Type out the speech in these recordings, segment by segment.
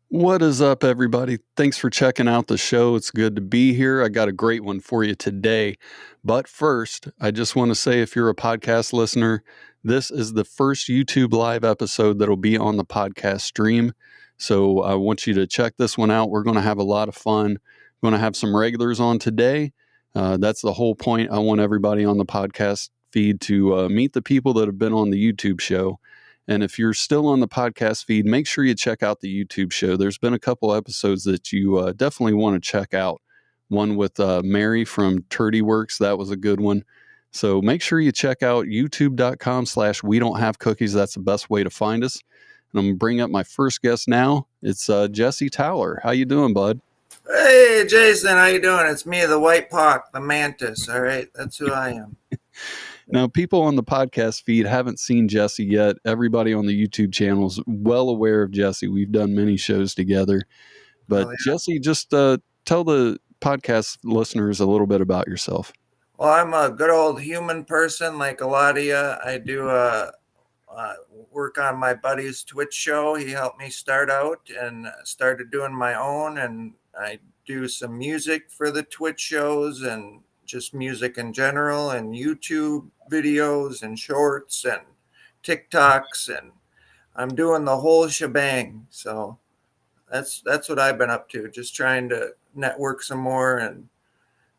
What is up, everybody? Thanks for checking out the show. It's good to be here. I got a great one for you today. But first, I just want to say if you're a podcast listener, this is the first YouTube live episode that'll be on the podcast stream. So I want you to check this one out. We're going to have a lot of fun. We're going to have some regulars on today. That's the whole point. I want everybody on the podcast feed to meet the people that have been on the YouTube show. And if you're still on the podcast feed, make sure you check out the YouTube show. There's been a couple episodes that you definitely want to check out. One with Mary from Turdy Works. That was a good one. So make sure you check out youtube.com/we don't have cookies. That's the best way to find us. And I'm going to bring up my first guest now. It's Jesse Towler. How you doing, bud? Hey, Jason, how you doing? It's me, the White Hawk, the Mantis. All right, that's who I am. Now, people on the podcast feed haven't seen Jesse yet. Everybody on the YouTube channel is well aware of Jesse. We've done many shows together. But Jesse, just tell the podcast listeners a little bit about yourself. Well, I'm a good old human person like a lot of you. I do work on my buddy's Twitch show. He helped me start out and started doing my own. And I do some music for the Twitch shows and just music in general and YouTube videos and shorts and TikToks, and I'm doing the whole shebang. So that's what I've been up to, just trying to network some more and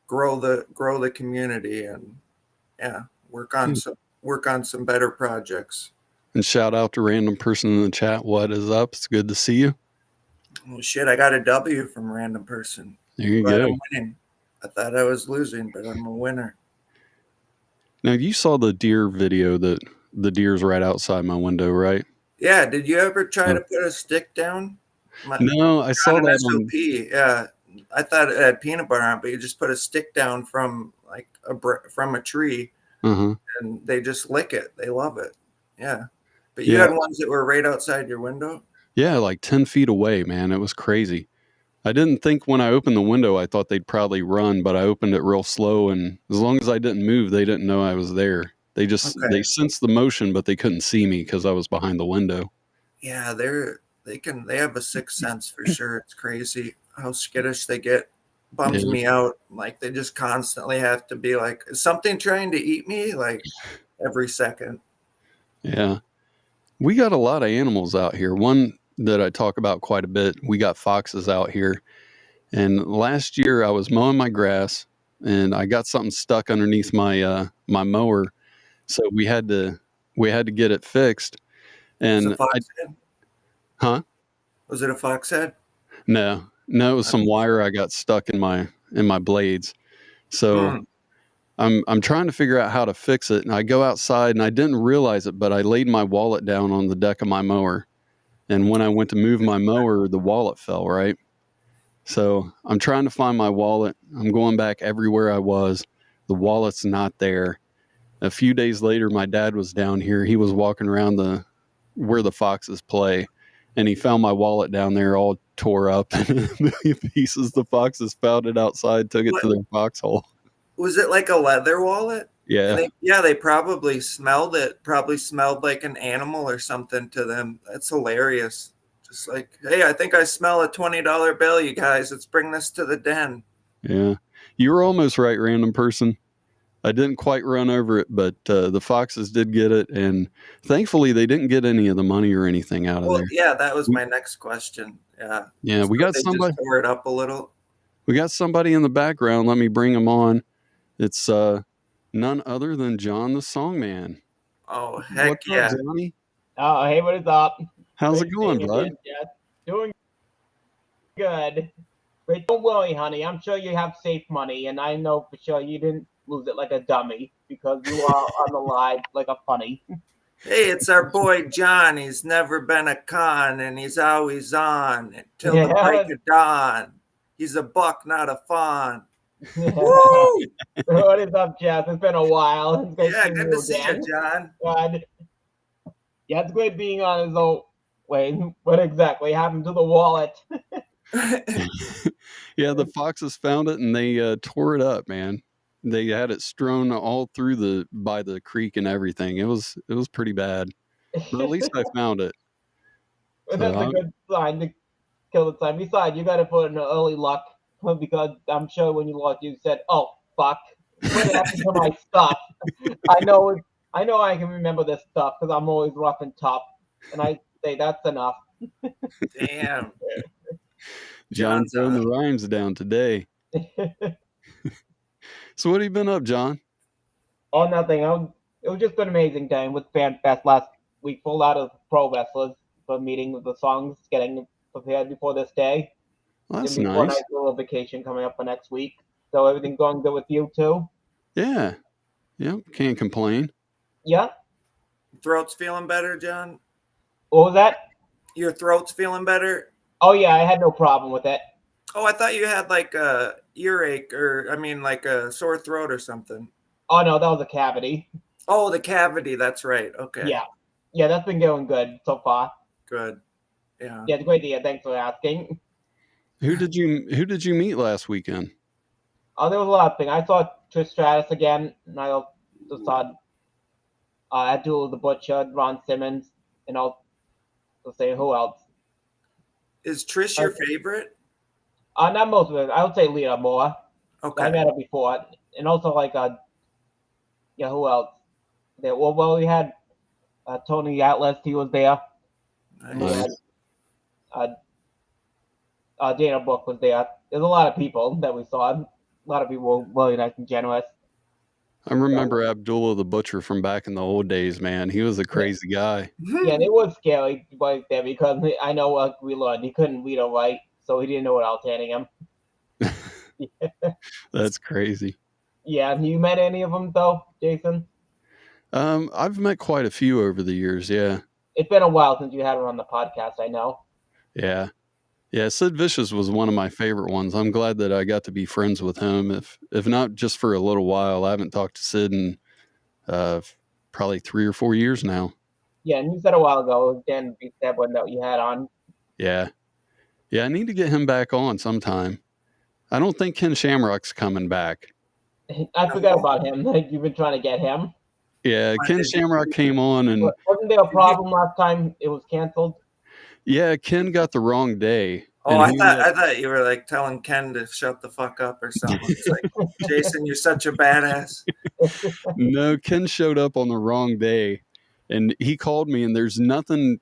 grow the community, and work on some better projects. And shout out to random person in the chat. What is up? It's good to see you. Well, shit, I got a W from random person. There you go. I'm winning. I thought I was losing, but I'm a winner. Now, you saw the deer video that the deer's right outside my window, right? Yeah. Did you ever try to put a stick down? No, I saw that SOP. Yeah. I thought it had peanut butter on it, but you just put a stick down from like from a tree, and they just lick it. They love it. Yeah. But you had ones that were right outside your window? Yeah, like 10 feet away, man. It was crazy. I didn't think when I opened the window, I thought they'd probably run, but I opened it real slow, and as long as I didn't move, they didn't know I was there. They just they sensed the motion, but they couldn't see me because I was behind the window. Yeah, they have a sixth sense for sure. It's crazy how skittish they get. Bums me out. Like they just constantly have to be like, is something trying to eat me? Like every second. Yeah. We got a lot of animals out here. One that I talk about quite a bit, we got foxes out here. And last year I was mowing my grass and I got something stuck underneath my my mower. So we had to get it fixed. And was it a fox head? Huh? Was it a fox head? No, it was some wire I got stuck in my blades. So I'm trying to figure out how to fix it. And I go outside and I didn't realize it, but I laid my wallet down on the deck of my mower. And when I went to move my mower, the wallet fell, right? So I'm trying to find my wallet. I'm going back everywhere I was. The wallet's not there. A few days later, my dad was down here. He was walking around where the foxes play, and he found my wallet down there all tore up in a million pieces. The foxes found it outside, took it to their foxhole. Was it like a leather wallet? Yeah. They probably smelled it. Probably smelled like an animal or something to them. That's hilarious. Just like, hey, I think I smell a $20 bill, you guys. Let's bring this to the den. Yeah. You were almost right, random person. I didn't quite run over it, but the foxes did get it. And thankfully, they didn't get any of the money or anything out of there. Yeah, that was my next question. Yeah. Yeah, so we got somebody. Just tore it up a little. We got somebody in the background. Let me bring him on. It's none other than John the Songman. Oh, heck yeah. Up, Johnny? Oh, hey, what is up? How's it going, bud? Doing good. But don't worry, honey. I'm sure you have safe money, and I know for sure you didn't lose it like a dummy because you are on the live like a funny. Hey, it's our boy John. He's never been a con, and he's always on until the break of dawn. He's a buck, not a fawn. Woo! What is up, Jeff? It's been a while. Good to see you, John. Yeah, it's great being on his own. Wait, what exactly happened to the wallet? Yeah, the foxes found it and they tore it up, man. They had it strewn all through by the creek and everything. It was pretty bad, but at least I found it. Well, that's a good sign to kill the time. Besides, you got to put in early luck because I'm sure when you lost, you said, "Oh fuck, what happened to my stuff?" I know I can remember this stuff because I'm always rough and tough, and I say that's enough. Damn. John throwing the rhymes down today. So what have you been up, John? Oh, nothing. It was just an amazing time with Fan Fest last week. Full out of pro wrestlers for meeting with the songs, getting prepared before this day. Well, that's Then before nice. a nice little vacation coming up for next week. So everything going good with you too? Yeah. Yep. Can't complain. Yeah. Throat's feeling better, John? What was that? Your throat's feeling better? Oh yeah, I had no problem with it. Oh, I thought you had like a earache like a sore throat or something. Oh no, that was a cavity. Oh, the cavity. That's right. Okay. Yeah, that's been going good so far. Good. Yeah. Yeah, it's a great idea. Thanks for asking. Who did you meet last weekend? Oh, there was a lot of things. I saw Trish Stratus again, and I also saw Abdul the Butcher, Ron Simmons, and I'll say who else. Is Trish your favorite? Not most of it. I would say Lita more. Okay. I met her before, and also who else? There. Well, we had Tony Atlas. He was there. Nice. And Dana Brooke was there. There's a lot of people that we saw. A lot of people were really nice and generous. I remember Abdullah the Butcher from back in the old days, man. He was a crazy guy. Yeah, and it was scary right there because I know we learned he couldn't read or write, so he didn't know what I was handing him. That's crazy. Yeah, you met any of them though, Jason? I've met quite a few over the years. Yeah. It's been a while since you had her on the podcast. I know. Yeah. Yeah, Sid Vicious was one of my favorite ones. I'm glad that I got to be friends with him. If not just for a little while. I haven't talked to Sid in probably 3 or 4 years now. Yeah, and you said a while ago it was Dan B. Stedman that you had on. Yeah. Yeah, I need to get him back on sometime. I don't think Ken Shamrock's coming back. I forgot about him. Like you've been trying to get him. Yeah, Ken Shamrock came on and wasn't there a problem last time it was canceled? Yeah, Ken got the wrong day. Oh, I thought you were like telling Ken to shut the fuck up or something. It's like, Jason, you're such a badass. No, Ken showed up on the wrong day, and he called me, and there's nothing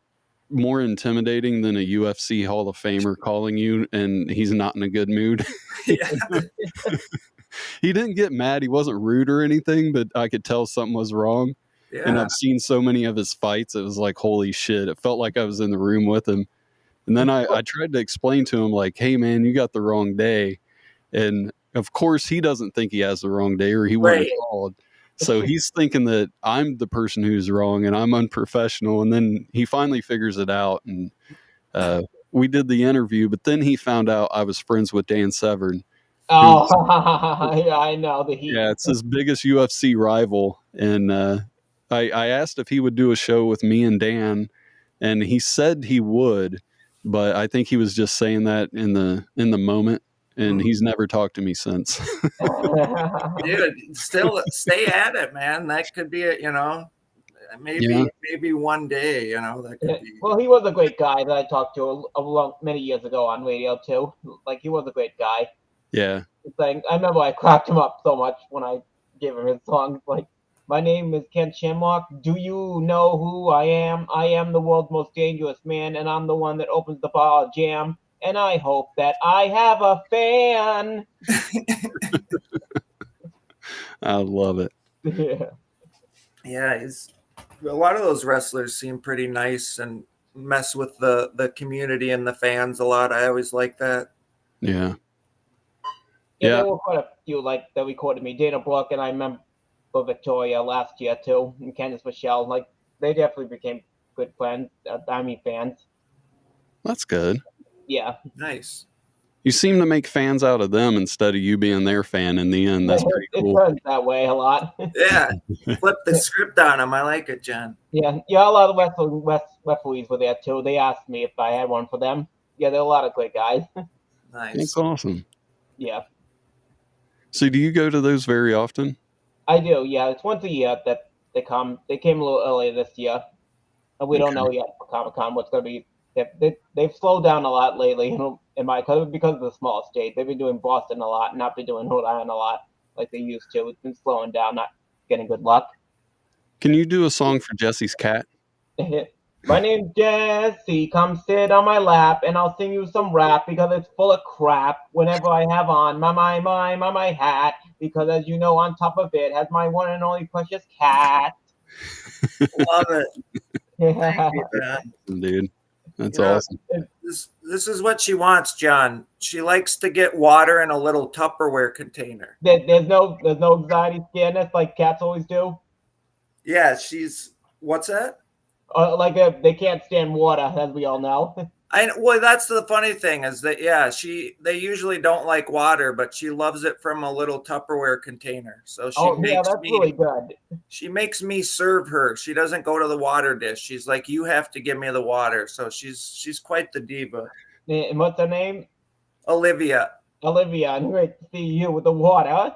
more intimidating than a UFC Hall of Famer calling you, and he's not in a good mood. Yeah. He didn't get mad. He wasn't rude or anything, but I could tell something was wrong. Yeah. And I've seen so many of his fights. It was like, holy shit. It felt like I was in the room with him. And then I tried to explain to him, like, hey, man, you got the wrong day. And, of course, he doesn't think he has the wrong day or he wouldn't have called. So he's thinking that I'm the person who's wrong and I'm unprofessional. And then he finally figures it out. And we did the interview. But then he found out I was friends with Dan Severn. Oh, yeah, I know. Yeah, it's his biggest UFC rival. And I asked if he would do a show with me and Dan, and he said he would, but I think he was just saying that in the moment, and he's never talked to me since. Dude, still stay at it, man. That could be maybe one day, that could be. Well, he was a great guy that I talked to many years ago on radio too. Like he was a great guy. Yeah. I remember I cracked him up so much when I gave him his songs. Like, my name is Ken Shamrock. Do you know who I am? I am the world's most dangerous man, and I'm the one that opens the bar jam. And I hope that I have a fan. I love it. Yeah, a lot of those wrestlers seem pretty nice and mess with the community and the fans a lot. I always like that. Yeah. Yeah, there were quite a few that recorded me. Dana Brooke, and I remember Victoria last year too, and Candice Michelle. Like they definitely became good friends. Fans. That's good. Yeah. Nice. You seem to make fans out of them instead of you being their fan in the end. That's pretty cool. It turns that way a lot. Yeah. Flip the script on them. I like it, John. Yeah. Yeah, a lot of referees were there too. They asked me if I had one for them. Yeah, they're a lot of great guys. Nice. That's awesome. Yeah. So do you go to those very often? I do, yeah. It's once a year that they come. They came a little earlier this year. And we don't know yet for Comic-Con what's going to be They've slowed down a lot lately because of the small state. They've been doing Boston a lot, not been doing Rhode Island a lot like they used to. It's been slowing down, not getting good luck. Can you do a song for Jesse's cat? My name's Jesse. Come sit on my lap, and I'll sing you some rap because it's full of crap. Whenever I have on my hat, because as you know, on top of it has my one and only precious cat. Love it. Thank you, man. Dude, that's awesome. This is what she wants, John. She likes to get water in a little Tupperware container. There's no anxiety scaredness like cats always do. Yeah, what's that? They can't stand water, as we all know. Well, that's the funny thing is that they usually don't like water, but she loves it from a little Tupperware container. So really good. She makes me serve her. She doesn't go to the water dish. She's like, you have to give me the water. So she's quite the diva. And what's her name? Olivia. Great to see you with the water.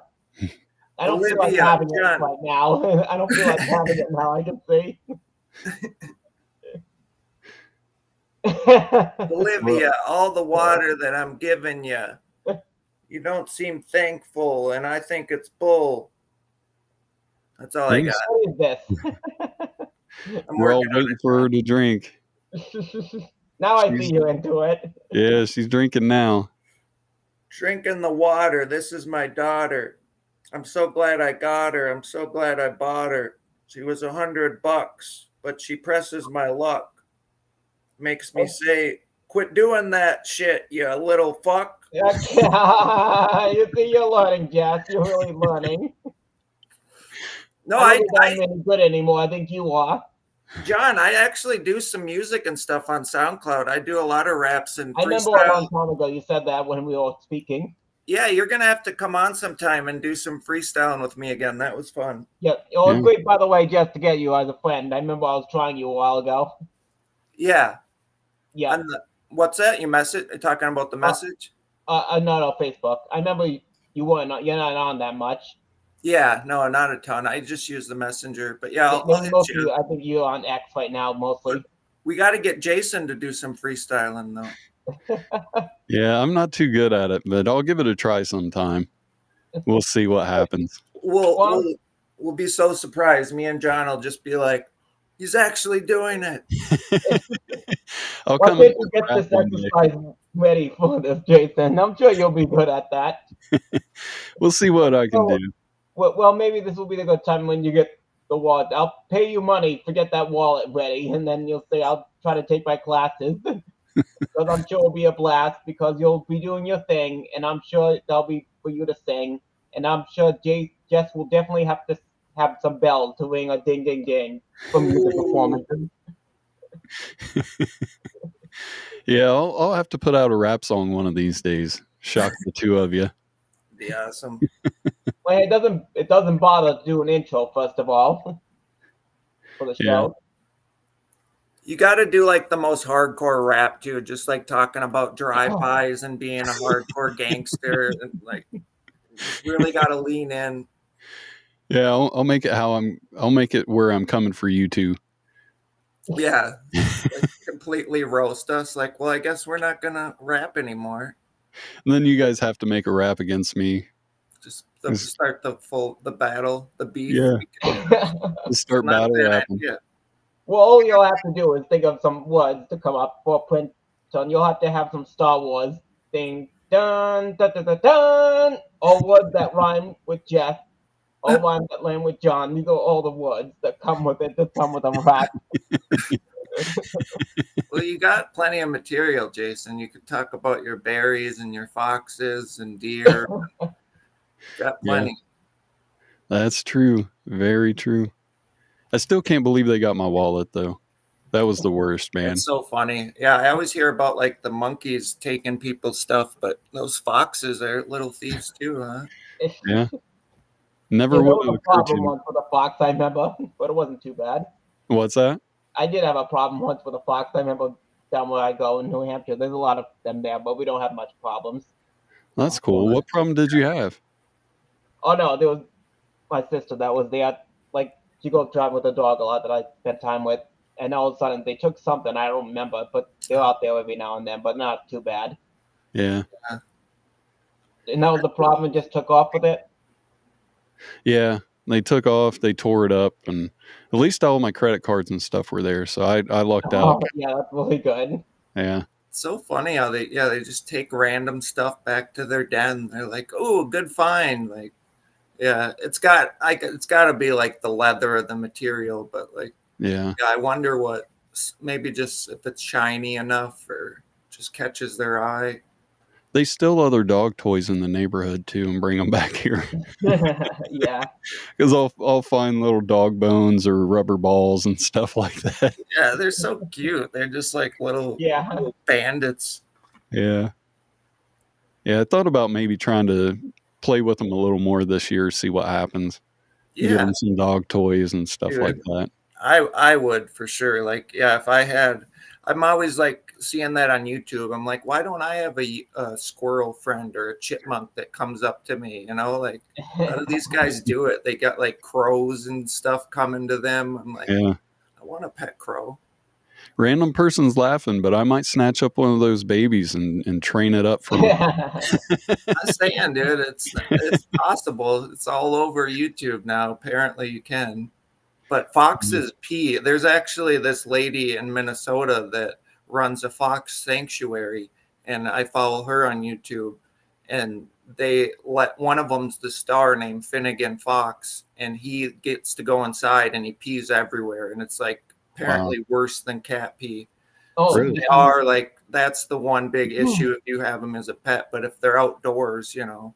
I don't feel like having it right now. I don't feel like having it now. I can see. Olivia, all the water that I'm giving you. You don't seem thankful, and I think it's bull. That's all I got. What is this? We're all waiting for her to drink. Now I see you're into it. Yeah, she's drinking now. Drinking the water. This is my daughter. I'm so glad I got her. I'm so glad I bought her. She was $100, but she presses my luck. Makes me say, quit doing that shit, you little fuck. You see, you're learning, Jess. You're really learning. No, I don't think I'm any good anymore. I think you are. John, I actually do some music and stuff on SoundCloud. I do a lot of raps and freestyle. I remember a long time ago you said that when we were speaking. Yeah, you're going to have to come on sometime and do some freestyling with me again. That was fun. Yeah, it was great, by the way, Jess, to get you as a friend. I remember I was trying you a while ago. Yeah. Yeah. What's that? You're talking about the message? No, Facebook. I remember you're not on that much. Yeah, no, not a ton. I just use the messenger. But yeah, I'll hit you. I think you're on X right now mostly. We got to get Jason to do some freestyling, though. Yeah, I'm not too good at it, but I'll give it a try sometime. We'll see what happens. We'll be so surprised. Me and John will just be like, he's actually doing it. I'll come get this exercise ready for this, Jason. I'm sure you'll be good at that. We'll see what I can do. Well, maybe this will be the good time when you get the wallet. I'll pay you money to get that wallet ready, and then you'll say, I'll try to take my classes. Because I'm sure it'll be a blast, because you'll be doing your thing, and I'm sure there'll be for you to sing. And I'm sure Jess will definitely have to have some bells to ring a ding, ding, ding for music performances. Yeah, I'll have to put out a rap song one of these days. Shock the two of you. Be awesome. Well, it doesn't bother to do an intro first of all for the show. Yeah. You got to do like the most hardcore rap too, just like talking about drive-bys and being a hardcore gangster, and like really got to lean in. Yeah, I'll make it I'll make it where I'm coming for you two. Yeah, like completely roast us. Like, well, I guess we're not gonna rap anymore. And then you guys have to make a rap against me. Just start the battle, the beef. Yeah. Just start battle rapping. Yeah. Well, all you'll have to do is think of some words to come up for Princeton. You'll have to have some Star Wars thing, dun dun dun dun dun, or words that rhyme with Jeff, or rhyme that rhyme with John. These are all the words that come with it that come with a rap. Well, you got plenty of material, Jason. You could talk about your berries and your foxes and deer. Got plenty. Yeah. That's true. Very true. I still can't believe they got my wallet, though. That was the worst, man. It's so funny. Yeah, I always hear about like the monkeys taking people's stuff, but those foxes are little thieves too, huh? Yeah. Never would have occurred to me. Once with a fox, I remember, but it wasn't too bad. What's that? I did have a problem once with a fox. I remember down where I go in New Hampshire. There's a lot of them there, but we don't have much problems. That's cool. What problem did you have? Oh, no, there was my sister that was there. Like, she goes drive with a dog a lot that I spent time with. and all of a sudden they took something, I don't remember, but they're out there every now and then, but not too bad. Yeah. And that was the problem, and just took off with it. Yeah. They took off, they tore it up, and at least all my credit cards and stuff were there. So I lucked out. Yeah, that's really good. Yeah. It's so funny how they just take random stuff back to their den. They're like, oh, good find. Like, yeah, it's got to be like the leather or the material, but like, Yeah. I wonder what, maybe just if it's shiny enough or just catches their eye. They steal other dog toys in the neighborhood too and bring them back here. Yeah. Because I'll find little dog bones or rubber balls and stuff like that. Yeah, they're so cute. They're just like little bandits. Yeah. Yeah, I thought about maybe trying to play with them a little more this year, see what happens. Yeah. Give them some dog toys and stuff like that. I would for sure. Like, yeah, if I had, I'm always like seeing that on YouTube. I'm like, why don't I have a squirrel friend or a chipmunk that comes up to me? You know, like, how do these guys do it? They got like crows and stuff coming to them. I'm like, Yeah. I want a pet crow. Random person's laughing, but I might snatch up one of those babies and train it up for me. I'm saying, dude, it's possible. It's all over YouTube now. Apparently you can. But foxes pee. There's actually this lady in Minnesota that runs a fox sanctuary, and I follow her on YouTube. And they let one of them's the star named Finnegan Fox, and he gets to go inside and he pees everywhere, and it's like apparently worse than cat pee. Oh, So really? they are like, that's the one big issue if you have them as a pet. But if they're outdoors, you know,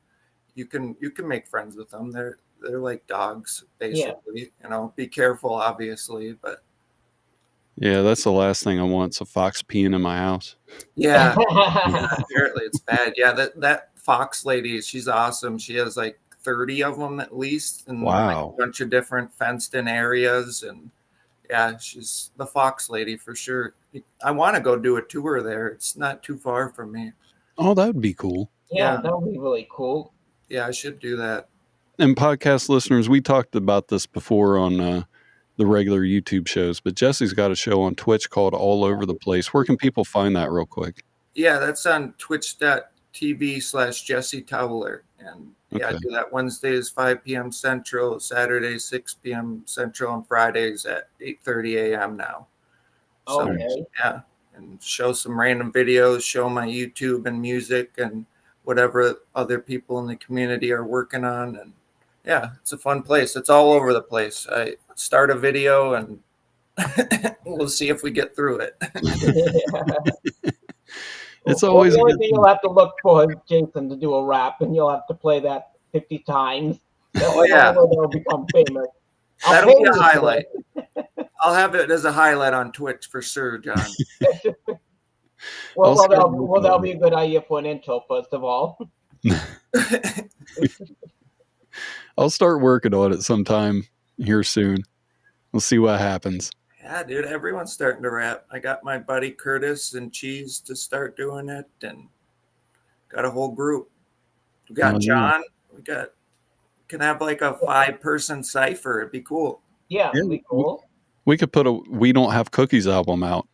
you can make friends with them. They're like dogs, basically. You know, be careful, obviously, but Yeah, that's the last thing I want. Is a fox peeing in my house. yeah, apparently it's bad. Yeah, that fox lady, she's awesome. She has like 30 of them at least, and like a bunch of different fenced in areas. And yeah, she's the fox lady for sure. I want to go do a tour there. It's not too far from me. Oh, that would be cool. Yeah, that would be really cool. Yeah, I should do that. And podcast listeners, we talked about this before on the regular YouTube shows, but Jesse's got a show on Twitch called All Over the Place. Where can people find that real quick? Yeah, that's on twitch.tv/Jesse Towler. And yeah, I do that Wednesdays, 5 p.m. Central, Saturdays, 6 p.m. Central, and Fridays at 8:30 a.m. now. So, okay. Yeah, and show some random videos, show my YouTube and music and whatever other people in the community are working on. And yeah, it's a fun place. It's all over the place. I start a video and we'll see if we get through it. It's always the only thing you'll have to look for is Jason to do a rap, and you'll have to play that 50 times. Oh yeah, they'll become famous. That'll be a highlight. I'll have it as a highlight on Twitch for sure, John. Well, that'll be a good idea for an intro, first of all. I'll start working on it sometime here soon. We'll see what happens. Yeah, dude, everyone's starting to rap. I got my buddy Curtis and Cheese to start doing it, and got a whole group. We got John. We can have like a 5-person cipher. It'd be cool. Yeah, it'd be cool. We could put a We Don't Have Cookies album out.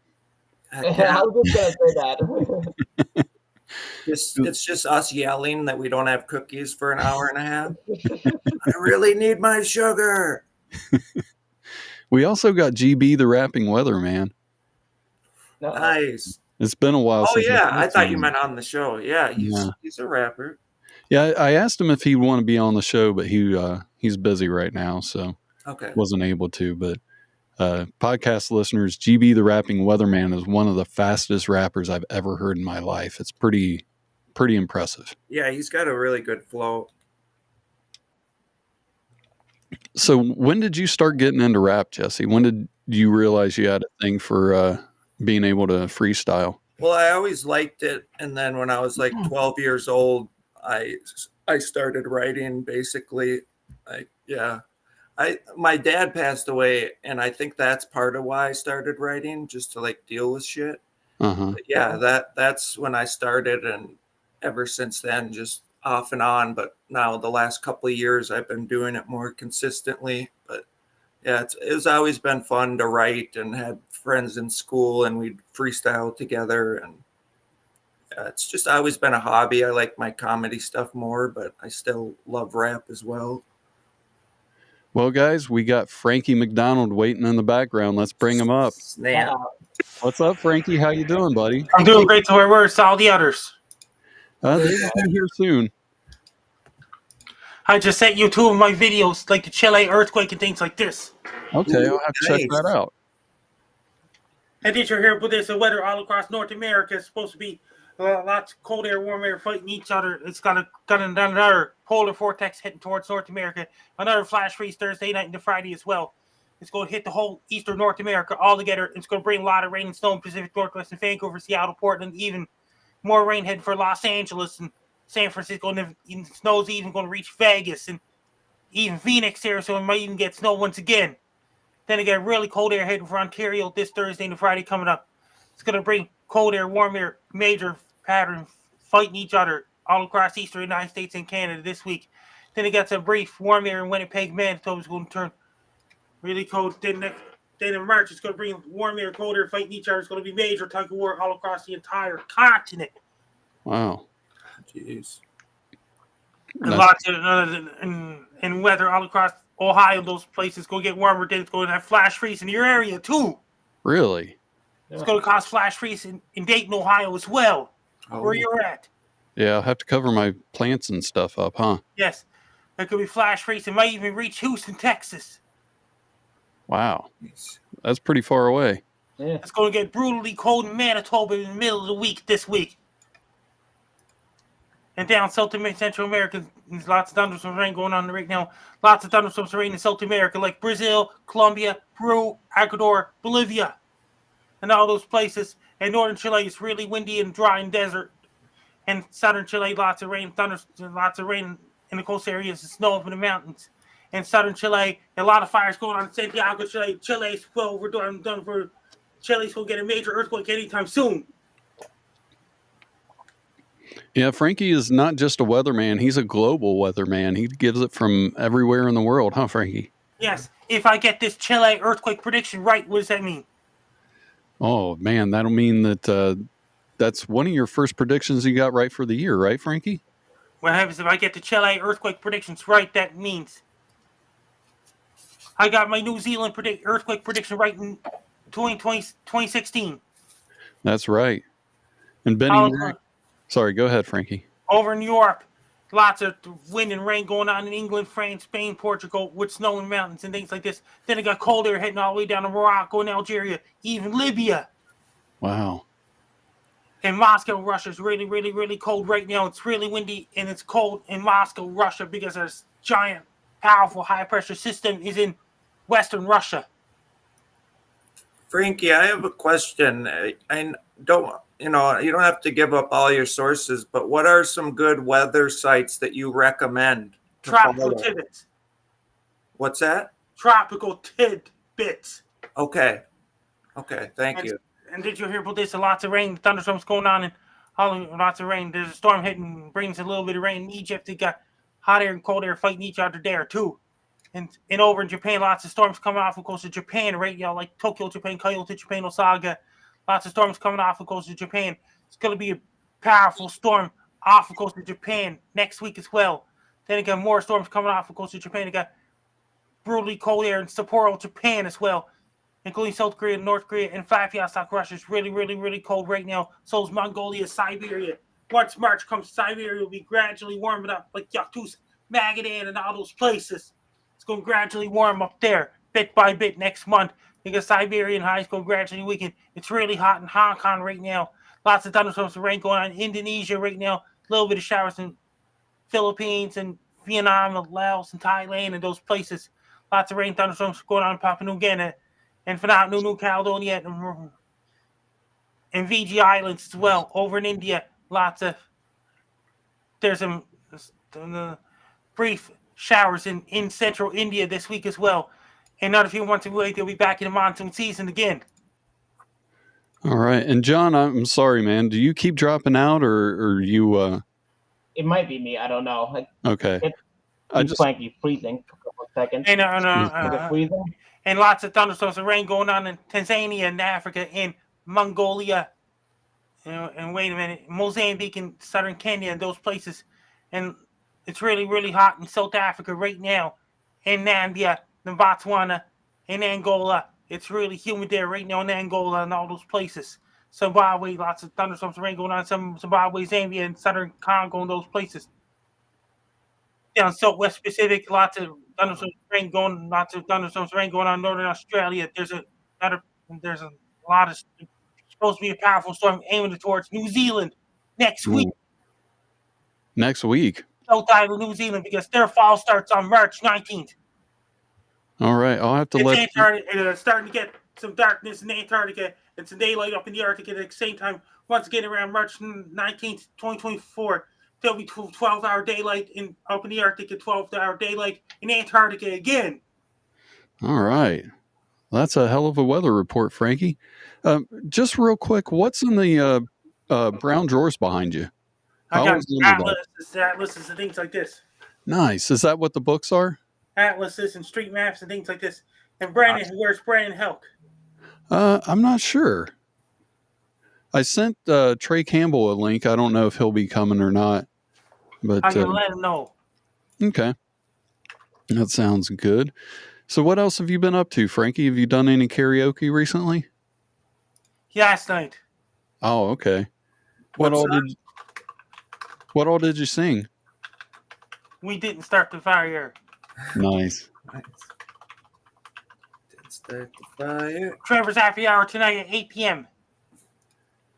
I was just gonna say that. It's just us yelling that we don't have cookies for an hour and a half. I really need my sugar. We also got GB the Rapping Weatherman. Nice. It's been a while since. Oh yeah, I thought you meant on the show. Yeah, he's a rapper. Yeah, I asked him if he'd want to be on the show, but he's busy right now, so wasn't able to. But podcast listeners, GB the Rapping Weatherman is one of the fastest rappers I've ever heard in my life. It's pretty impressive. Yeah, he's got a really good flow. So when did you start getting into rap, Jesse? When did you realize you had a thing for being able to freestyle? Well, I always liked it. And then when I was like 12 years old, I started writing basically. My dad passed away, and I think that's part of why I started writing, just to like deal with shit. But yeah, that's when I started, and ever since then, just off and on. But now the last couple of years, I've been doing it more consistently. But Yeah, it's always been fun to write, and had friends in school, and we'd freestyle together, and it's just always been a hobby. I like my comedy stuff more, but I still love rap as well. Well, guys, we got Frankie MacDonald waiting in the background. Let's bring him up. Snap. What's up, Frankie? How you doing, buddy? I'm doing great to where we're all the others. They're gonna be here soon. I just sent you 2 of my videos, like the Chile earthquake and things like this. Okay, I'll have to check Nice. that out. And did you hear about this? The weather all across North America is supposed to be lots of cold air, warm air fighting each other. It's got another polar vortex heading towards North America. Another flash freeze Thursday night into Friday as well. It's going to hit the whole eastern North America all together. It's going to bring a lot of rain and snow in Pacific Northwest and Vancouver, Seattle, Portland, even more rain heading for Los Angeles and San Francisco. And snow's even going to reach Vegas and even Phoenix here, so it might even get snow once again. Then again, really cold air heading for Ontario this Thursday and Friday coming up. It's going to bring cold air, warm air, major pattern fighting each other all across eastern United States and Canada this week. Then it got some brief warm air in Winnipeg, Manitoba. It's going to turn really cold. Then in March, it's going to bring warm air, cold air fighting each other. It's going to be major tug of war all across the entire continent. Wow. Jeez. And lots of and weather all across Ohio, those places going to get warmer. Then it's going to have flash freeze in your area too. Really? It's going to cause flash freeze in Dayton, Ohio as well, where you're at. Yeah, I'll have to cover my plants and stuff up, huh? Yes. There could be flash freeze. It might even reach Houston, Texas. Wow. That's pretty far away. Yeah. It's going to get brutally cold in Manitoba in the middle of the week this week. And down South Central America, there's lots of thunderstorms rain going on right now. Lots of thunderstorms rain in South America, like Brazil, Colombia, Peru, Ecuador, Bolivia, and all those places. And northern Chile is really windy and dry and desert. And southern Chile, lots of rain, lots of rain in the coast areas and snow up in the mountains. And southern Chile, a lot of fires going on in Santiago, Chile. Chile's well, we're done for Chile's going to get a major earthquake anytime soon. Yeah, Frankie is not just a weatherman. He's a global weatherman. He gives it from everywhere in the world, huh, Frankie? Yes. If I get this Chile earthquake prediction right, what does that mean? Oh, man, that'll mean that that's one of your first predictions you got right for the year, right, Frankie? What happens if I get the Chile earthquake predictions right? That means I got my New Zealand earthquake prediction right in 2016. That's right. And Benny, sorry, go ahead, Frankie. Over in Europe, lots of wind and rain going on in England, France, Spain, Portugal, with snow in mountains and things like this. Then it got cold air heading all the way down to Morocco and Algeria, even Libya. Wow. And Moscow, Russia is really, really, really cold right now. It's really windy and it's cold in Moscow, Russia, because this giant, powerful, high-pressure system is in Western Russia. Frankie, I have a question. I don't, you don't have to give up all your sources, but what are some good weather sites that you recommend? Tropical tidbits. What's that? Tropical tidbits. Okay. Thank you. And did you hear about this? Lots of rain, thunderstorms going on, and lots of rain. There's a storm hitting, brings a little bit of rain in Egypt. They got hot air and cold air fighting each other there too. And over in Japan, lots of storms coming off the coast of Japan, right? Like Tokyo, Japan, Kyoto, Japan, Osaka. Lots of storms coming off the coast of Japan. It's going to be a powerful storm off the coast of Japan next week as well. Then again, more storms coming off the coast of Japan. They got brutally cold air in Sapporo, Japan as well, including South Korea, North Korea, and Vladivostok, Russia. It's really, really, really cold right now. So is Mongolia, Siberia. Once March comes, Siberia will be gradually warming up, like Yakutsk, Magadan, and all those places. It's going to gradually warm up there, bit by bit next month, because Siberian highs go gradually weaken. It's really hot in Hong Kong right now. Lots of thunderstorms and rain going on in Indonesia right now. A little bit of showers in Philippines and Vietnam and Laos and Thailand and those places. Lots of rain, thunderstorms going on in Papua New Guinea and Vanuatu, New Caledonia, and Fiji Islands as well. Over in India, there's some brief showers in central India this week as well. And not a few months away, they'll be back in the monsoon season again. All right. And John, I'm sorry, man. Do you keep dropping out or you... It might be me. I don't know. Okay. Frankie freezing for a couple of seconds. And Is it freezing? and lots of thunderstorms and rain going on in Tanzania and Africa and Mongolia. And wait a minute, Mozambique and southern Kenya and those places. And it's really, really hot in South Africa right now. In Nambia, in Botswana, in Angola. It's really humid there right now in Angola and all those places. Zimbabwe, lots of thunderstorms and rain going on. Zimbabwe, Zambia, and southern Congo and those places. Down Southwest Pacific, lots of thunderstorms and rain going. Lots of thunderstorms and rain going on in Northern Australia. There's a lot of supposed to be a powerful storm aiming towards New Zealand next week. Next week. South Island, New Zealand, because their fall starts on March 19th. All right, I'll have to let. It's starting to get some darkness in Antarctica and some daylight up in the Arctic at the same time. Once again, around March 19th, 2024, there'll be 12-hour daylight up in the Arctic and 12-hour daylight in Antarctica again. All right. That's a hell of a weather report, Frankie. Just real quick, what's in the brown drawers behind you? I got atlases and things like this. Nice. Is that what the books are? Atlases and street maps and things like this. And Brandon, where's Brandon Helk? I'm not sure. I sent Trey Campbell a link. I don't know if he'll be coming or not. But I'm going to let him know. Okay. That sounds good. So what else have you been up to, Frankie? Have you done any karaoke recently? Last night. Oh, okay. What all did you sing? We didn't start the fire. Nice. Didn't start the fire. Trevor's Happy Hour tonight at 8 p.m.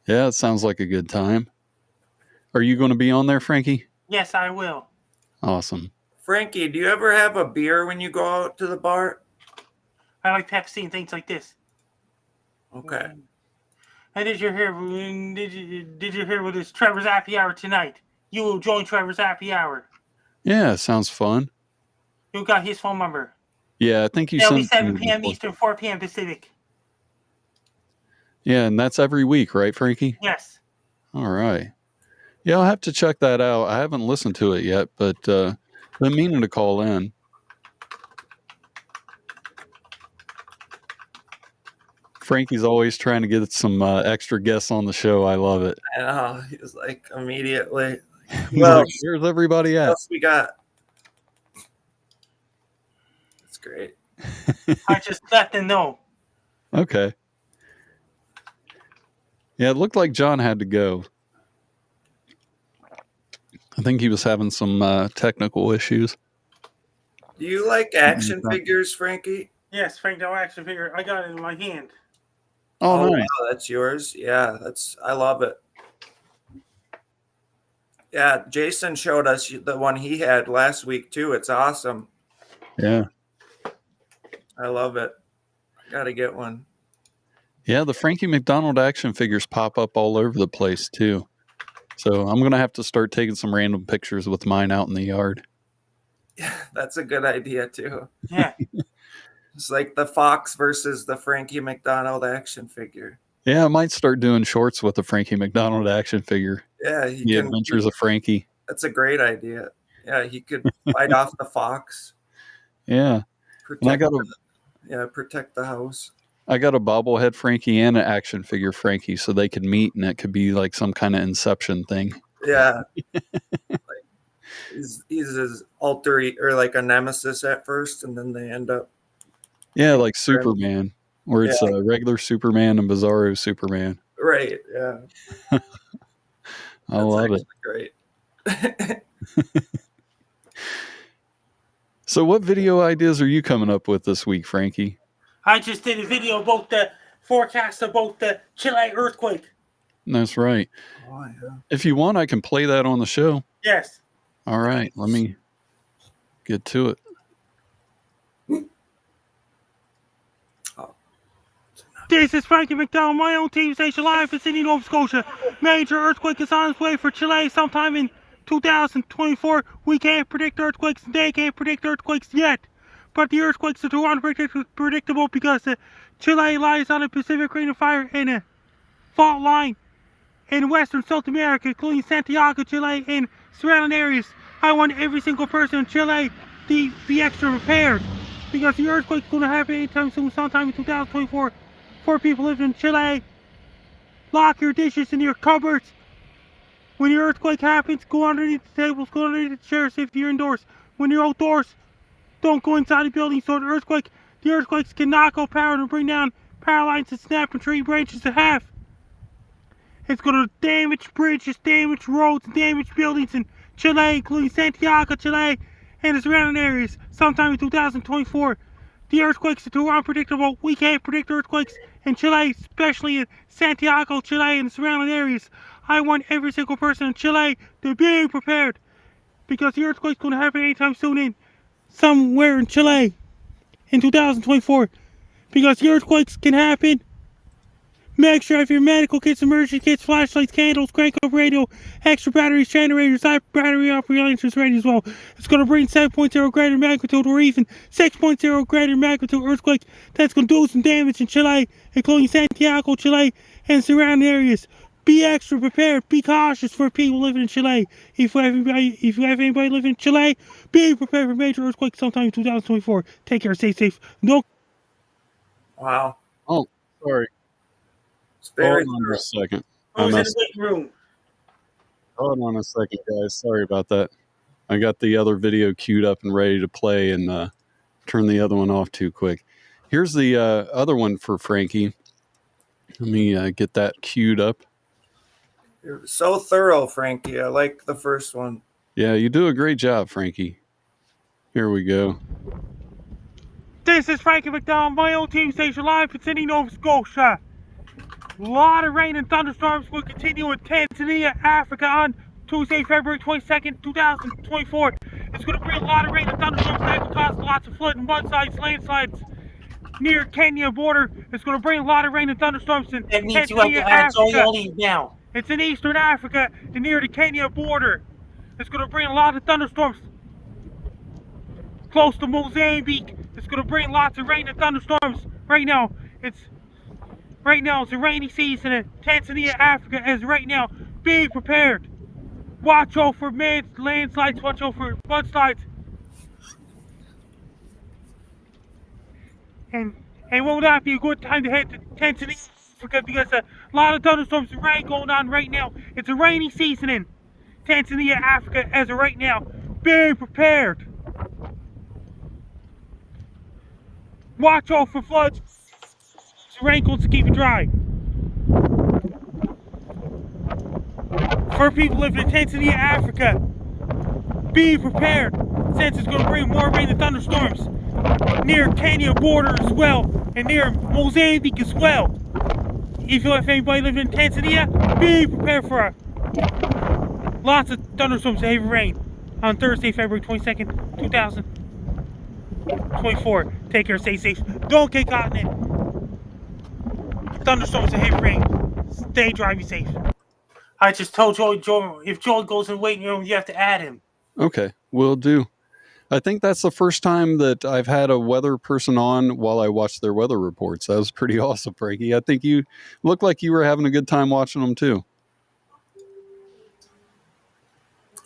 Yeah, it sounds like a good time. Are you going to be on there, Frankie? Yes, I will. Awesome. Frankie, do you ever have a beer when you go out to the bar? I like Pepsi and things like this. Okay. And did you hear what is Trevor's Happy Hour tonight? You will join Trevor's Happy Hour. Yeah, sounds fun. You got his phone number. Yeah, I think you It'll sent be 7 p.m. Eastern, 4 p.m. Pacific. Yeah, and that's every week, right, Frankie? Yes. All right. Yeah, I'll have to check that out. I haven't listened to it yet, but been meaning to call in. Frankie's always trying to get some extra guests on the show. I love it. I know. He was like immediately. Well, where's everybody at? What else we got? That's great. I just let them know. Okay. Yeah, it looked like John had to go. I think he was having some technical issues. Do you like action figures, Frankie? Yes, Frank, no action figure. I got it in my hand. Oh, nice. Wow, that's yours. Yeah, I love it. Yeah, Jason showed us the one he had last week too. It's awesome. Yeah. I love it. Got to get one. Yeah, the Frankie MacDonald action figures pop up all over the place too. So I'm going to have to start taking some random pictures with mine out in the yard. Yeah, that's a good idea too. Yeah. It's like the Fox versus the Frankie MacDonald action figure. Yeah, I might start doing shorts with the Frankie MacDonald action figure. Yeah. The Adventures of Frankie. That's a great idea. Yeah, he could fight off the fox. Yeah. Protect the house. I got a bobblehead Frankie and an action figure Frankie so they could meet and it could be like some kind of Inception thing. Yeah. He's his alter or like a nemesis at first, and then they end up. Yeah, like Superman, where it's a regular Superman and Bizarro Superman. Right. Yeah. I love it. Great. So, what video ideas are you coming up with this week, Frankie? I just did a video about the forecast about the Chile earthquake. That's right. Oh, yeah. If you want, I can play that on the show. Yes. All right, let me get to it. This is Frankie MacDonald, my own TV station live in Sydney, Nova Scotia. Major earthquake is on its way for Chile sometime in 2024. We can't predict earthquakes, and they can't predict earthquakes yet. But the earthquakes are too unpredictable because Chile lies on a Pacific Ring of Fire and a fault line in western South America, including Santiago, Chile, and surrounding areas. I want every single person in Chile to be extra prepared because the earthquake's going to happen anytime soon, sometime in 2024. For people living in Chile, lock your dishes in your cupboards. When the earthquake happens, go underneath the tables, go underneath the chairs if you're indoors. When you're outdoors, don't go inside the building. So the earthquakes can knock out power and bring down power lines and snap and tree branches in half. It's going to damage bridges, damage roads, damage buildings in Chile, including Santiago, Chile, and the surrounding areas, sometime in 2024. The earthquakes are too unpredictable. We can't predict earthquakes in Chile, especially in Santiago, Chile, and the surrounding areas. I want every single person in Chile to be prepared because the earthquake's going to happen anytime soon in somewhere in Chile in 2024. Because the earthquakes can happen. Make sure you have your medical kits, emergency kits, flashlights, candles, crank up radio, extra batteries, generators, battery operations ready as well. It's going to bring 7.0 greater magnitude or even 6.0 greater magnitude earthquake that's going to do some damage in Chile, including Santiago, Chile, and surrounding areas. Be extra prepared. Be cautious for people living in Chile. If you have anybody living in Chile, be prepared for major earthquakes sometime in 2024. Take care. Stay safe. No. Wow. Oh, sorry. It's very Hold on a second. Who's in the waiting room? Hold on a second, guys. Sorry about that. I got the other video queued up and ready to play and turned the other one off too quick. Here's the other one for Frankie. Let me get that queued up. You're so thorough, Frankie. I like the first one. Yeah, you do a great job, Frankie. Here we go. This is Frankie MacDonald, my own team station live in Sydney, Nova Scotia. A lot of rain and thunderstorms will continue in Tanzania, Africa on Tuesday, February 22nd, 2024. It's going to bring a lot of rain and thunderstorms that will cause lots of flooding, mudslides, landslides near Kenya border. It's going to bring a lot of rain and thunderstorms in That means Tanzania, you have to add all Africa. these now. It's in eastern Africa and near the Kenya border. It's going to bring a lot of thunderstorms close to Mozambique. It's going to bring lots of rain and thunderstorms. Right now it's a rainy season in Tanzania, Africa. As right now, be prepared. Watch out for landslides. Watch out for mudslides. And it will not be a good time to head to Tanzania, Africa because a lot of thunderstorms and rain going on right now. It's a rainy season in Tanzania, Africa. As of right now, be prepared. Watch out for floods. Raincoats to keep it dry. For people living in Tanzania, Africa, be prepared since it's going to bring more rain and thunderstorms near Kenya border as well and near Mozambique as well. If you have anybody living in Tanzania, be prepared for lots of thunderstorms and heavy rain on Thursday, February 22nd, 2024. Take care, stay safe. Don't get caught in it. Thunderstorms and heavy rain. Stay dry, be safe. I just told Joel, if Joel goes in the waiting room, you have to add him. Okay, will do. I think that's the first time that I've had a weather person on while I watched their weather reports. That was pretty awesome, Frankie. I think you looked like you were having a good time watching them too.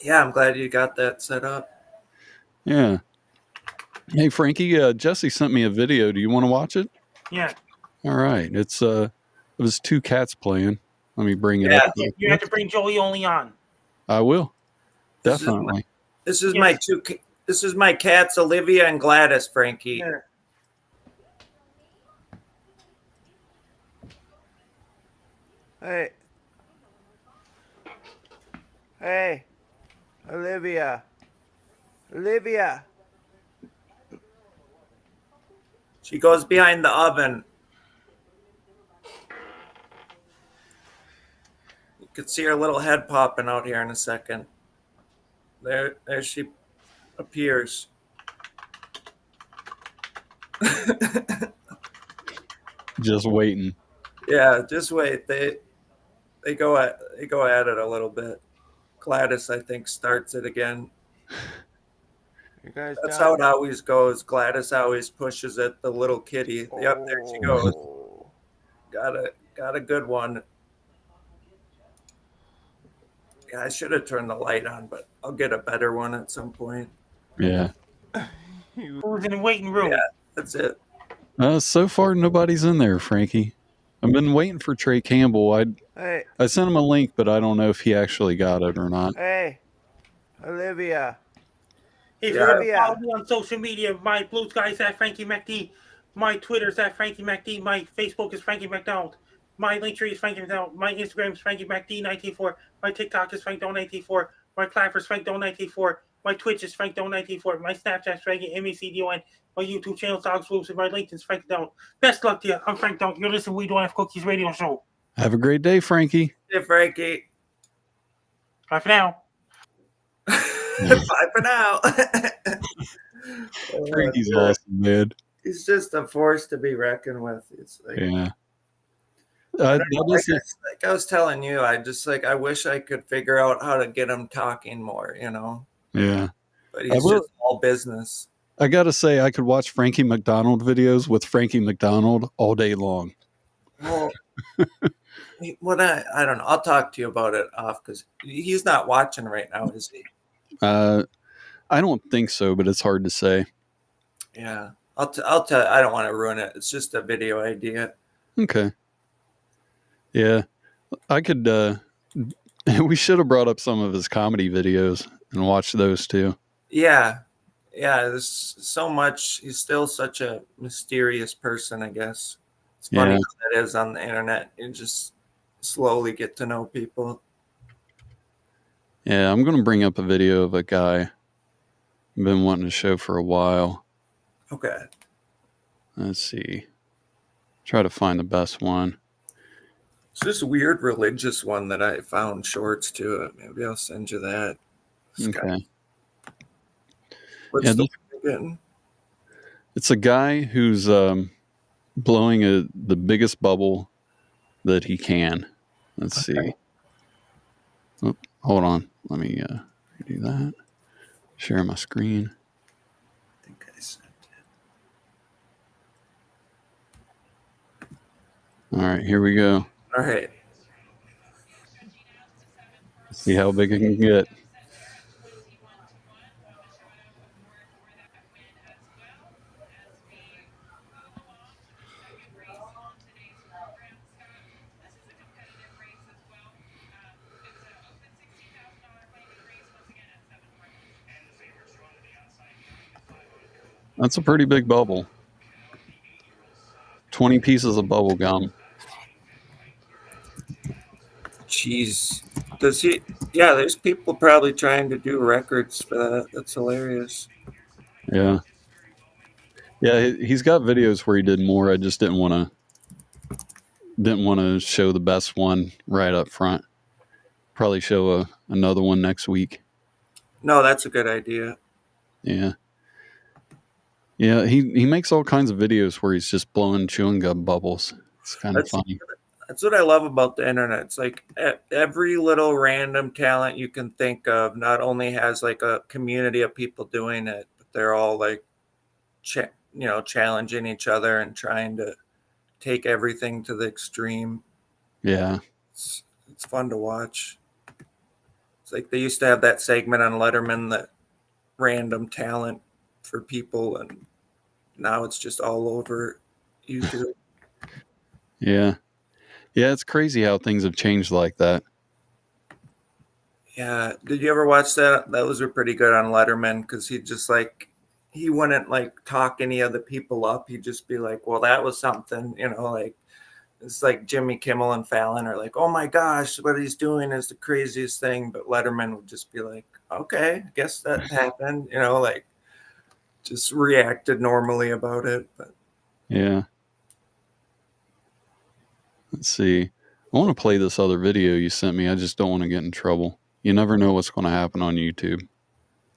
Yeah, I'm glad you got that set up. Yeah. Hey, Frankie, Jesse sent me a video. Do you want to watch it? Yeah. All right. It was two cats playing. Let me bring it up. You have to bring Joey only on. I will. Definitely. This is my cats, Olivia and Gladys, Frankie. Yeah. Hey, Olivia. She goes behind the oven. You can see her little head popping out here in a second. There she appears. Just waiting. Yeah, just wait. They go at it a little bit. Gladys, I think, starts it again. You guys That's done? how it always goes. Gladys always pushes at the little kitty. Yep, there she goes. Got a good one. Yeah, I should have turned the light on, but I'll get a better one at some point. Yeah. Who's in the waiting room? Yeah, that's it. So far, nobody's in there, Frankie. I've been waiting for Trey Campbell. Hey, I sent him a link, but I don't know if he actually got it or not. hey, Olivia. If Yeah. you want to Olivia. follow me on social media, my Blue Sky is at Frankie MacD. My Twitter is at Frankie MacD. My Facebook is Frankie MacDonald. My Linktree is Frankie MacDonald. My Instagram is Frankie MacD1984. My TikTok is FrankDon1984. My Clapper is FrankDon1984. My Twitch is FrankDon1984. My Snapchat is Frankie MacDon. My YouTube channel is Dog Exclusive. My LinkedIn is Frankie Don. Best luck to you. I'm Frank Don. You're listening to We Don't Have Cookies radio show. Have a great day, Frankie. Hey, Frankie. Bye for now. Bye for now. Frankie's awesome, man. He's just a force to be reckoned with. It's like, Yeah. like I was telling you, I wish I could figure out how to get him talking more, Yeah. But he's just all business. I got to say, I could watch Frankie MacDonald videos with Frankie MacDonald all day long. Well, I don't know. I'll talk to you about it off because he's not watching right now, is he? I don't think so, but it's hard to say. Yeah. I'll tell. I don't want to ruin it. It's just a video idea. Okay. Yeah. I could, we should have brought up some of his comedy videos and watched those too. Yeah. Yeah. There's so much. He's still such a mysterious person, I guess. It's funny how that is on the internet. You just slowly get to know people. Yeah. I'm going to bring up a video of a guy I've been wanting to show for a while. Okay. Let's see. Try to find the best one. It's this weird religious one that I found shorts to it. Maybe I'll send you that. Okay. What's the getting? It's a guy who's blowing the biggest bubble that he can. Let's see. Oh, hold on. Let me do that. Share my screen. I think I sent it. All right, here we go. All right. See how big it can get. That's a pretty big bubble. 20 pieces of bubble gum. Jeez. Does he? Yeah, there's people probably trying to do records for that. That's hilarious. Yeah. Yeah, he's got videos where he did more. I just didn't want to show the best one right up front. Probably show another one next week. No, that's a good idea. Yeah. Yeah, he makes all kinds of videos where he's just blowing chewing gum bubbles. It's kind of funny. That's what I love about the internet. It's like every little random talent you can think of not only has like a community of people doing it, but they're all like, challenging each other and trying to take everything to the extreme. Yeah. It's fun to watch. It's like they used to have that segment on Letterman, that random talent for people, and now it's just all over YouTube. Yeah. Yeah, it's crazy how things have changed like that. Yeah. Did you ever watch that? Those were pretty good on Letterman because he wouldn't like talk any of the people up. He'd just be like, well, that was something, like it's like Jimmy Kimmel and Fallon are like, oh my gosh, what he's doing is the craziest thing. But Letterman would just be like, okay, I guess that happened, like just reacted normally about it. But Yeah. Let's see. I want to play this other video you sent me. I just don't want to get in trouble. You never know what's going to happen on YouTube.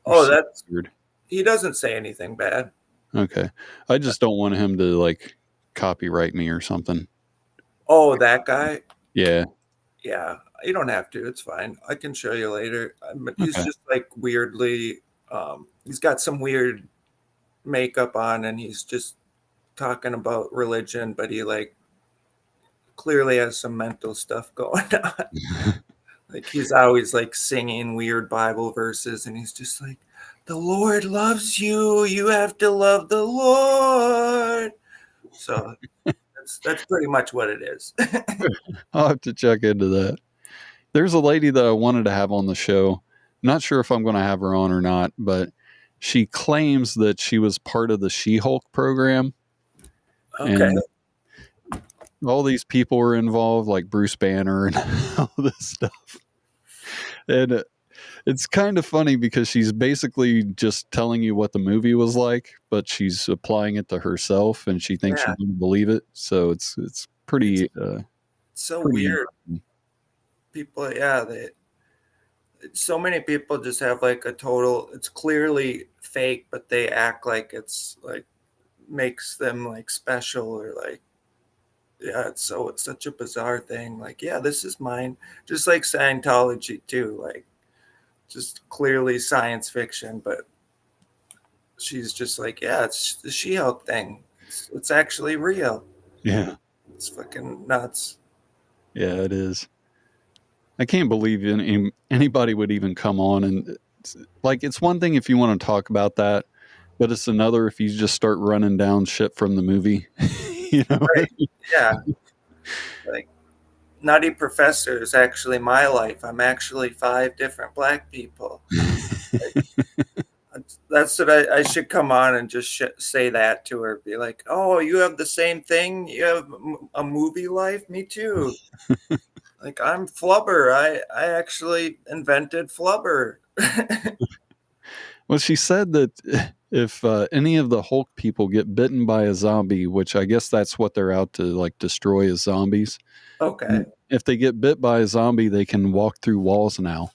that's weird. He doesn't say anything bad. Okay. I just don't want him to like copyright me or something. Oh, that guy? Yeah. Yeah. You don't have to. It's fine. I can show you later. But he's just like weirdly, he's got some weird makeup on and he's just talking about religion, but he like clearly has some mental stuff going on. Like he's always like singing weird Bible verses, and he's just like, "The Lord loves you. You have to love the Lord." So that's pretty much what it is. I'll have to check into that. There's a lady that I wanted to have on the show. Not sure if I'm going to have her on or not, but she claims that she was part of the She-Hulk program. Okay. And all these people were involved, like Bruce Banner and all this stuff. And it's kind of funny because she's basically just telling you what the movie was like, but she's applying it to herself, and she thinks Yeah. you're going to believe it. So it's pretty. So pretty weird. People, so many people just have like a total. It's clearly fake, but they act like it's like makes them like special or like. Yeah, it's such a bizarre thing. Like, yeah, this is mine. Just like Scientology too. Like, just clearly science fiction, but she's just like, yeah, it's the She-Hulk thing. It's actually real. Yeah. It's fucking nuts. Yeah, it is. I can't believe anybody would even come on and it's one thing if you want to talk about that, but it's another if you just start running down shit from the movie. You know, right? Yeah. Like, Nutty Professor is actually my life. I'm actually 5 different black people. Like, that's what I should come on and just say that to her. Be like, oh, you have the same thing? You have a movie life? Me too. Like, I'm Flubber. I actually invented Flubber. Well, she said that if any of the Hulk people get bitten by a zombie, which I guess that's what they're out to like destroy as zombies. Okay. If they get bit by a zombie, they can walk through walls now.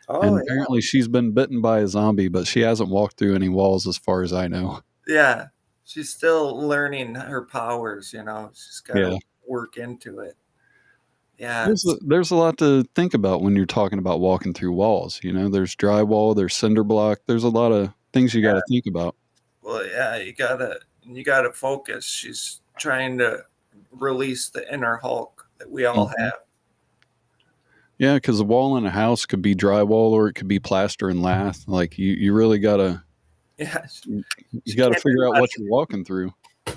Oh, and yeah. apparently she's been bitten by a zombie, but she hasn't walked through any walls as far as I know. Yeah. She's still learning her powers, you know. She's got to work into it. Yeah. There's a lot to think about when you're talking about walking through walls. You know, there's drywall, there's cinder block. There's a lot of things you got to think about. Well, yeah, you gotta focus. She's trying to release the inner Hulk that we all have. Yeah, because the wall in a house could be drywall or it could be plaster and lath. Like you really gotta. Yeah. You got to figure out what you're walking through.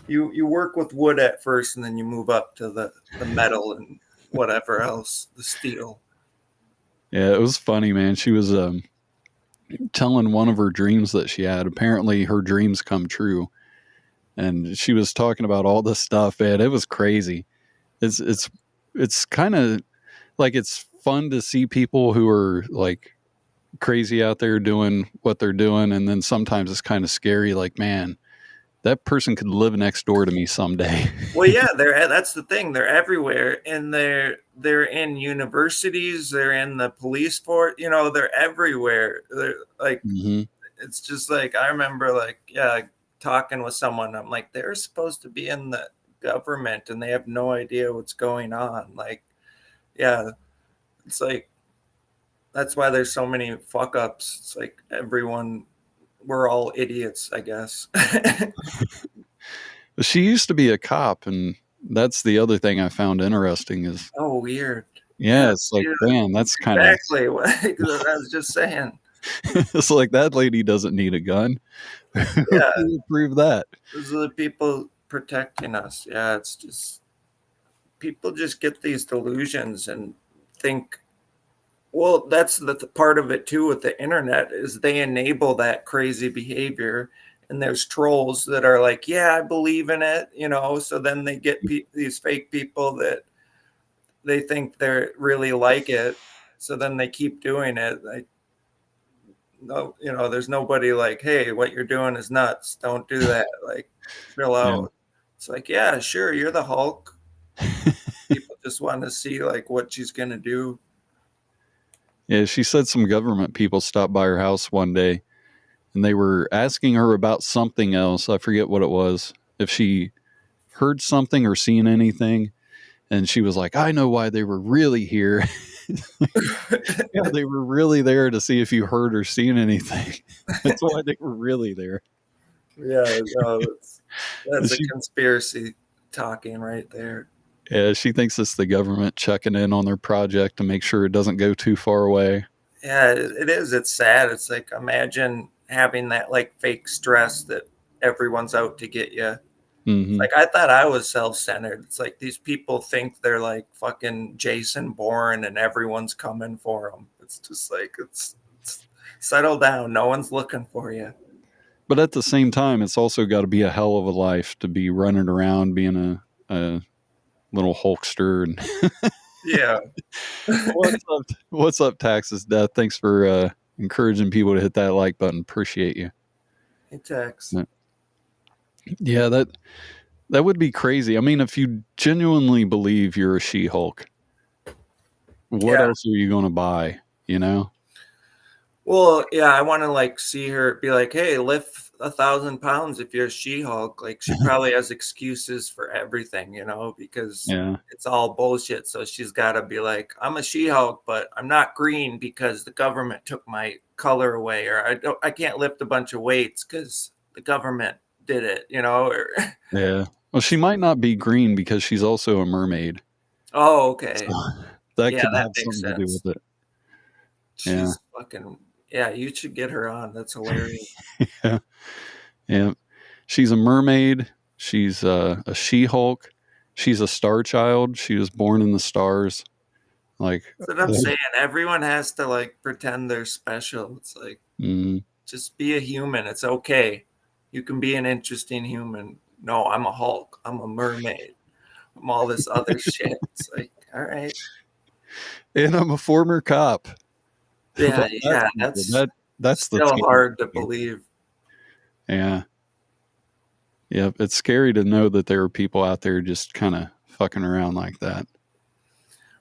You work with wood at first, and then you move up to the metal and whatever else, the steel. Yeah, it was funny, man. She was telling one of her dreams that she had. Apparently, her dreams come true, and she was talking about all this stuff. Man, it was crazy. It's kind of like it's fun to see people who are like crazy out there doing what they're doing, and then sometimes it's kind of scary. Like, man, that person could live next door to me someday. Well, yeah, that's the thing. They're everywhere, and they're in universities. They're in the police force. You know, they're everywhere. They're like, It's just like I remember, like, yeah, talking with someone. I'm like, they're supposed to be in the government, and they have no idea what's going on. Like, yeah, it's like that's why there's so many fuck ups. It's like we're all idiots, I guess. She used to be a cop, and that's the other thing I found interesting is Weird. Yeah, it's like, man, that's kind of exactly what I was just saying. It's like that lady doesn't need a gun. Yeah, prove that. Those are the people protecting us. Yeah, it's just people just get these delusions and think. Well, that's the part of it too with the internet is they enable that crazy behavior. And there's trolls that are like, yeah, I believe in it, you know. So then they get these fake people that they think they're really like it. So then they keep doing it. Like, no, you know, there's nobody like, hey, what you're doing is nuts. Don't do that. Like, chill out. Yeah. It's like, yeah, sure, you're the Hulk. People just want to see like what she's gonna do. Yeah, she said some government people stopped by her house one day. And they were asking her about something else. I forget what it was. If she heard something or seen anything. And she was like, I know why they were really here. Yeah, they were really there to see if you heard or seen anything. That's why they were really there. Yeah, no, that's a conspiracy talking right there. Yeah, she thinks it's the government checking in on their project to make sure it doesn't go too far away. Yeah, it is. It's sad. It's like, imagine having that like fake stress that everyone's out to get you. Mm-hmm. Like, I thought I was self-centered. It's like these people think they're like fucking Jason Bourne and everyone's coming for them. It's just like, it's settle down. No one's looking for you. But at the same time, it's also got to be a hell of a life to be running around being a little Hulkster. And Yeah. what's up, Taxes Death? Thanks for encouraging people to hit that like button. Appreciate you. Hey, Tex. Yeah, that would be crazy. I mean, if you genuinely believe you're a She-Hulk, what else are you going to buy? You know? Well, yeah, I want to like see her be like, hey, lift 1,000 pounds if you're a She-Hulk. Like, she probably has excuses for everything, you know, because it's all bullshit. So she's got to be like, I'm a She-Hulk, but I'm not green because the government took my color away, or I can't lift a bunch of weights because the government did it, you know? Or yeah. Well, she might not be green because she's also a mermaid. Oh, okay. So that could have makes something to do sense. with it. She's fucking, yeah, you should get her on. That's hilarious. Yeah. She's a mermaid. She's a She-Hulk. She's a star child. She was born in the stars. Like, that's what I'm saying. Everyone has to like pretend they're special. It's like, just be a human. It's okay. You can be an interesting human. No, I'm a Hulk. I'm a mermaid. I'm all this other shit. It's like, all right. And I'm a former cop. Yeah, that's still hard to believe. Yeah. Yeah, it's scary to know that there are people out there just kind of fucking around like that.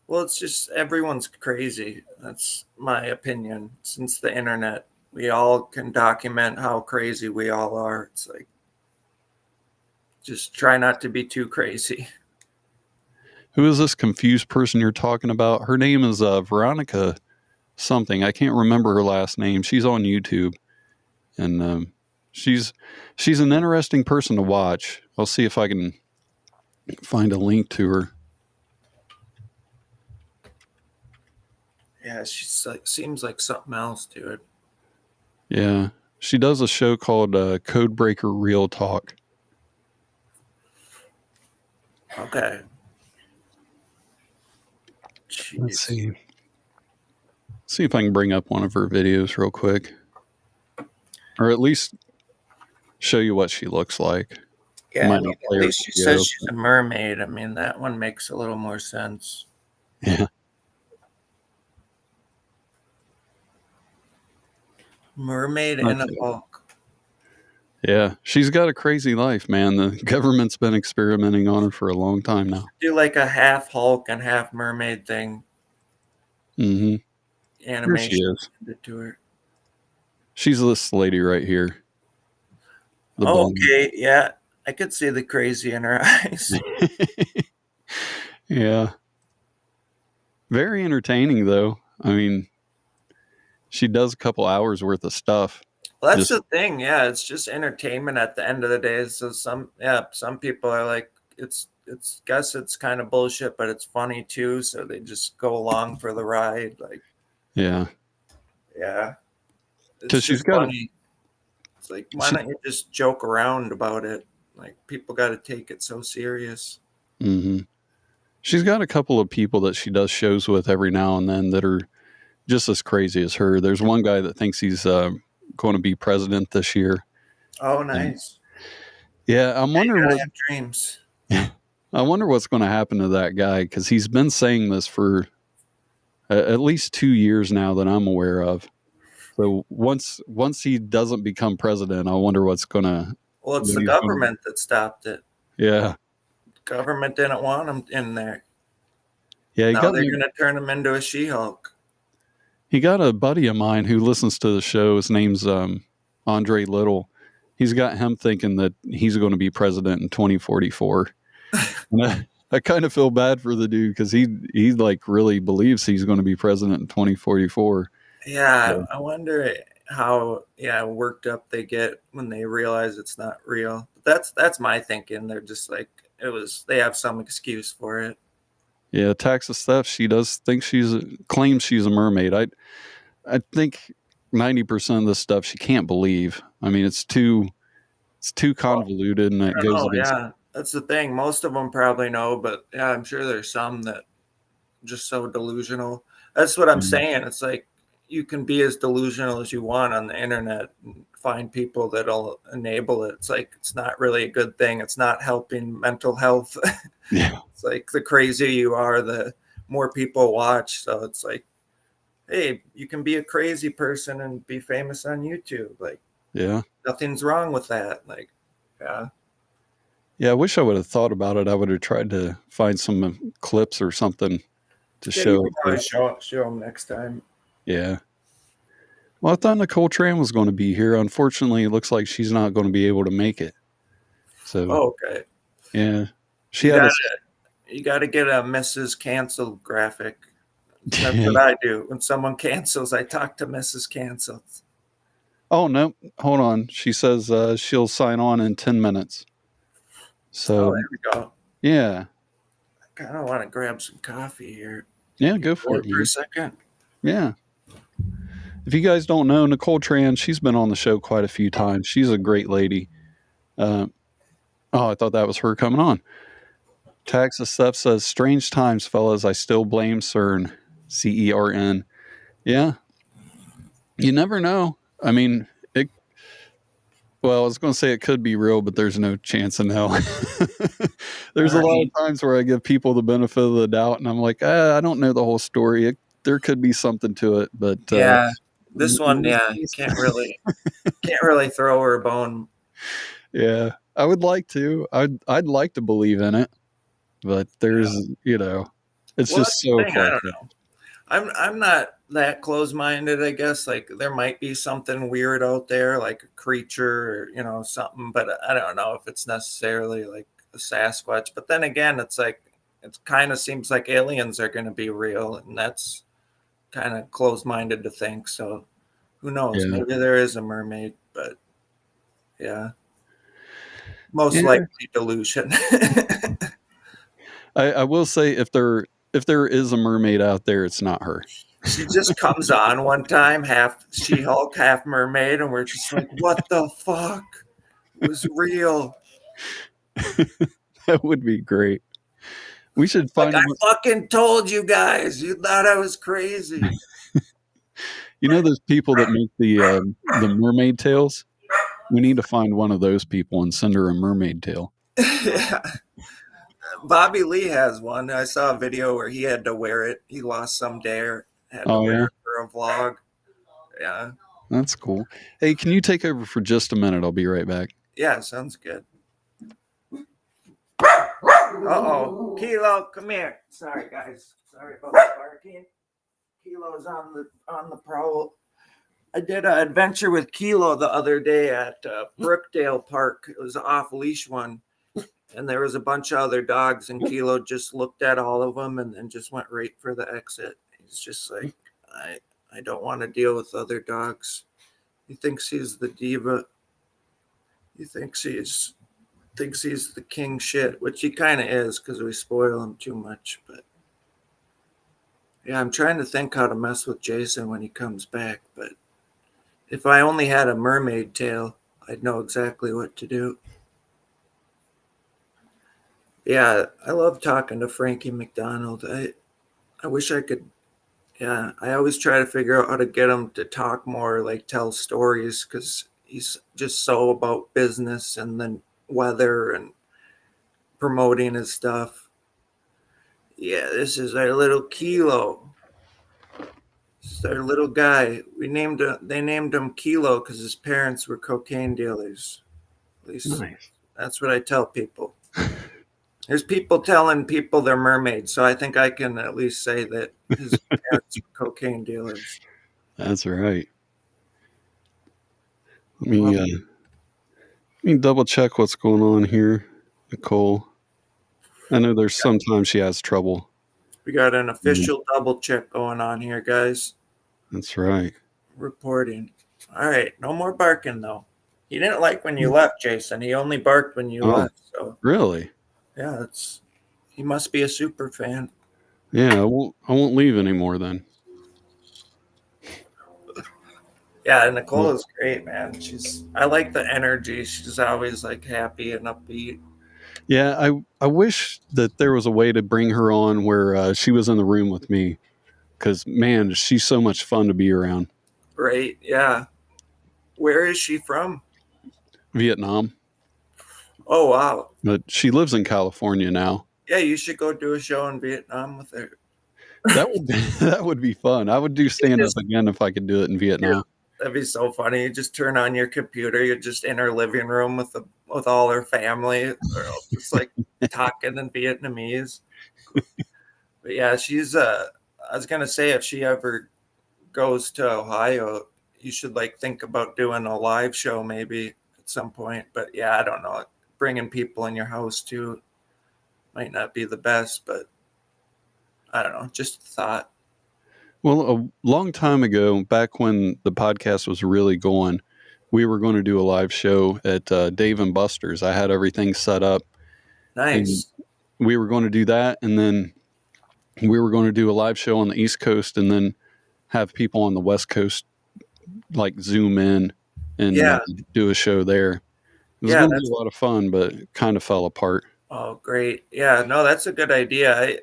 Well, it's just everyone's crazy. That's my opinion. Since the internet, we all can document how crazy we all are. It's like, just try not to be too crazy. Who is this confused person you're talking about? Her name is Veronica something. I can't remember her last name. She's on YouTube, and she's an interesting person to watch. I'll see if I can find a link to her. Yeah, she's like, seems like something else to it. Yeah, she does a show called Codebreaker Real Talk. Okay. Jeez. Let's see. See if I can bring up one of her videos real quick, or at least show you what she looks like. Yeah, I mean, at least she says she's a mermaid. I mean, that one makes a little more sense. Yeah. Mermaid and a Hulk. Yeah, she's got a crazy life, man. The government's been experimenting on her for a long time now. Do like a half Hulk and half mermaid thing. Mm-hmm. Animation here she is. To her. She's this lady right here. Okay, yeah. I could see the crazy in her eyes. Yeah. Very entertaining, though. I mean, she does a couple hours worth of stuff. Well, that's the thing. Yeah, it's just entertainment at the end of the day. So some people are like, it's kind of bullshit, but it's funny too. So they just go along for the ride. Like, yeah. Because she's funny. It's like, why don't you just joke around about it? Like, people got to take it so serious. Mm-hmm. She's got a couple of people that she does shows with every now and then that are just as crazy as her. There's one guy that thinks he's going to be president this year. Oh, nice. Yeah, I'm wondering what have dreams. I wonder what's going to happen to that guy, because he's been saying this for at least 2 years now that I'm aware of. So once he doesn't become president, I wonder what's going to. Well, it's the government that stopped it. Yeah. Government didn't want him in there. Yeah, now they're going to turn him into a She-Hulk. He got a buddy of mine who listens to the show. His name's Andre Little. He's got him thinking that he's going to be president in 2044. And I kind of feel bad for the dude, because he like really believes he's going to be president in 2044. Yeah, so. I wonder how worked up they get when they realize it's not real. That's my thinking. They're just like, they have some excuse for it. Yeah, Texas theft. She does think claims she's a mermaid. I think 90% of this stuff she can't believe. I mean, it's too convoluted, and it goes against. Yeah, that's the thing. Most of them probably know, but yeah, I'm sure there's some that just so delusional. That's what I'm saying. It's like you can be as delusional as you want on the internet and find people that'll enable it. It's like it's not really a good thing. It's not helping mental health. Yeah. It's like the crazier you are, the more people watch. So it's like, hey, you can be a crazy person and be famous on YouTube. Like, yeah, nothing's wrong with that. Like, yeah. Yeah, I wish I would have thought about it. I would have tried to find some clips or something to show. Show them next time. Yeah. Well, I thought Nicole Tran was going to be here. Unfortunately, it looks like she's not going to be able to make it. So, okay. Yeah. You got to get a Mrs. Cancel graphic. That's what I do. When someone cancels, I talk to Mrs. Cancels. Oh, no. Hold on. She says she'll sign on in 10 minutes. So, there we go. Yeah. I kind of want to grab some coffee here. Yeah, go for it. For a second. Yeah. If you guys don't know, Nicole Tran, she's been on the show quite a few times. She's a great lady. I thought that was her coming on. Texas Theft says, strange times, fellas. I still blame CERN. CERN. Yeah. You never know. I mean, I was going to say it could be real, but there's no chance in hell. There's a lot of times where I give people the benefit of the doubt, and I'm like, I don't know the whole story. There could be something to it, but yeah, this one, you can't really throw her a bone. Yeah, I would like to. I'd like to believe in it, but there's it's just so I don't know. I'm not that close-minded, I guess. Like there might be something weird out there, like a creature or something, but I don't know if it's necessarily like a Sasquatch. But then again, it's like it kind of seems like aliens are going to be real, and that's kind of close-minded to think. So who knows? Yeah. Maybe there is a mermaid, but yeah, most likely delusion. I will say if there is a mermaid out there, it's not her. She just comes on one time, half She-Hulk, half mermaid, and we're just like, what the fuck? It was real. That would be great. We should find. I fucking told you guys. You thought I was crazy. Those people that make the mermaid tails? We need to find one of those people and send her a mermaid tail. Yeah. Bobby Lee has one. I saw a video where he had to wear it. He lost some dare. Had to wear it for a vlog. Yeah. That's cool. Hey, can you take over for just a minute? I'll be right back. Yeah, sounds good. Uh-oh. Kilo, come here. Sorry, guys. Sorry about the barking. Kilo's on the prowl. I did an adventure with Kilo the other day at Brookdale Park. It was an off-leash one. And there was a bunch of other dogs, and Kilo just looked at all of them and then just went right for the exit. He's just like, I don't want to deal with other dogs. He thinks he's the diva. He thinks he's the king shit, which he kind of is because we spoil him too much. But yeah, I'm trying to think how to mess with Jason when he comes back. But if I only had a mermaid tail, I'd know exactly what to do. Yeah, I love talking to Frankie MacDonald. I wish I could. Yeah, I always try to figure out how to get him to talk more, like tell stories, because he's just so about business and then weather and promoting his stuff. Yeah, this is our little Kilo. This is our little guy. They named him Kilo because his parents were cocaine dealers. At least That's what I tell people. There's people telling people they're mermaids, so I think I can at least say that his parents were cocaine dealers. That's right. Let me double check what's going on here, Nicole. I know there's sometimes she has trouble. We got an official double check going on here, guys. That's right. Reporting. All right, no more barking though. He didn't like when you left, Jason. He only barked when you left. So really? Yeah, he must be a super fan. Yeah, I won't leave anymore then. Yeah, Nicole is great, man. I like the energy. She's always like happy and upbeat. Yeah, I wish that there was a way to bring her on where she was in the room with me, because man, she's so much fun to be around. Right? Yeah. Where is she from? Vietnam. Oh wow. But she lives in California now. Yeah, you should go do a show in Vietnam with her. That would be fun. I would do stand up again if I could do it in Vietnam. Yeah, that'd be so funny. You just turn on your computer. You're just in her living room with all her family, or just like talking in Vietnamese. But yeah, I was gonna say, if she ever goes to Ohio, you should like think about doing a live show maybe at some point. But yeah, I don't know. Bringing people in your house too might not be the best, but I don't know. Just a thought. Well, a long time ago, back when the podcast was really going, we were going to do a live show at Dave and Buster's. I had everything set up. Nice. We were going to do that, and then we were going to do a live show on the East Coast, and then have people on the West Coast like zoom in and do a show there. It was going to be a lot of fun, but it kind of fell apart. Oh, great. Yeah, no, that's a good idea.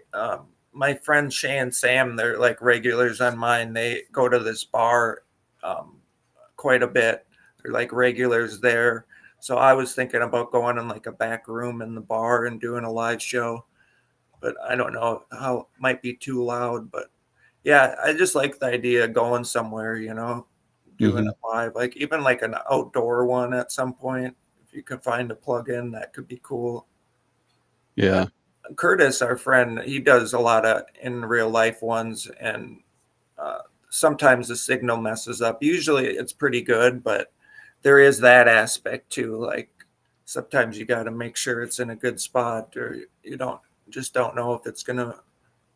My friends Shay and Sam, they're like regulars on mine. They go to this bar quite a bit. They're like regulars there. So I was thinking about going in like a back room in the bar and doing a live show. But I don't know how it might be too loud. But yeah, I just like the idea of going somewhere, doing it live. Like even like an outdoor one at some point. If you can find a plug-in, that could be cool. Yeah. Curtis, our friend, he does a lot of in real life ones, and sometimes the signal messes up. Usually it's pretty good, but there is that aspect too. Like sometimes you got to make sure it's in a good spot, or you don't know if it's going to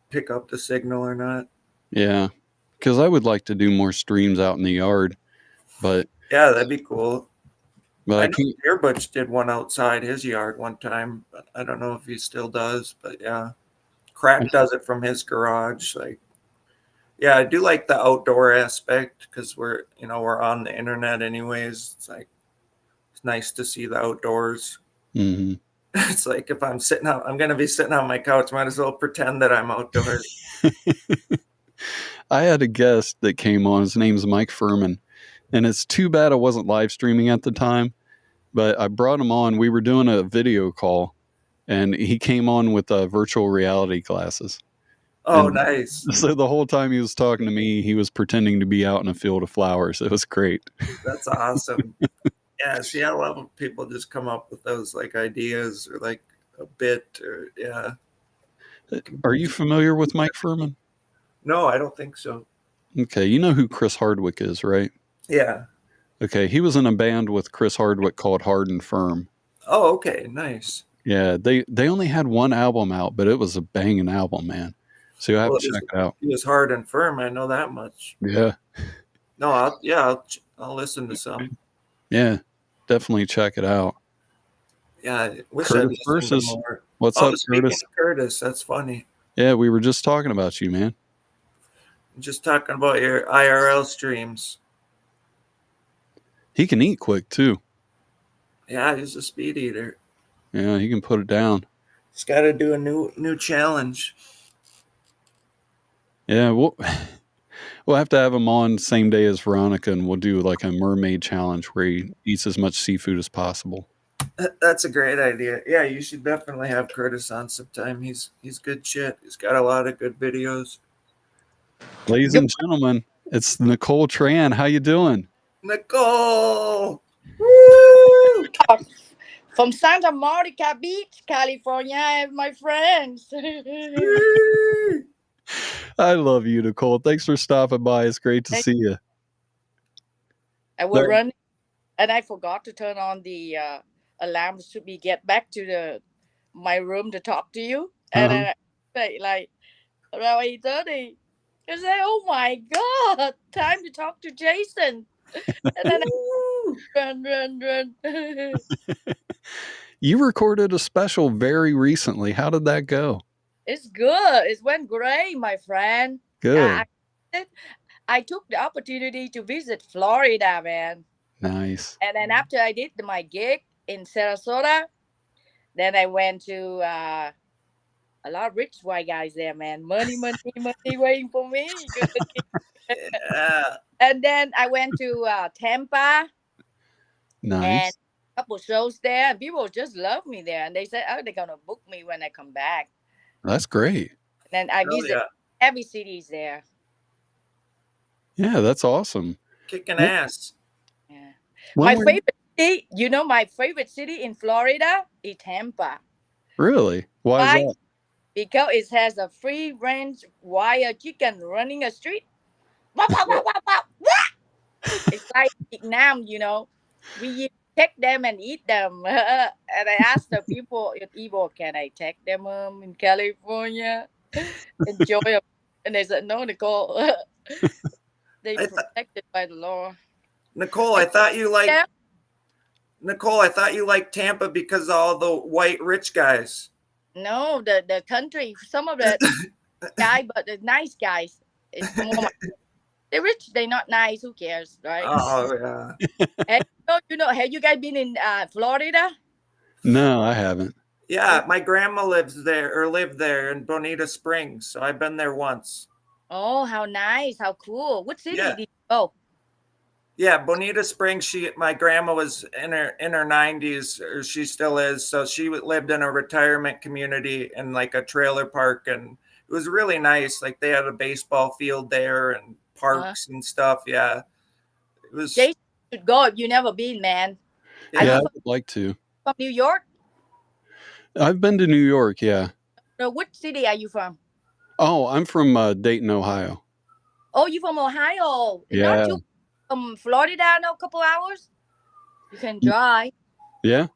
pick up the signal or not. Yeah. Because I would like to do more streams out in the yard, but yeah, that'd be cool. But I know Beer Butch did one outside his yard one time, but I don't know if he still does. But yeah, Crack does it from his garage. Like, yeah, I do like the outdoor aspect because we're on the internet anyways. It's like it's nice to see the outdoors. Mm-hmm. It's like if I'm going to be sitting on my couch. Might as well pretend that I'm outdoors. I had a guest that came on. His name's Mike Furman. And it's too bad I wasn't live streaming at the time, but I brought him on. We were doing a video call, and he came on with virtual reality glasses. Oh, and nice. So the whole time he was talking to me, he was pretending to be out in a field of flowers. It was great. That's awesome. Yeah, see, I love when people just come up with those like ideas or like a bit or yeah. Are you familiar with Mike Furman? No, I don't think so. Okay, you know who Chris Hardwick is, right? Yeah. Okay, he was in a band with Chris Hardwick called Hard and Firm. Oh, okay, nice. Yeah, they only had one album out, but it was a banging album, man. So you'll have to check it out. He was Hard and Firm, I know that much. Yeah. No, I'll listen to some. Yeah, definitely check it out. Yeah, I wish Curtis I'd listened to more. What's up, Curtis? Curtis, that's funny. Yeah, we were just talking about you, man. Just talking about your IRL streams. He can eat quick too. Yeah, he's a speed eater. Yeah, he can put it down. He's got to do a new challenge. Yeah, we'll have to have him on same day as Veronica, and we'll do like a mermaid challenge where he eats as much seafood as possible. That's a great idea. Yeah, you should definitely have Curtis on sometime. He's good shit. He's got a lot of good videos. Ladies and gentlemen, it's Nicole Tran. How you doing? Nicole! Woo! From Santa Monica Beach, California, my friends. I love you, Nicole. Thanks for stopping by. It's great to see you. I was running, and I forgot to turn on the alarms to get back to my room to talk to you. And I say like around 8:30. I say, "Oh my God, time to talk to Jason." And then I run. You recorded a special very recently. How did that go? It's good. It went great, my friend. Good. I took the opportunity to visit Florida, man. Nice. And then after I did my gig in Sarasota, then I went to a lot of rich white guys there, man. Money waiting for me. Yeah. And then I went to Tampa and Nice. a couple shows there, and people just love me there. And they said, "Oh, they're gonna book me when I come back." That's great. And then I Hell visit yeah. every cities there. Yeah, that's awesome. Kicking ass. Yeah. When My were- favorite city, my favorite city in Florida is Tampa. Really? Why is that? Because it has a free range wild chicken running a street. Wah, wah, wah, wah, wah, wah. It's like Vietnam, we take them and eat them. And I asked the people in Evo, can I take them in California? Enjoy them. And they said, no, Nicole. They protected by the law. Nicole, I thought you liked Yeah. Nicole, I thought you liked Tampa because of all the white rich guys. No, the country, some of the guy, but the nice guys. It's more they're rich, they're not nice. Who cares, right? Oh yeah. Hey, have you guys been in Florida? No, I haven't. Yeah, my grandma lived there in Bonita Springs, so I've been there once. Oh, how nice, how cool. What city Yeah. did you go? Yeah, Bonita Springs. My grandma was in her 90s, or she still is. So she lived in a retirement community in like a trailer park, and it was really nice. Like they had a baseball field there and parks and stuff. Yeah, it was. Jason should go if you've never been, man. Yeah. Yeah, I would like to. From New York? I've been to New York, yeah. No, which city are you from? Oh, I'm from Dayton, Ohio. Oh, you from Ohio? Yeah. Not too from Florida, no, couple hours. You can drive. Yeah?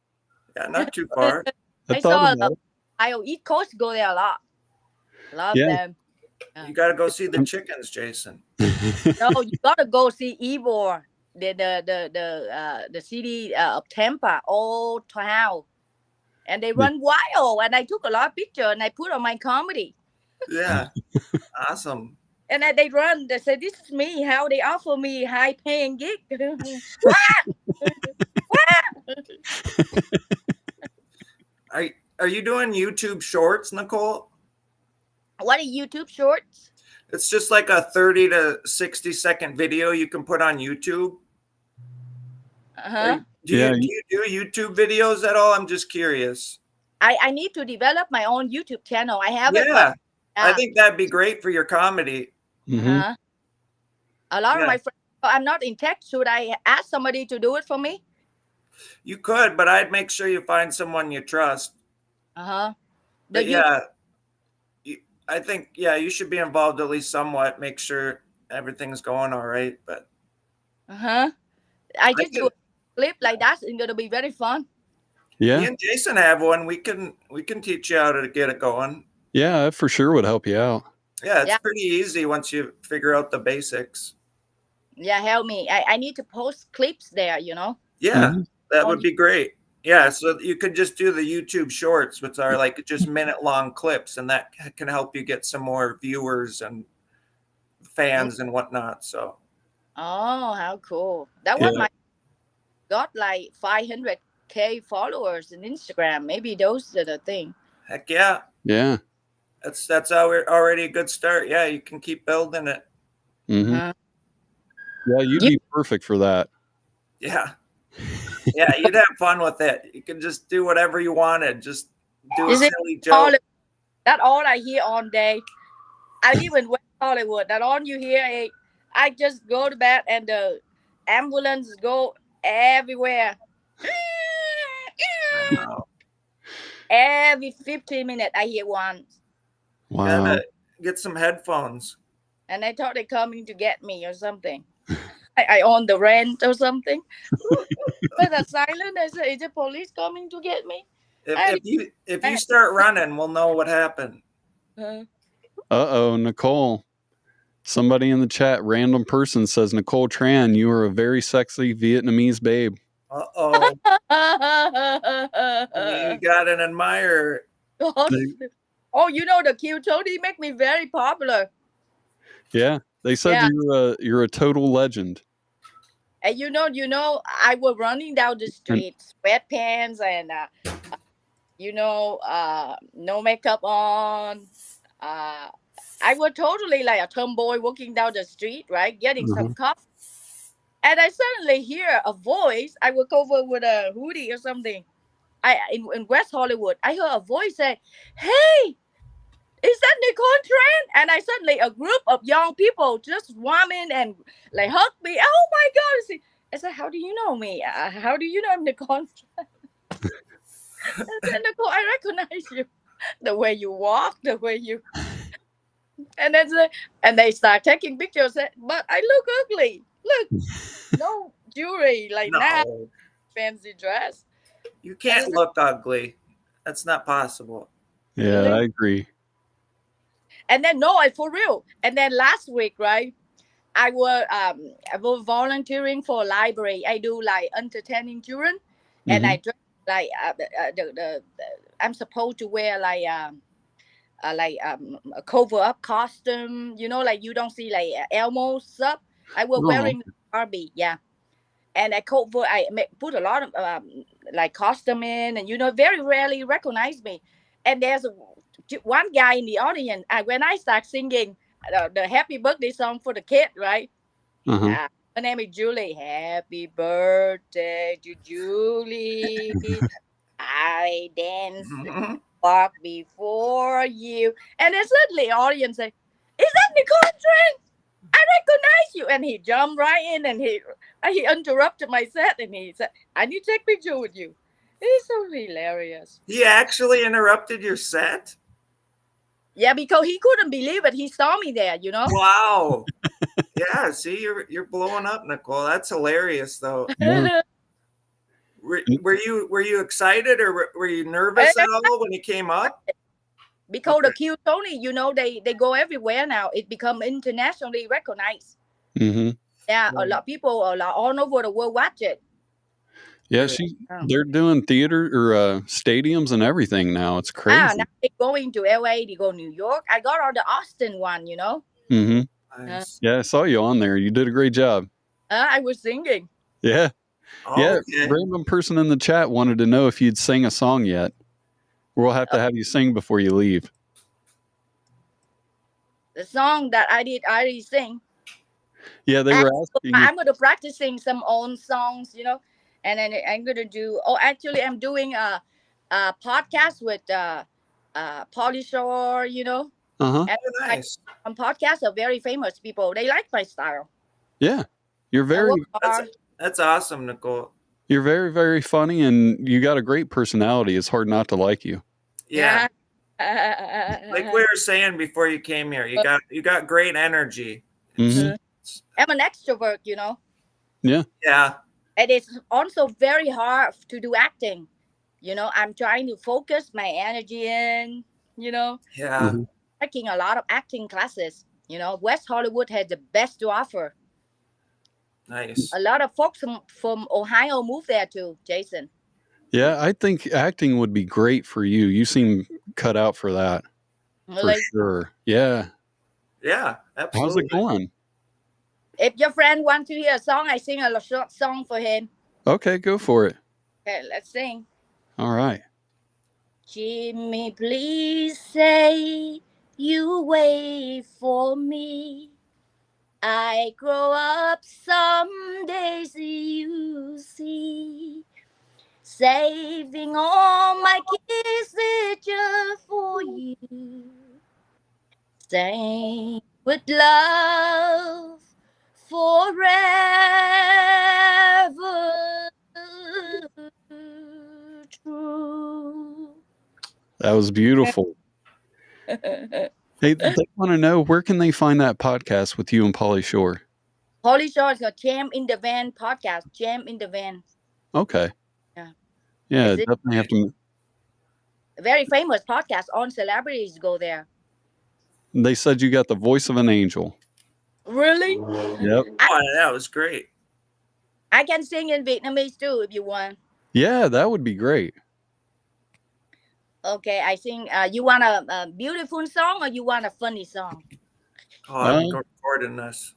Yeah, not too far. I I thought saw about it. Ohio East Coast go there a lot. Love Yeah. them. You got to go see the chickens, Jason. No, you gotta go see Ivor, the city of Tampa, old town, and they run wild. And I took a lot of pictures and I put on my comedy. Yeah, awesome. And they run. They said, "This is me." How they offer me high paying gig. Are you doing YouTube Shorts, Nicole? What are YouTube Shorts? It's just like a 30 to 60-second video you can put on YouTube. Uh-huh. Do you do YouTube videos at all? I'm just curious. I need to develop my own YouTube channel. I have it. Yeah, I think that'd be great for your comedy. Mhm. A lot of my friends, I'm not in tech. Should I ask somebody to do it for me? You could, but I'd make sure you find someone you trust. Uh-huh. But I think, you should be involved at least somewhat. Make sure everything's going all right. But I just do a clip like that. It's gonna be very fun. Yeah. Me and Jason have one. We can teach you how to get it going. Yeah, that for sure would help you out. Yeah, it's pretty easy once you figure out the basics. Yeah, help me. I need to post clips there, Yeah, that would be great. Yeah, so you could just do the YouTube Shorts, which are like just minute-long clips, and that can help you get some more viewers and fans and whatnot. So. Oh, how cool! That one got like 500K followers on Instagram. Maybe those are the thing. Heck yeah. Yeah. That's already a good start. Yeah, you can keep building it. Mm-hmm. Yeah, you'd be perfect for that. Yeah. Yeah, you'd have fun with it. You can just do whatever you wanted. Just do a silly joke. That's all I hear all day. I live in West Hollywood. That's all you hear. I just go to bed and the ambulance go everywhere. Wow. Every 15 minutes, I hear one. Wow. Gotta get some headphones. And I thought they're coming to get me or something. I own the rent or something. But that's silent. I said, is the police coming to get me? If you start running, we'll know what happened. Uh-oh, Nicole. Somebody in the chat, random person says, Nicole Tran, you are a very sexy Vietnamese babe. Uh-oh. You got an admirer. Oh, you know, the cute Tony make me very popular. Yeah, they said Yeah. you're a total legend. And you know, I was running down the street, sweatpants and no makeup on. I was totally like a tomboy walking down the street, right, getting some coffee. And I suddenly hear a voice. I would go over with a hoodie or something. In West Hollywood, I heard a voice say, "Hey, is that Nicole Tran?" And I suddenly a group of young people just swarming and like hug me. Oh my God! I said, "How do you know me? How do you know I'm Nicole Tran?" I said, "Nicole, I recognize you. The way you walk, the way you." And then they start taking pictures. But I look ugly. Look, no jewelry like that, fancy dress. You can't look ugly. That's not possible. Yeah, really? I agree. And then for real. And then last week, right? I was volunteering for a library. I do like entertaining children, and I dress like I'm supposed to wear like a cover up costume. You know, like you don't see like Elmo's up. I was wearing Barbie, yeah. And I put a lot of like costume in, and very rarely recognize me. And there's one guy in the audience. When I start singing the happy birthday song for the kid, right? My name is Julie. Happy birthday to Julie. I dance, walk before you. And then suddenly the audience say, "Is that Nicole Tran? I recognize you." And he jumped right in and he interrupted my set and he said, "I need to take a picture with you." It's so hilarious. He actually interrupted your set? Yeah, because he couldn't believe it. He saw me there, Wow. Yeah, see, you're blowing up, Nicole. That's hilarious, though. Were you excited or were you nervous at all when he came up? Because the cute Tony, they go everywhere now. It become internationally recognized. Yeah, a lot of people all over the world watch it. Yeah, they're doing theater or stadiums and everything now. It's crazy. Now they're going to LA, they go New York. I got on the Austin one, Nice. Yeah, I saw you on there. You did a great job. I was singing. Yeah. Yeah, random person in the chat wanted to know if you'd sing a song yet. We'll have to have you sing before you leave. The song that I already sing. Yeah, they were asking. I'm going to practicing some own songs, and then I'm going to do. Oh, actually, I'm doing a podcast with Pauly Shore, And nice. On podcasts are very famous people. They like my style. Yeah, you're very. That's awesome, Nicole. You're very, very funny, and you got a great personality. It's hard not to like you. Yeah. Like we were saying before you came here, you got great energy. I'm an extrovert, Yeah. Yeah. And it's also very hard to do acting. I'm trying to focus my energy in, Yeah. Taking a lot of acting classes. West Hollywood has the best to offer. Nice. A lot of folks from Ohio moved there too, Jason. Yeah, I think acting would be great for you. You seem cut out for that. For sure. Yeah. Yeah, absolutely. How's it going? If your friend wants to hear a song, I sing a short song for him. Okay, go for it. Okay, let's sing. All right. Jimmy, please say you wait for me. I grow up some days, you see. Saving all my kisses just for you. Staying with love forever true. That was beautiful. Hey, they want to know, where can they find that podcast with you and Pauly Shore? Pauly Shore is a Jam in the Van podcast. Jam in the Van. Okay. Yeah. Yeah, definitely have to. A very famous podcast. All celebrities go there. They said you got the voice of an angel. Really? Yep. Oh, that was great. I can sing in Vietnamese too if you want. Yeah, that would be great. Okay, I sing. You want a beautiful song or you want a funny song? Oh, I'm recording this.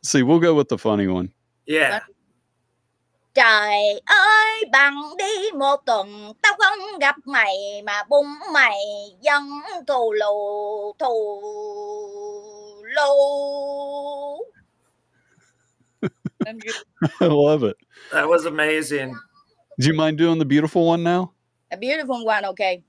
See, we'll go with the funny one. Yeah. Trời ơi bằng đi một tuần tao không gặp mày mà bụng mày vẫn thù lù. I love it. That was amazing. Do you mind doing the beautiful one now? A beautiful one, okay.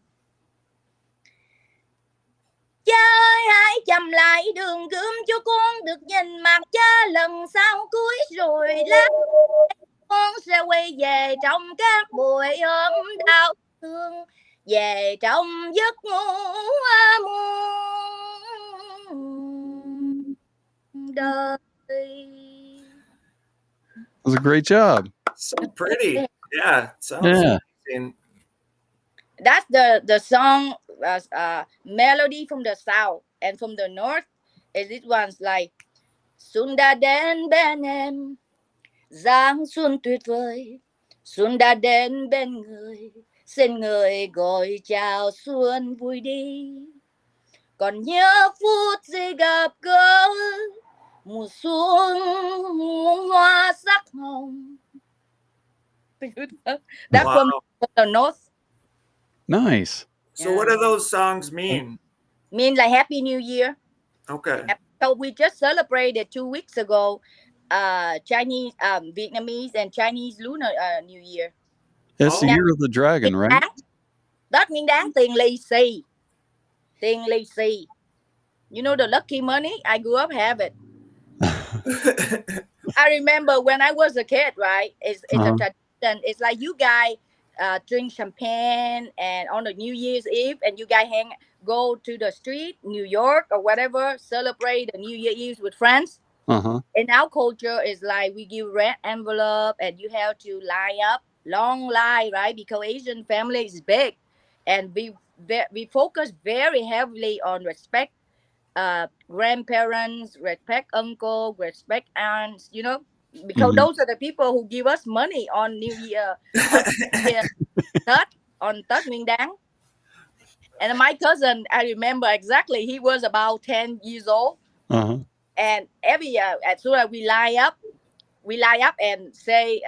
Chơi hãy chậm lại đường gươm cho con được nhìn mặt cha lần sau cuối rồi lát con sẽ quay về trong các buổi ôm đau thương, về trong giấc ngủ muôn đời. That was a great job. So pretty. Yeah. Sounds amazing. That's the song melody from the south, and from the north is this one's like xuân đã đến bên em, giáng xuân tuyệt vời, xuân đã đến bên người, xin người gọi chào xuân vui đi, còn nhớ phút giây gặp gỡ mùa xuân muôn hoa sắc hồng. That's from the north. Nice. So what do those songs mean? Mean like Happy New Year. Okay. So we just celebrated 2 weeks ago Chinese, Vietnamese and Chinese Lunar New Year. It's the year of the dragon, right? Tết Nguyên Đán tiền lì xì. Tiền lì xì. You know the lucky money? I grew up have it. I remember when I was a kid, right? It's a tradition. It's like you guys drink champagne and on the New Year's Eve, and you guys go to the street, New York or whatever, celebrate the New Year Eve with friends. In our culture, it's like we give red envelope and you have to line up, long line, right? Because Asian family is big, and we focus very heavily on respect grandparents, respect uncle, respect aunts, you know, because those are the people who give us money on New Year, on Tết Nguyên Đán. And my cousin, I remember exactly, he was about 10 years old. And every year, as soon as we line up and say,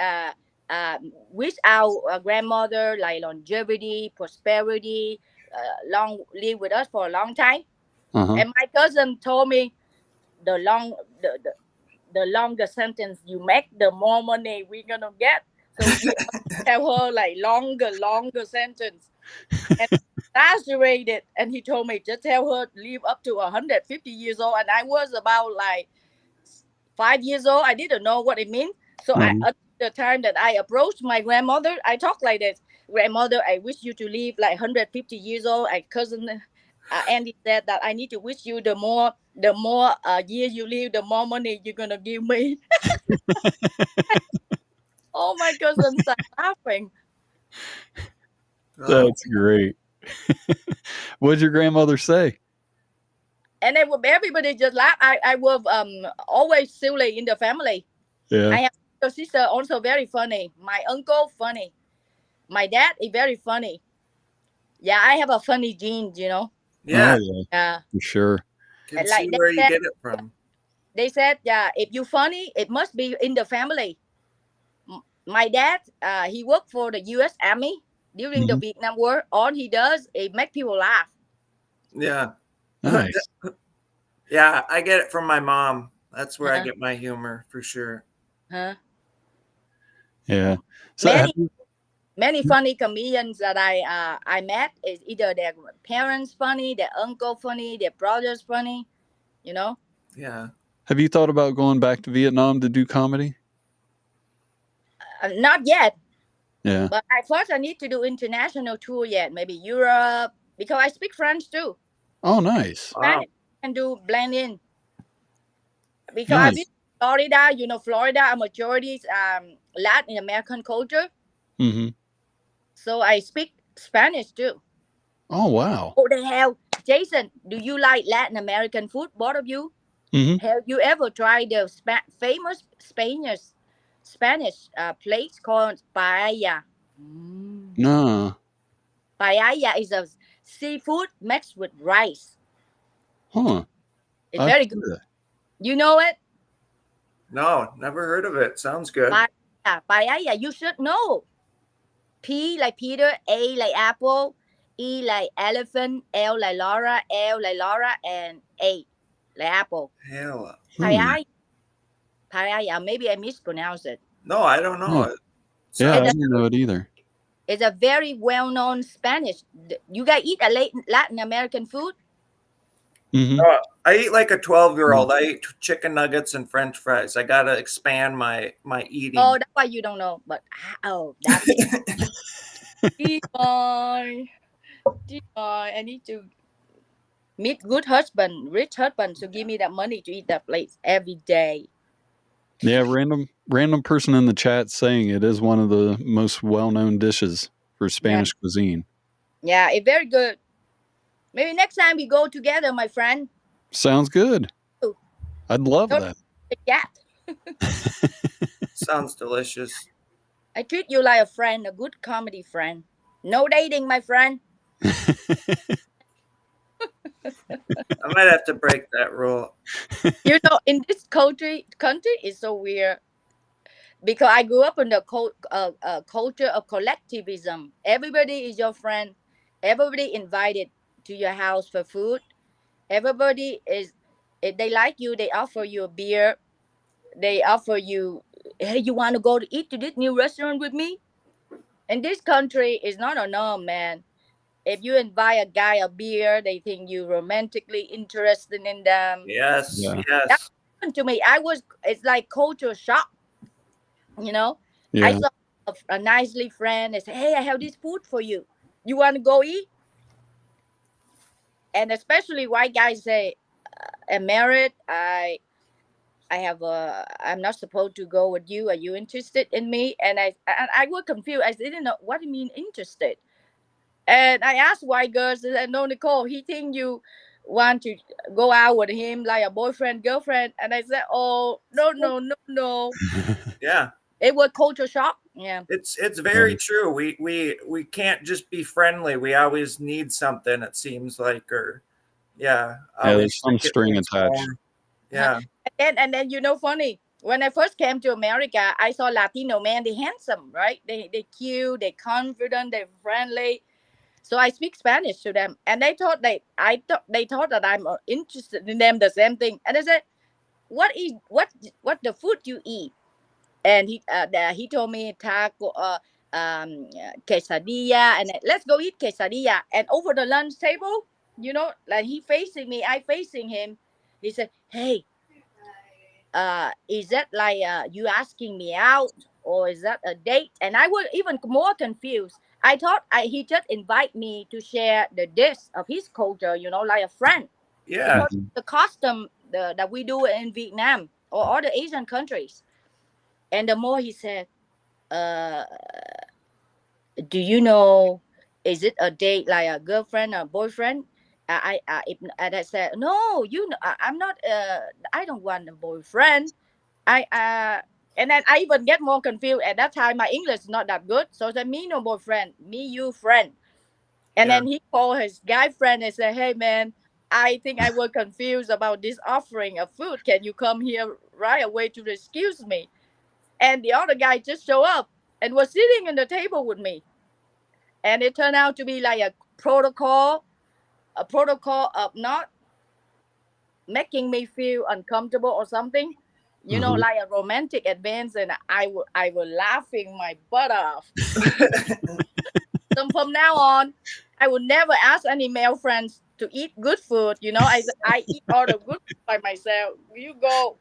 wish our grandmother like longevity, prosperity, long live with us for a long time. And my cousin told me, the longer sentence you make, the more money we're gonna get. So we tell her like longer sentence. And exaggerated, and he told me just tell her live up to 150 years old. And I was about like 5 years old. I didn't know what it means. So at the time that I approached my grandmother, I talked like this: grandmother, I wish you to live like 150 years old. And cousin Andy said that I need to wish you the more years you live, the more money you're gonna give me. Oh, my cousin started laughing. That's great. What did your grandmother say? And everybody just laugh. I was always silly in the family. Yeah. I have a sister also very funny. My uncle funny. My dad is very funny. Yeah, I have a funny genes, you know. Yeah. For sure. Can see where you get it from. They said, if you funny, it must be in the family. My dad, he worked for the U.S. Army during the Vietnam War. All he does is make people laugh. Yeah. Nice. Yeah, I get it from my mom. That's where I get my humor for sure. Yeah. So many funny comedians that I met is either their parents funny, their uncle funny, their brothers funny, you know. Yeah. Have you thought about going back to Vietnam to do comedy? Not yet. Yeah. But I need to do international tour yet, maybe Europe, because I speak French too. Oh, nice. Wow. And do blend in. Because I've been in Florida, you know, Florida, a majority is Latin American culture. So I speak Spanish too. Oh, wow. Oh, the hell. Jason, do you like Latin American food, both of you? Have you ever tried the famous Spanish place called paella. No. Paella is a seafood mixed with rice. Huh. It's very good. You know it? No, never heard of it. Sounds good. Paella, you should know. P like Peter, A like apple, E like elephant, L like Laura, and A like apple. Hell. Paella. Paella. Maybe I mispronounced it. No, I don't know. Yeah, I didn't know it either. It's a very well-known Spanish. You guys eat a Latin American food? Mm-hmm. I eat like a 12-year-old. I eat chicken nuggets and French fries. I gotta expand my eating. Oh, that's why you don't know. But that's boy. I need to meet good husband, rich husband, to give me that money to eat that place every day. Yeah, random person in the chat saying it is one of the most well-known dishes for Spanish cuisine. Yeah, it's very good. Maybe next time we go together, my friend. Sounds good. Ooh. I'd love that. Yeah. Sounds delicious. I treat you like a friend, a good comedy friend. No dating, my friend. I might have to break that rule. You know, in this country is so weird. Because I grew up in the culture of collectivism. Everybody is your friend. Everybody invited to your house for food. Everybody is, if they like you, they offer you a beer. They offer you, hey, you want to go to eat to this new restaurant with me? In this country, it's not a norm, man. If you invite a guy a beer, they think you romantically interested in them. Yes, Yeah. yes. That happened to me. It's like culture shock. You know, Yeah. I saw a nicely friend and say, hey, I have this food for you. You want to go eat? And especially white guys say, I'm married. I'm not supposed to go with you. Are you interested in me? And I was confused. I didn't know what do you mean interested. And I asked white girls, I said, no, Nicole, he think you want to go out with him like a boyfriend, girlfriend. And I said, oh, no. Yeah. It was culture shock. Yeah. It's very true. We can't just be friendly. We always need something, it seems like, or there's some string attached. Yeah. And then funny. When I first came to America, I saw Latino men, they handsome, right? They cute, they confident, they're friendly. So I speak Spanish to them, and they thought they thought that I'm interested in them, the same thing. And I said, what the food you eat? And he told me taco, quesadilla, and let's go eat quesadilla. And over the lunch table, like he facing me, I facing him. He said, hey, is that like you asking me out, or is that a date? And I was even more confused. I thought he just invite me to share the dish of his culture, like a friend. Yeah. Because the custom that we do in Vietnam or all the Asian countries. And the more he said, do you know, is it a date like a girlfriend or boyfriend? And I said, no, I'm not, I don't want a boyfriend. And then I even get more confused. At that time, my English is not that good. So I said, me no boyfriend, me you friend. And then he called his guy friend and said, hey man, I think I was confused about this offering of food. Can you come here right away to excuse me? And the other guy just showed up and was sitting at the table with me. And it turned out to be like a protocol of not making me feel uncomfortable or something, like a romantic advance. And I was laughing my butt off. So from now on, I would never ask any male friends to eat good food. I eat all the good food by myself. You go.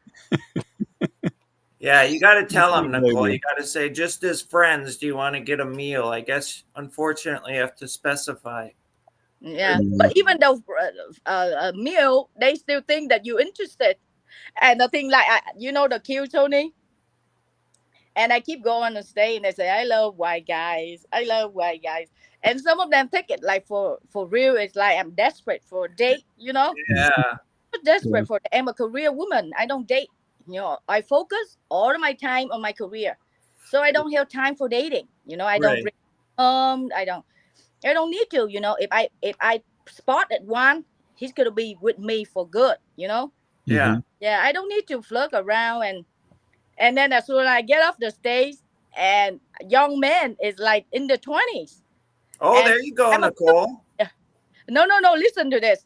Yeah, you got to tell them, Nicole. You got to say, just as friends, do you want to get a meal? I guess, unfortunately, you have to specify. Yeah, but even though a meal, they still think that you're interested. And the thing like, the cute Tony. And I keep going and stay, and they say, I love white guys. And some of them take it like for real. It's like I'm desperate for a date, Yeah. I'm desperate for it. I'm a career woman. I don't date. I focus all of my time on my career, so I don't have time for dating. I don't Right. bring I don't need to. If I spotted one, he's gonna be with me for good. Yeah. Yeah, I don't need to flirt around, and then as soon as I get off the stage, and young man is like in the 20s, Oh, and there you go, I'm a Nicole. no, listen to this.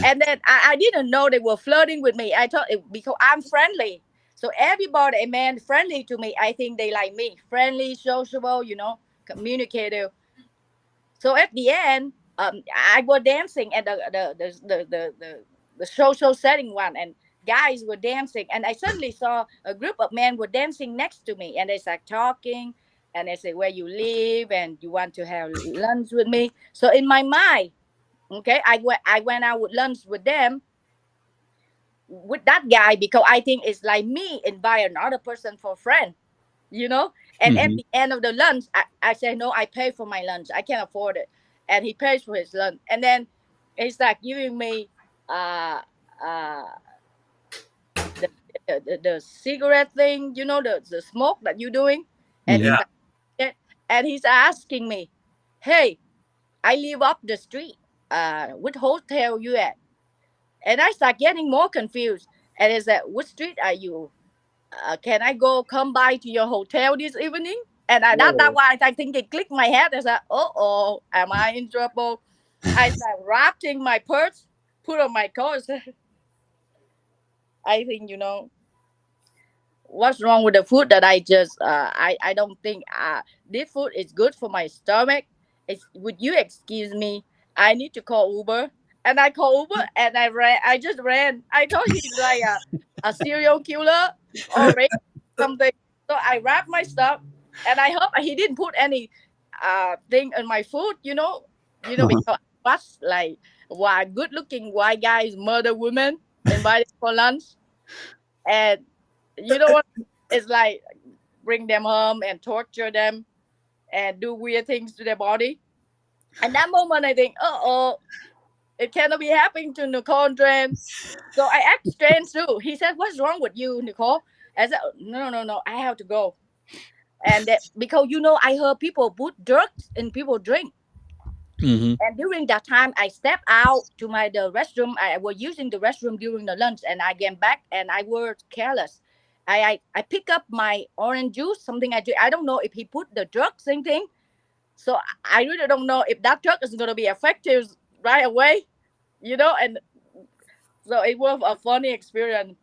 And then I didn't know they were flirting with me. I thought because I'm friendly. So everybody, man, friendly to me. I think they like me. Friendly, sociable, communicative. So at the end, I was dancing at the social setting one, and guys were dancing, and I suddenly saw a group of men were dancing next to me, and they start talking, and they say, "Where you live, and you want to have lunch with me?" So in my mind, okay, I went out with lunch with them, with that guy, because I think it's like me invite another person for friend, And at the end of the lunch, I say, no, I pay for my lunch. I can't afford it. And he pays for his lunch. And then he's like giving me uh uh the cigarette thing, the smoke that you're doing. And he's like, and he's asking me, hey, I live up the street. Which hotel you at? And I start getting more confused. And he said, which street are you? Can I come by to your hotel this evening? And that's why I think it clicked my head. I said, oh, am I in trouble? I started wrapping my purse, put on my coat. I think, what's wrong with the food that I just, I don't think this food is good for my stomach. Would you excuse me? I need to call Uber. And I call Uber and I just ran. I thought he's like a serial killer or something. So I wrapped my stuff, and I hope he didn't put any thing in my food, because I was like, why good looking white guys murder women invited for lunch. And you know what? It's like bring them home and torture them and do weird things to their body. And that moment I think, it cannot be happening to Nicole Tran. So I asked Tran too. He said, what's wrong with you, Nicole? I said, no, I have to go. And because I heard people put drugs in people drink. And during that time, I stepped out to the restroom. I was using the restroom during the lunch, and I came back, and I was careless. I pick up my orange juice, something I do. I don't know if he put the drugs in thing. So I really don't know if that drug is going to be effective right away, And so it was a funny experience.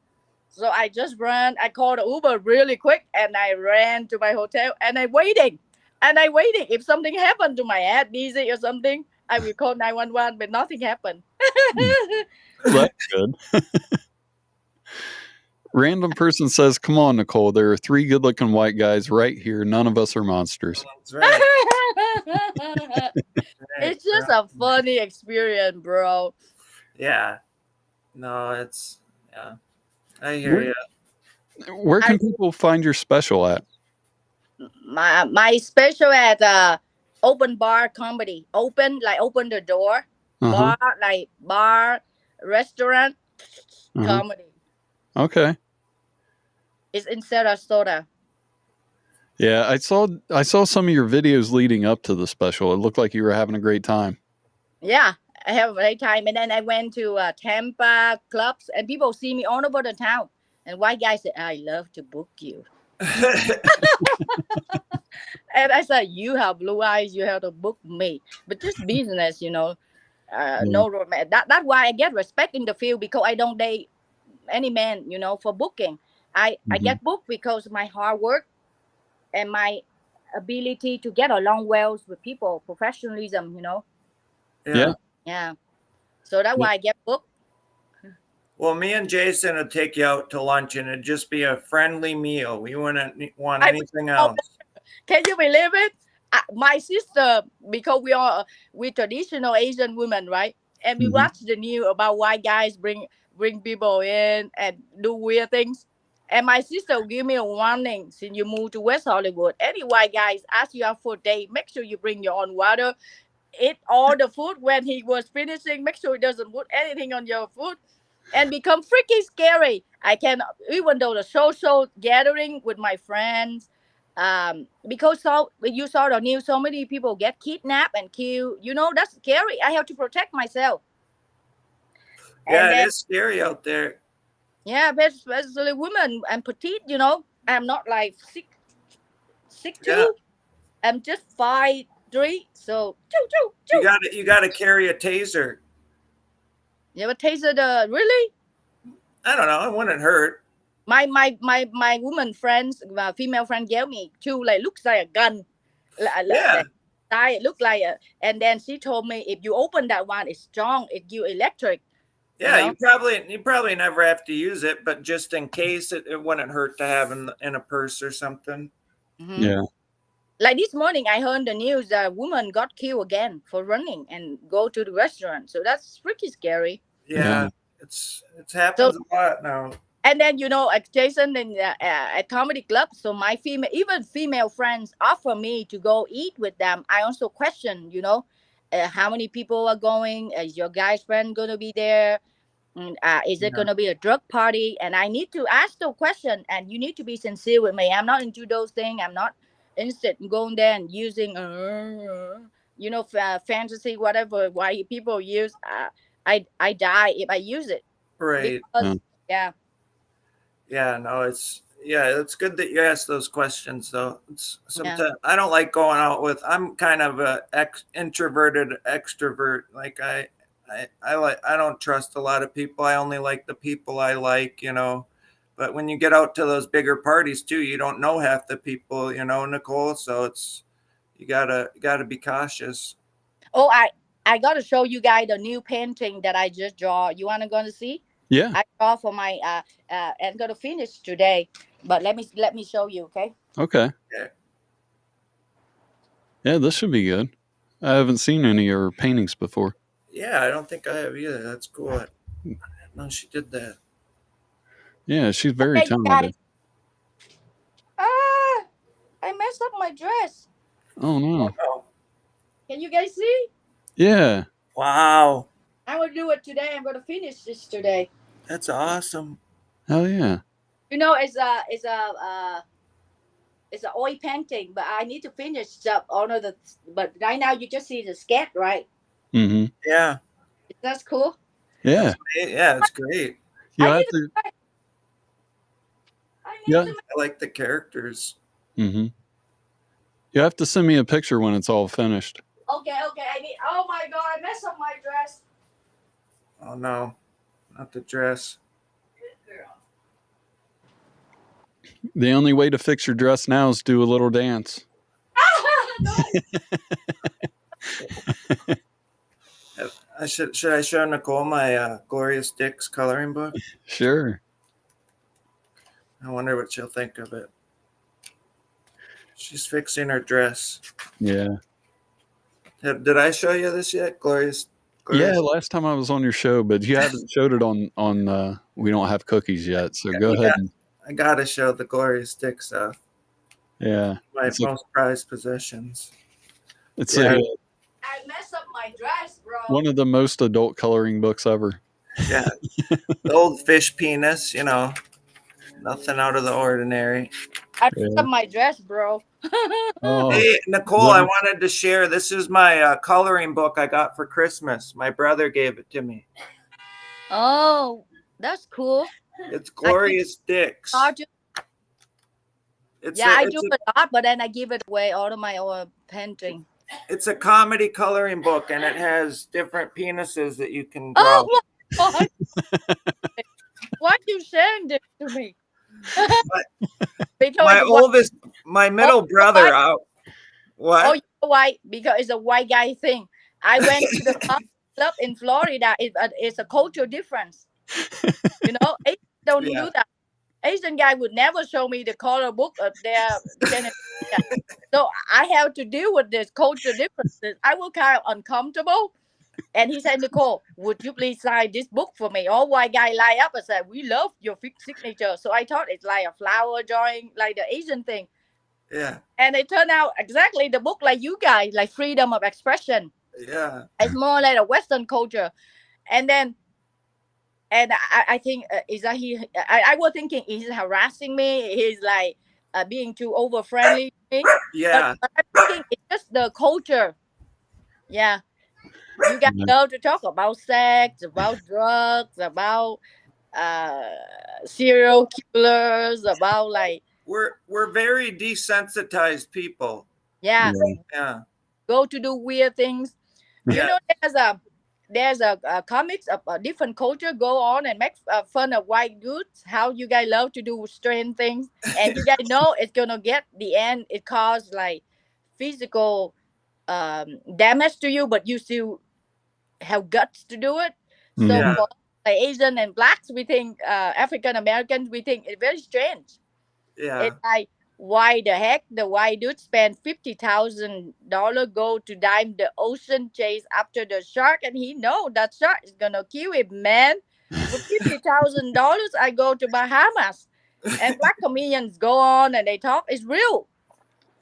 So I just ran. I called Uber really quick, and I ran to my hotel, and I waiting. If something happened to my head, dizzy or something, I will call 911, but nothing happened. That's good. Random person says, come on, Nicole, there are 3 good-looking white guys right here. None of us are monsters. That's right. It's just a funny experience, bro. Yeah. No, yeah. I hear you. Where can people find your special at? My special at open bar comedy. Open the door. Bar, restaurant, comedy. Okay. It's in Sarasota. Yeah, I saw some of your videos leading up to the special. It looked like you were having a great time. Yeah, I have a great time. And then I went to Tampa clubs, and people see me all over the town. And white guys say, I love to book you. And I said, you have blue eyes, you have to book me. But this business, no romance. That's why I get respect in the field, because I don't date any man, for booking. I get booked because of my hard work and my ability to get along well with people, professionalism, Yeah. So that's why I get booked. Well, me and Jason would take you out to lunch, and it'd just be a friendly meal. We wouldn't want anything else. Can you believe it? My sister, because we traditional Asian women, right? And we watch the news about white guys bring people in and do weird things. And my sister give me a warning: since you move to West Hollywood, any white guys ask you out for a date, make sure you bring your own water. Eat all the food. When he was finishing, make sure he doesn't put anything on your food. and become freaky scary. I can, even though the social gathering with my friends, because you saw the news, so many people get kidnapped and killed. That's scary. I have to protect myself. Yeah, And it then, is scary out there. yeah, especially women. I'm petite. I'm not like 6'2". Yeah, I'm just 5'3". So, choo, you choo. got to carry a taser. You ever tasted really? I don't know. It wouldn't hurt. My woman friends, female friend gave me two, like looks like a gun. Yeah. It looked like and then she told me if you open that one, it's strong, it give electric. Yeah, you probably never have to use it, but just in case, it wouldn't hurt to have in a purse or something. Mm-hmm. Yeah. Like this morning, I heard the news that a woman got killed again for running and go to the restaurant. So that's pretty scary. Yeah. It happens a lot now. And then Jason at comedy club. So my female friends offer me to go eat with them. I also question, how many people are going? Is your guy's friend gonna be there? Is it gonna be a drug party? And I need to ask the question. And you need to be sincere with me. I'm not into those things. I'm not interested in going there and using fantasy, whatever. Why people use? I die if I use it. Right. Because, yeah. Yeah, no, it's good that you ask those questions though. Sometimes I don't like going out with. I'm kind of a introverted extrovert. Like I don't trust a lot of people. I only like the people I like, But when you get out to those bigger parties too, you don't know half the people, Nicole. So you gotta be cautious. Oh, I gotta show you guys the new painting that I just draw. You wanna go to see? Yeah. I draw for my I'm gonna finish today, but let me show you, okay? Okay. Yeah, this should be good. I haven't seen any of her paintings before. Yeah, I don't think I have either. That's cool. No, she did that. Yeah, she's very talented. I messed up my dress. Oh no. Can you guys see? Yeah. Wow. I'm gonna do it today. I'm gonna finish this today. That's awesome. Oh yeah. It's an oil painting, but I need to finish up all of the. But right now you just see the sketch, right? Mm-hmm. Yeah. That's cool. Yeah. It's great. I like the characters. Mm-hmm. You have to send me a picture when it's all finished. Okay. Oh my God! I messed up my dress. Oh no, not the dress. The only way to fix your dress now is do a little dance. Should I show Nicole my Glorious Dicks coloring book? Sure. I wonder what she'll think of it. She's fixing her dress. Yeah. Did I show you this yet, Glorious? Yeah, last time I was on your show, but you haven't showed it on We Don't Have Cookies yet, so go ahead. I gotta show the Glorious Dick stuff. Yeah. My most prized possessions. It's I messed up my dress, bro. One of the most adult coloring books ever. Yeah. The old fish penis, nothing out of the ordinary. I messed up my dress, bro. Hey, Nicole, I wanted to share. This is my coloring book I got for Christmas. My brother gave it to me. Oh, that's cool. It's Glorious Dicks. I do a lot, but then I give it away, all of my old painting. It's a comedy coloring book, and it has different penises that you can draw. Oh my God! Why are you saying this to me? My middle brother. What? Oh, you know why? Because it's a white guy thing. I went to the club in Florida. It's a cultural difference. Asians don't do that. Asian guy would never show me the color book of their. So I have to deal with this cultural differences. I was kind of uncomfortable. And he said, Nicole, would you please sign this book for me? All white guy line up and said, we love your signature. So I thought it's like a flower drawing, like the Asian thing. Yeah. And it turned out exactly the book like you guys, like freedom of expression. Yeah. It's more like a Western culture. And then And I think is that I was thinking he's harassing me. He's like being too over friendly to me. Yeah. But I'm thinking it's just the culture. Yeah, you guys Yeah. love to talk about sex, about drugs, about uh serial killers, about like We're very desensitized people. yeah, Yeah. Yeah. go to do weird things. You Yeah. know, there's a comics of a different culture go on and make fun of white dudes. How you guys love to do strange things, and you guys know it's gonna get the end. It cause like physical damage to you, but you still have guts to do it. So Mhm. Yeah. for like Asian and blacks, we think African Americans, we think it's very strange. Yeah. It's like why the heck the white dude spend $50,000 go to dive the ocean chase after the shark and he know that shark is gonna kill him, man. For $50,000 I go to Bahamas. And black comedians go on and they talk. It's real.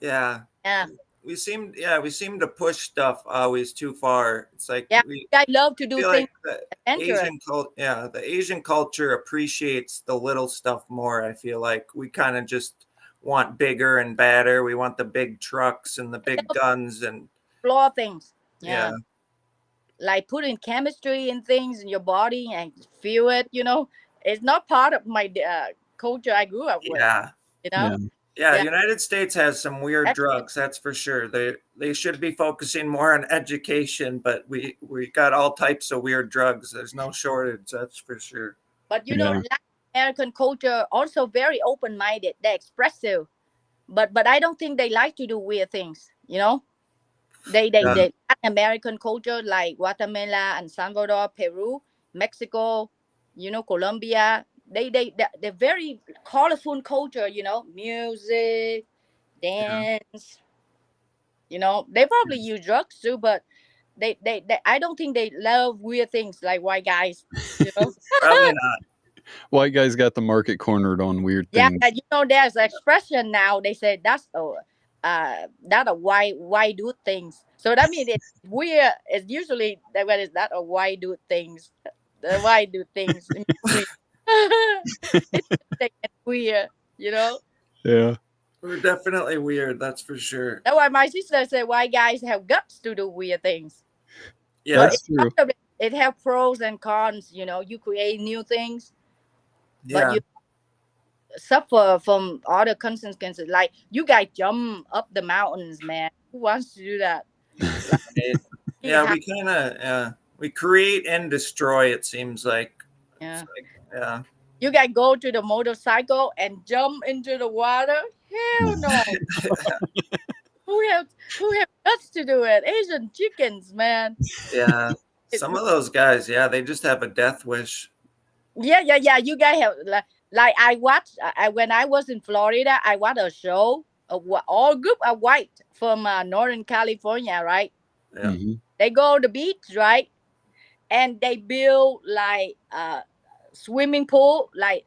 Yeah. Yeah. We seem to push stuff always too far. It's like Yeah. we I love to do feel things like the adventurous. the Asian culture appreciates the little stuff more. I feel like we kind of just want bigger and badder. We want the big trucks and the big guns and Explore things. yeah. Yeah. Like putting chemistry in things in your body and feel it, you know. It's not part of my culture I grew up with, Yeah. you know. Yeah. Yeah, Yeah. the United States has some weird That's drugs, that's for sure. They should be focusing more on education, but we got all types of weird drugs. There's no shortage, that's for sure. But you know, Yeah. Latin American culture also very open minded. They're expressive, but I don't think they like to do weird things. You know, Yeah. they Latin American culture like Guatemala and Salvador, Peru, Mexico, you know, Colombia. They're very colorful culture. You know, music, dance. You know, they probably use drugs too, but they I don't think they love weird things like white guys. You know. Probably not. White guys got the market cornered on weird Yeah, things. and you know, there's an expression now. They say that a white dude things. So that means it's weird. It's usually that when is that a white dude things. The white dude things. It means weird. It's weird, you know. Yeah. We're definitely weird, that's for sure. That's why my sister said white guys have guts to do weird things. Yeah. But That's true. it have pros and cons. You know, you create new things, but Yeah. you suffer from other consequences. Like you guys jump up the mountains, man. Who wants to do that? Like, Yeah, ha- we kind of we create and destroy, it seems like. yeah. It's like, yeah. You guys go to the motorcycle and jump into the water? Hell no. Who have guts to do it? Asian chickens, man. Yeah. Some of those guys, yeah, they just have a death wish. Yeah. You guys have like I watched. When I was in Florida, I watched a show. All group of white from Northern California, right? Yeah. Mhm. They go to the beach, right? And they build like swimming pool like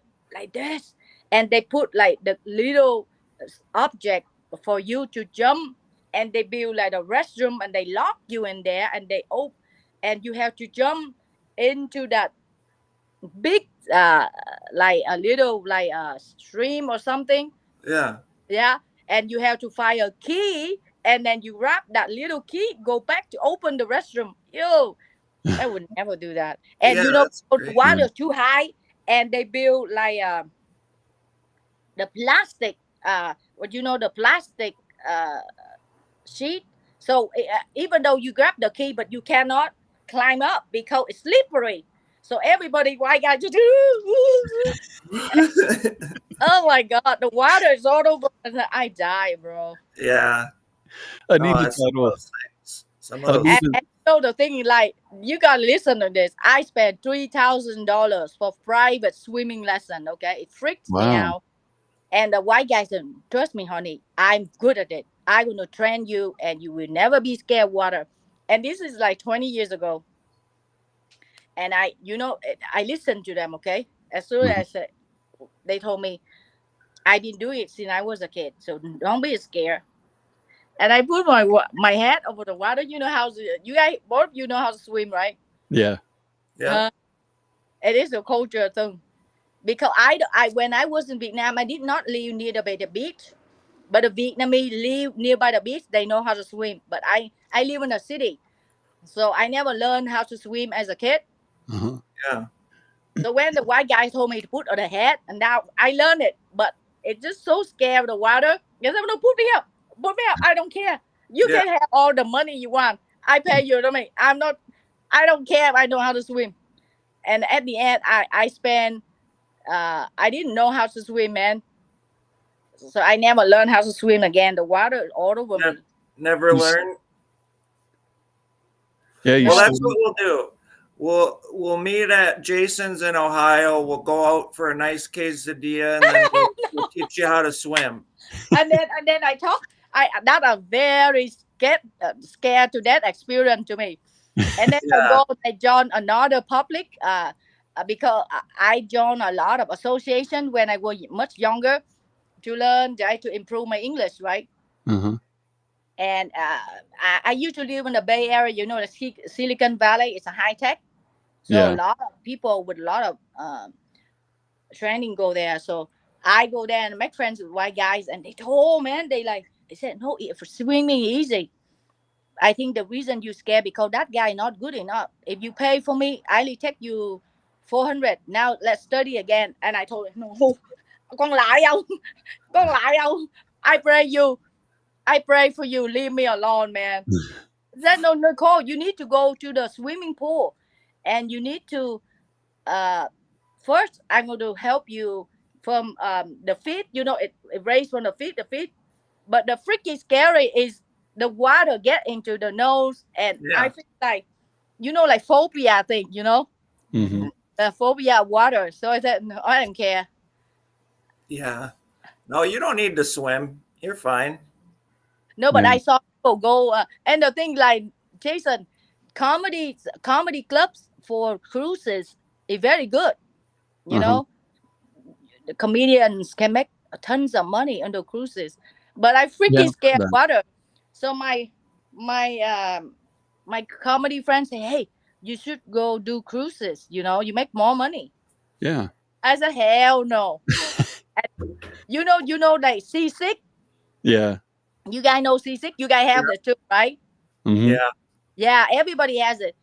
this, and they put like the little object for you to jump, and they build like a restroom and they lock you in there and they open, and you have to jump into that big like a little like a stream or something. Yeah. Yeah, and you have to find a key, and then you wrap that little key, go back to open the restroom. Yo, I would never do that. And Yeah, you know, that's the great. water too high, and they build like the plastic. What you know, the plastic sheet. So even though you grab the key, but you cannot climb up because it's slippery. So everybody, white guy just. Oh my God, the water is all over, and I die, bro. Yeah. I No, need to that's some of title. those things. Some I of those. need And to. so the thing is, like, you gotta listen to this. I spent $3,000 for private swimming lesson. Okay, it freaks me Wow. out. And the white guy said, "Trust me, honey, I'm good at it. I'm gonna train you, and you will never be scared of water." And this is like 20 years ago. And I listened to them. Okay, as soon Mhm. as they told me, I've been doing it since I was a kid, so don't be scared. And I put my head over the water. You know how you guys both you know how to swim, right? Yeah. Yeah. It is a culture thing. Because when I was in Vietnam, I did not live near the beach. But the Vietnamese live nearby the beach. They know how to swim. But I live in a city. So I never learned how to swim as a kid. Uh-huh. Yeah. So when the white guy told me to put on the head, and now I learned it. But it's just so scared of the water. Yes, no, put me up. Put me up. I don't care. You Yeah. can have all the money you want. I pay you to me. I don't care if I know how to swim. And at the end, I spent I didn't know how to swim, man. So I never learned how to swim again. The water all over me. Never You s- learn. Yeah, you Well, still. that's what we'll do. We'll meet at Jason's in Ohio. We'll go out for a nice quesadilla, and then we'll teach you how to swim. and then I talk. That a very scared to that experience to me. And then I Yeah. go. I join another public. Because I joined a lot of association when I was much younger to learn, right, to improve my English, right? Uh-huh. And I used to live in the Bay Area. You know, the Silicon Valley is a high tech. So Yeah. a lot of people with a lot of training go there. So I go there and make friends with white guys, and they told, man, they said no, for swimming easy. I think the reason you scared because that guy not good enough. If you pay for me, I only take you 400. Now let's study again. And I told him, no, con lại không, con lại không. I pray for you. Leave me alone, man. Said no, Nicole, you need to go to the swimming pool, and you need to first I'm going to help you from the feet. You know, it raised from the feet. But the freaky scary is the water get into the nose, and Yeah. I feel like, you know, like phobia thing, you know, Mm-hmm. the phobia of water. So I said, no, I don't care. Yeah. No, you don't need to swim. You're fine. No, but Yeah. I saw people go, and the thing like Jason, comedy clubs for cruises is very good. You Uh-huh. know, the comedians can make tons of money on the cruises, but I Yeah, freaking I've heard scared that. water. So my comedy friends say, hey, you should go do cruises. You know, you make more money. Yeah. I said, hell no. And you know, like seasick. Yeah. You guys know seasick. You guys have that too, right? Mm-hmm. Yeah. Yeah, everybody has it.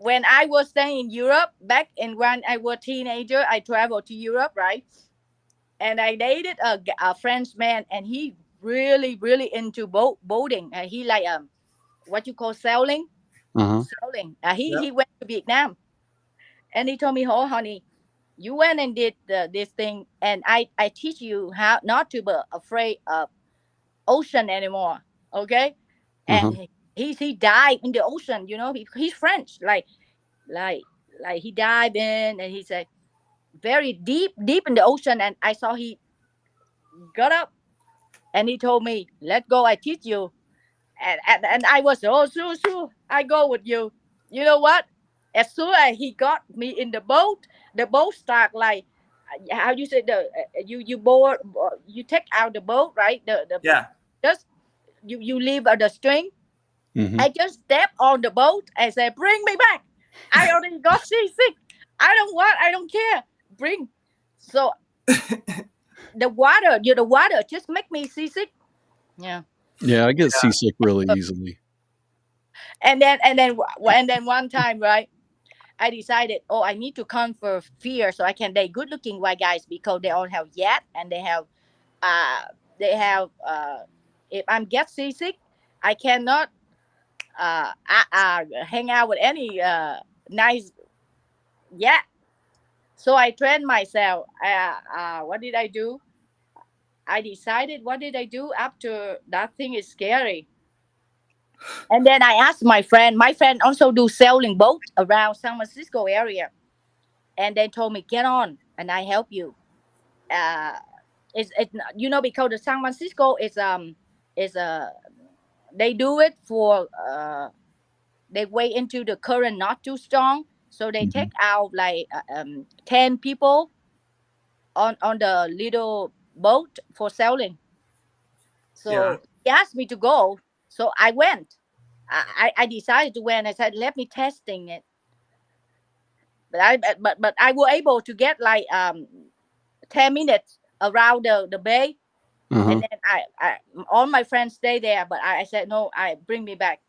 When I was staying in Europe, back in when I was a teenager, I traveled to Europe, right? And I dated a French man, and he really into boating. He like what you call sailing, Uh-huh. sailing. Yep. He went to Vietnam, and he told me, "Oh, honey, you went and did this thing, and I teach you how not to be afraid of ocean anymore, okay?" Uh-huh. And he dived in the ocean. You know, he's French, like he dived in, and he said very deep in the ocean, and I saw he got up. And he told me, "Let go, I teach you." And I was, oh, sure, I go with you. You know what? As soon as he got me in the boat start like, how you say you board, you take out the boat, right? The Yeah. just you leave the string. Mm-hmm. I just step on the boat and say, "Bring me back. I already got seasick. I don't care. Bring." So the water just make me seasick. Yeah. Yeah, I get seasick really easily. And then one time, right? I decided, oh, I need to conquer fear so I can date good looking white guys because they all have yacht and uh they have if I'm get seasick, I cannot hang out with any nice yacht. So I trained myself. What did I do? I decided what did I do after that thing is scary. And then I asked my friend. My friend also do sailing boat around San Francisco area, and they told me get on, and I help you. Uh, it's you know because the San Francisco is they do it for they wait into the current not too strong, so they Mm-hmm. take out like 10 people on the little boat for sailing. Yeah. So he asked me to go, so I went. I decided to win. I said, let me testing it. but I were able to get like 10 minutes around the bay, and then I all my friends stay there, but I said no, I bring me back.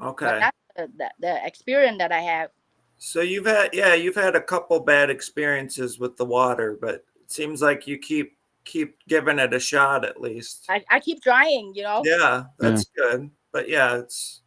Okay. But that's the experience that I have. So you've had a couple bad experiences with the water, but it seems like you keep giving it a shot at least. I keep trying, you know. Yeah, that's good. But yeah, it's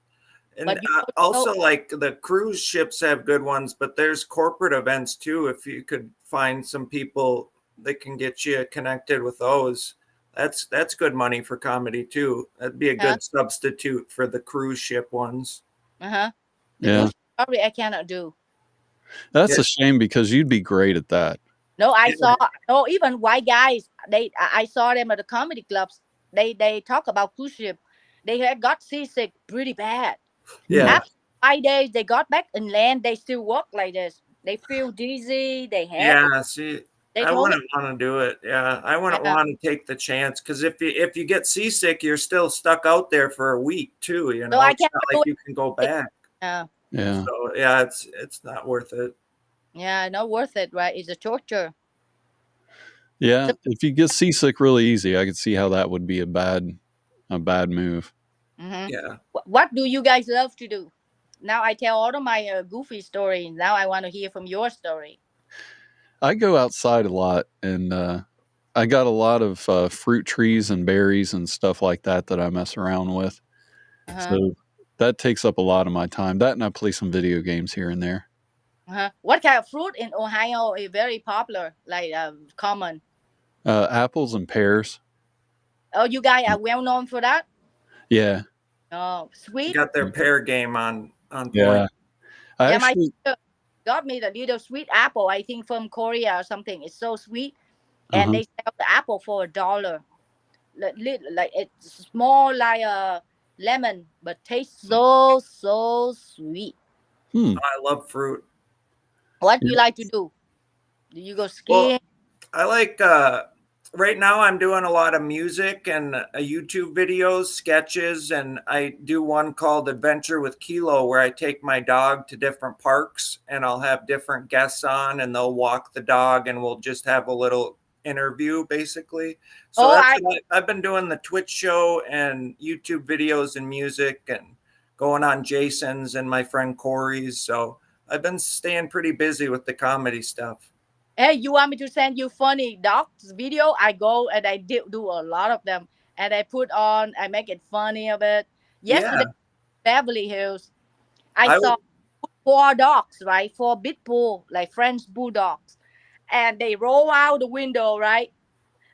and also like the cruise ships have good ones, but there's corporate events too. If you could find some people that can get you connected with those, that's good money for comedy too. That'd be a good substitute for the cruise ship ones. The Yeah. probably I cannot do. That's a shame because you'd be great at that. No, I saw even white guys. I saw them at the comedy clubs. They talk about cruise ship. They had got seasick pretty bad. Yeah. After 5 days, they got back in land. They still walk like this. They feel dizzy. They have. Yeah. See, I wouldn't want to do it. Yeah, I wouldn't want to take the chance because if you get seasick, you're still stuck out there for a week too. You know, so I it's can't not like you can go back. Yeah. So yeah, it's not worth it. Yeah, not worth it, right? It's a torture. Yeah, if you get seasick really easy, I could see how that would be a bad move. Yeah. What do you guys love to do? Now I tell all of my goofy stories. Now I want to hear from your story. I go outside a lot, and I got a lot of fruit trees and berries and stuff like that I mess around with. So that takes up a lot of my time. That and I play some video games here and there. What kind of fruit in Ohio is very popular, like common? Apples and pears. Oh, you guys are well known for that? Yeah. Oh, sweet. Got their pear game on point. Yeah. My sister got me the little sweet apple, I think from Korea or something. It's so sweet. And they sell the apple for $1. Like it's small like a lemon, but tastes so sweet. I love fruit. What do you like to do? Do you go skiing? Well, I like right now I'm doing a lot of music and YouTube videos, sketches, and I do one called Adventure with Kilo where I take my dog to different parks and I'll have different guests on and they'll walk the dog and we'll just have a little interview basically. So I've been doing the Twitch show and YouTube videos and music and going on Jason's and my friend Corey's. So I've been staying pretty busy with the comedy stuff. Hey, you want me to send you funny dogs video? I go and I do a lot of them. And I make it funny a bit. Yesterday, Beverly Hills, I saw 4 dogs, right? 4 pit bull, like French bulldogs. And they roll out the window, right?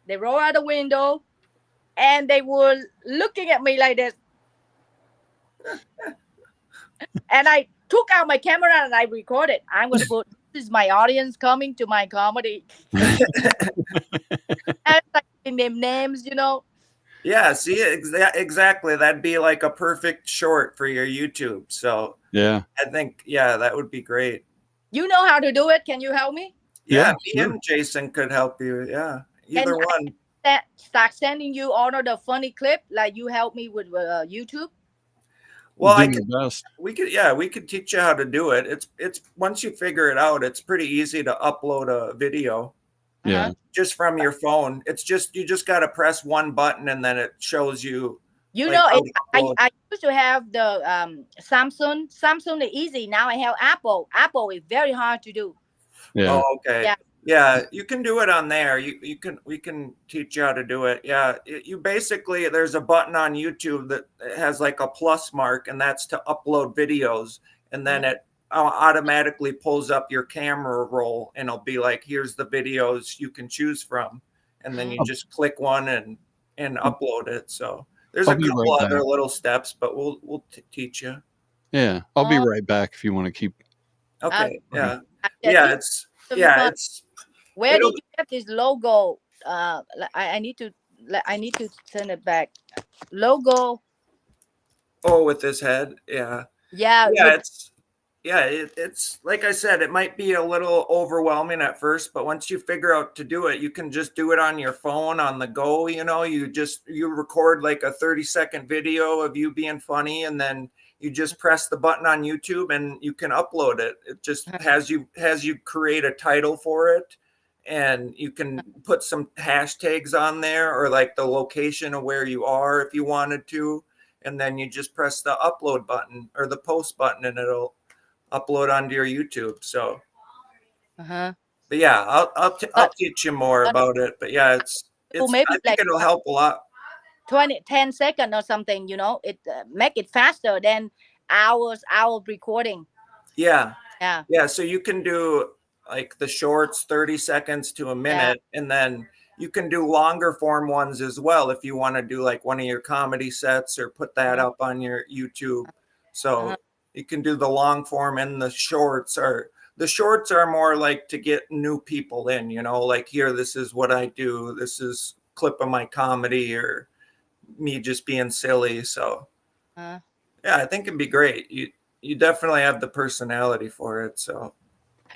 They roll out the window and they were looking at me like this. And I took out my camera and I recorded. I'm going to put, this is my audience coming to my comedy. And like name names, you know. Yeah, see, exactly. That'd be like a perfect short for your YouTube. So yeah, I think, that would be great. You know how to do it. Can you help me? Yeah, me and Jason could help you. Yeah, either one. Start sending you all of the funny clip like you help me with YouTube. Well, we could teach you how to do it. It's once you figure it out, it's pretty easy to upload a video. Yeah. Just from your phone. It's just you just got to press one button and then it shows you. You know, I used to have the Samsung. Samsung is easy. Now I have Apple. Apple is very hard to do. Yeah. Oh, okay. Yeah, you can do it on there. We can teach you how to do it. Yeah, you basically there's a button on YouTube that has like a plus mark, and that's to upload videos, and then it automatically pulls up your camera roll, and it'll be like, here's the videos you can choose from, and then you just click one and upload it. So there's a couple other little steps, but we'll teach you. Yeah, I'll be right back if you want to keep. Okay. It's Where did you get this logo? I need to send it back. Logo. Oh, with this head, yeah. It's like I said, it might be a little overwhelming at first, but once you figure out to do it, you can just do it on your phone on the go. You know, you record like a 30-second video of you being funny, and then you just press the button on YouTube and you can upload it. It just has you create a title for it, and you can put some hashtags on there or like the location of where you are if you wanted to, and then you just press the upload button or the post button and it'll upload onto your YouTube. So but yeah, I'll teach you more about it. But yeah, it's maybe I think it'll help a lot. 10 seconds or something, you know, it make it faster than hours recording. Yeah. So you can do like the shorts, 30 seconds to a minute, and then you can do longer form ones as well if you want to do like one of your comedy sets or put that up on your YouTube. So you can do the long form and the shorts. Or the shorts are more like to get new people in, you know, like here, this is what I do. This is clip of my comedy or me just being silly. So yeah, I think it'd be great. You definitely have the personality for it. So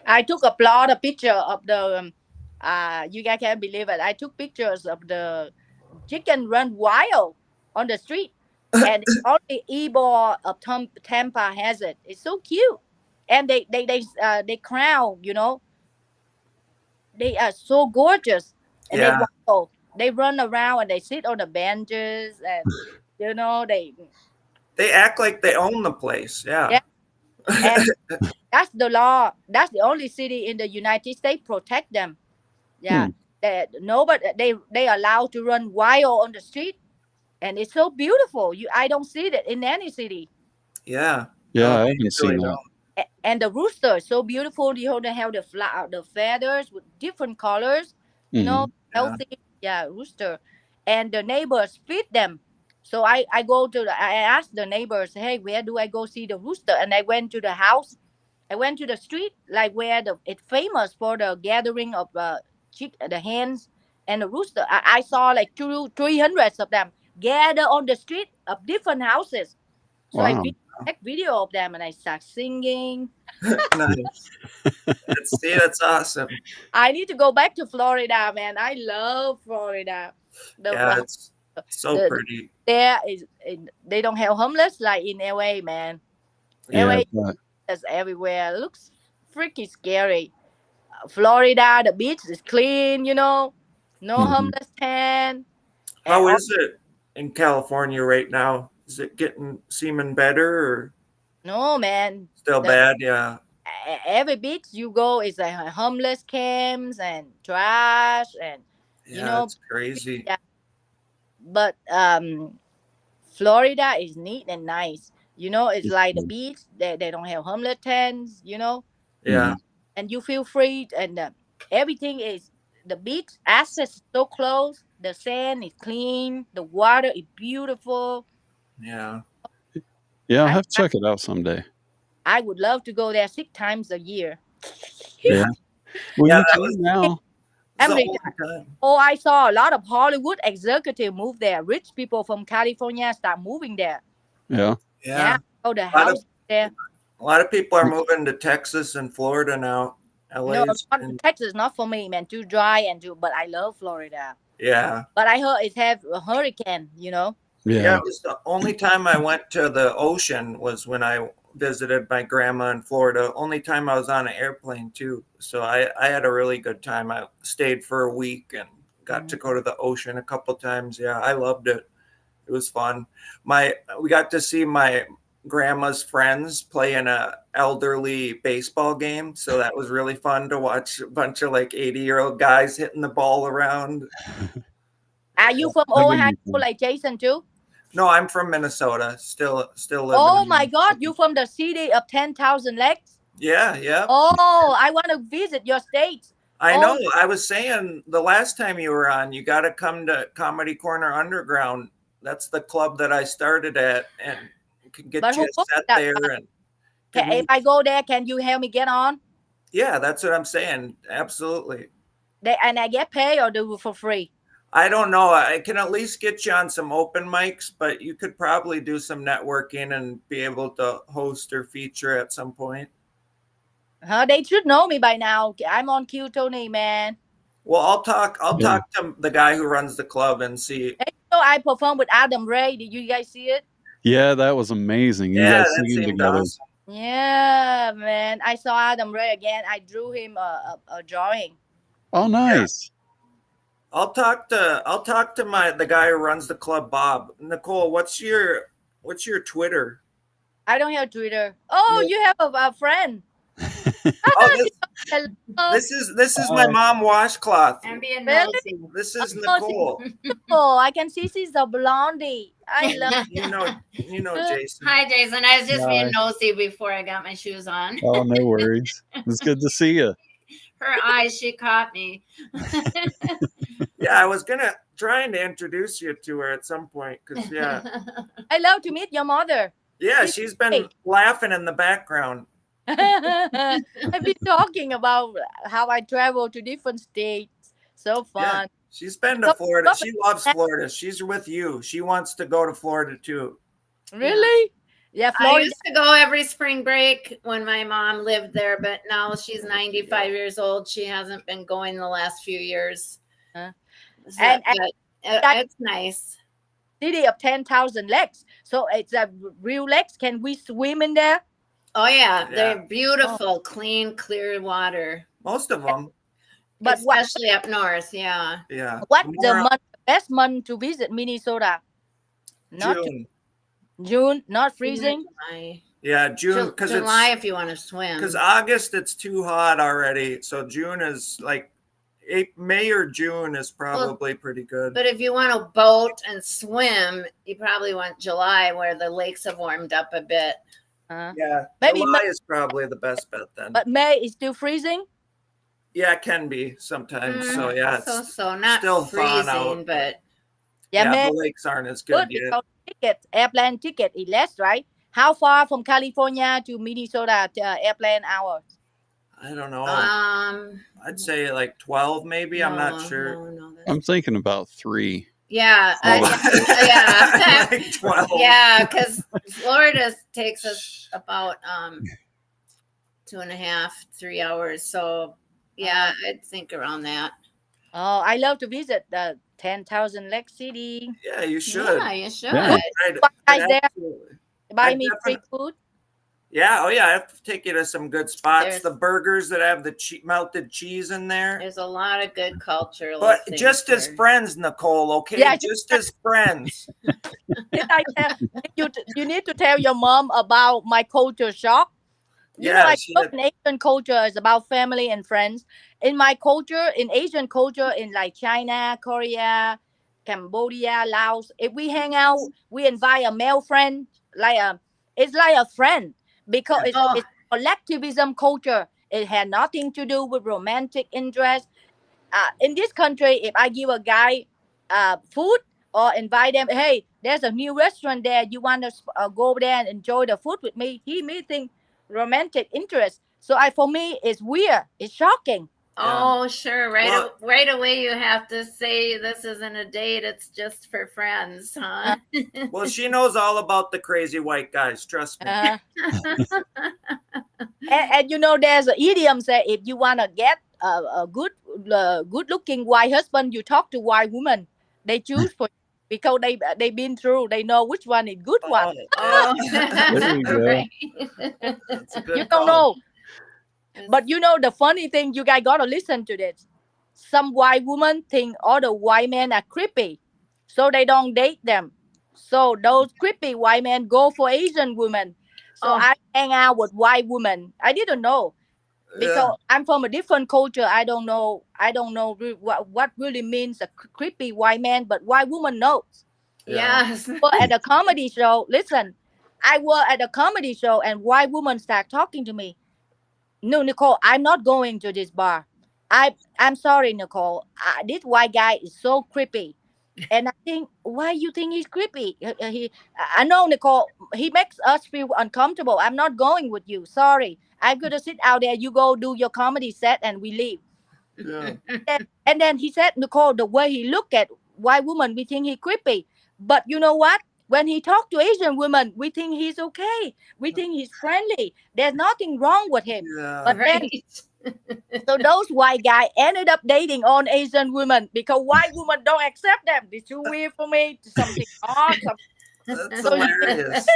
I took a lot of picture of the you guys can't believe it. I took pictures of the chicken run wild on the street, and only Ybor of Tampa has it. It's so cute, and they crown, you know, they are so gorgeous, and they run around and they sit on the benches, and you know they act like they own the place. Yeah. And that's the law. That's the only city in the United States protect them. Yeah. Nobody they allowed to run wild on the street, and it's so beautiful. I don't see that in any city. Yeah, I haven't seen that. And the rooster is so beautiful. You have the feathers with different colors. You know, healthy. Yeah, rooster. And the neighbors feed them. So I asked the neighbors, hey, where do I go see the rooster? And I went to the house. I went to the street, like where it's famous for the gathering of the hens and the rooster. I saw like 300 of them gather on the street of different houses. So I take video of them and I start singing. Nice. That's awesome. I need to go back to Florida, man. I love Florida. It's so pretty. They don't have homeless like in LA, man. LA is everywhere. It looks freaking scary. Florida, the beach is clean, you know. No homeless tent. How is it in California right now? Is it seeming better or? No, man. Still bad, yeah. Every beach you go is like homeless camps and trash and you know. It's crazy. Yeah. But Florida is neat and nice. You know, it's like the beach. They don't have homeless tents, you know. Yeah. And you feel free, and everything is the beach access is so close. The sand is clean. The water is beautiful. Yeah. Yeah, I'll have to check it out someday. I would love to go there 6 times a year. Yeah. Well, you can now. Every time. Oh, I saw a lot of Hollywood executives move there. Rich people from California start moving there. Yeah. Yeah. Oh, the house there. A lot of people are moving to Texas and Florida now. LA Texas not for me, man. Too dry but I love Florida. Yeah. But I heard it have a hurricane, you know. Yeah. It was the only time I went to the ocean was when I visited my grandma in Florida. Only time I was on an airplane too. So I had a really good time. I stayed for a week and got to go to the ocean a couple times. Yeah, I loved it. It was fun. We got to see my grandma's friends play in a elderly baseball game. So that was really fun to watch a bunch of like 80-year-old guys hitting the ball around. Are you from Ohio like Jason too? No, I'm from Minnesota. Still living. Oh my God, you from the city of 10,000 lakes? Yeah. Oh, I want to visit your state. I know. I was saying the last time you were on, you got to come to Comedy Corner Underground. That's the club that I started at, and you can get you a set there. And if I go there, can you help me get on? Yeah, that's what I'm saying. Absolutely. And I get paid or do it for free? I don't know. I can at least get you on some open mics, but you could probably do some networking and be able to host or feature at some point. They should know me by now. I'm on Q Tony, man. Well, I'll talk to the guy who runs the club and see. So I performed with Adam Ray. Did you guys see it? Yeah, that was amazing. You Yeah, guys that singing seemed together. awesome. Yeah, man. I saw Adam Ray again. I drew him a drawing. Oh, nice. I'll talk to the guy who runs the club, Bob. Nicole, what's your Twitter? I don't have Twitter. Oh, Yeah. you have a friend. Oh, Hello. this is my mom washcloth. I'm being Really? nosy. This is Oh, Nicole. Oh, I can see she's a blondie. I love You know Jason. Hi, Jason. I was just Hi. being nosy before I got my shoes on. Oh, no worries. It's good to see you. Her eyes, she caught me. Yeah, I was trying to introduce you to her at some point because I love to meet your mother. she's been laughing in the background. I've been talking about how I travel to different states. So fun. Yeah, she's been to Florida. She loves Florida. She's with you. She wants to go to Florida too. Really? Yeah, I Florida. used to go every spring break when my mom lived there, but now she's 95 years old. She hasn't been going the last few years. It's nice. City of 10,000 lakes. So it's a real lakes. Can we swim in there? Oh yeah, they're beautiful, clean, clear water. Most of them. But especially up north, yeah. Yeah. What's the best month to visit Minnesota? June, not freezing. July. Yeah, June because July if you want to swim. Because August it's too hot already. So June is like May or June is probably pretty good. But if you want to boat and swim, you probably want July where the lakes have warmed up a bit. Yeah, maybe July is probably the best bet then. But May is still freezing. Yeah, it can be sometimes. So yeah, it's so not still freezing, out, but May, the lakes aren't as good yet. Airplane ticket is less, right? How far from California to Minnesota airplane hours? I don't know. I'd say like 12, maybe. I'm not sure. I'm thinking about 3. Yeah, yeah, like 12. Yeah, because Florida takes us about 2.5, 3 hours. So yeah, I'd think around that. Oh, I love to visit the 10,000 Lake City. Yeah, you should. Yeah, you should. Yeah. Buy me free food. Yeah, oh yeah, I have to take you to some good spots. The burgers that have the melted cheese in there. There's a lot of good cultural. But just as friends, Nicole, okay? Yeah, just as friends. You need to tell your mom about my culture shock. You know, in Asian culture is about family and friends. In my culture, in Asian culture, in like China, Korea, Cambodia, Laos, if we hang out, we invite a male friend, it's like a friend. Because it's collectivism culture. It had nothing to do with romantic interest. In this country, if I give a guy food or invite them, hey, there's a new restaurant there. You want to go there and enjoy the food with me? He may think romantic interest. So for me, it's weird. It's shocking. Oh, sure. Right away, you have to say this isn't a date. It's just for friends, huh? Well, she knows all about the crazy white guys. Trust me. And you know, there's an idiom that if you want to get a good-looking white husband, you talk to white women. They choose for you because they've been through. They know which one is good one. There you go. You don't know. But you know the funny thing, you guys gotta listen to this. Some white women think all the white men are creepy, so they don't date them. So those creepy white men go for Asian women. So I hang out with white women. I didn't know because I'm from a different culture. I don't know what really means a creepy white man, but white woman knows. Yes. But at a comedy show, listen, I was at a comedy show and white women start talking to me. No, Nicole, I'm not going to this bar. I'm sorry, Nicole. This white guy is so creepy. And I think, why you think he's creepy? I know, Nicole, he makes us feel uncomfortable. I'm not going with you. Sorry. I'm going to sit out there. You go do your comedy set and we leave. Yeah. And then he said, Nicole, the way he look at white woman, we think he's creepy. But you know what? When he talked to Asian women, we think he's okay. We think he's friendly. There's nothing wrong with him. Yeah. But then, so those white guys ended up dating all Asian women because white women don't accept them. It's too weird for me. Something odd. That's So you- hilarious.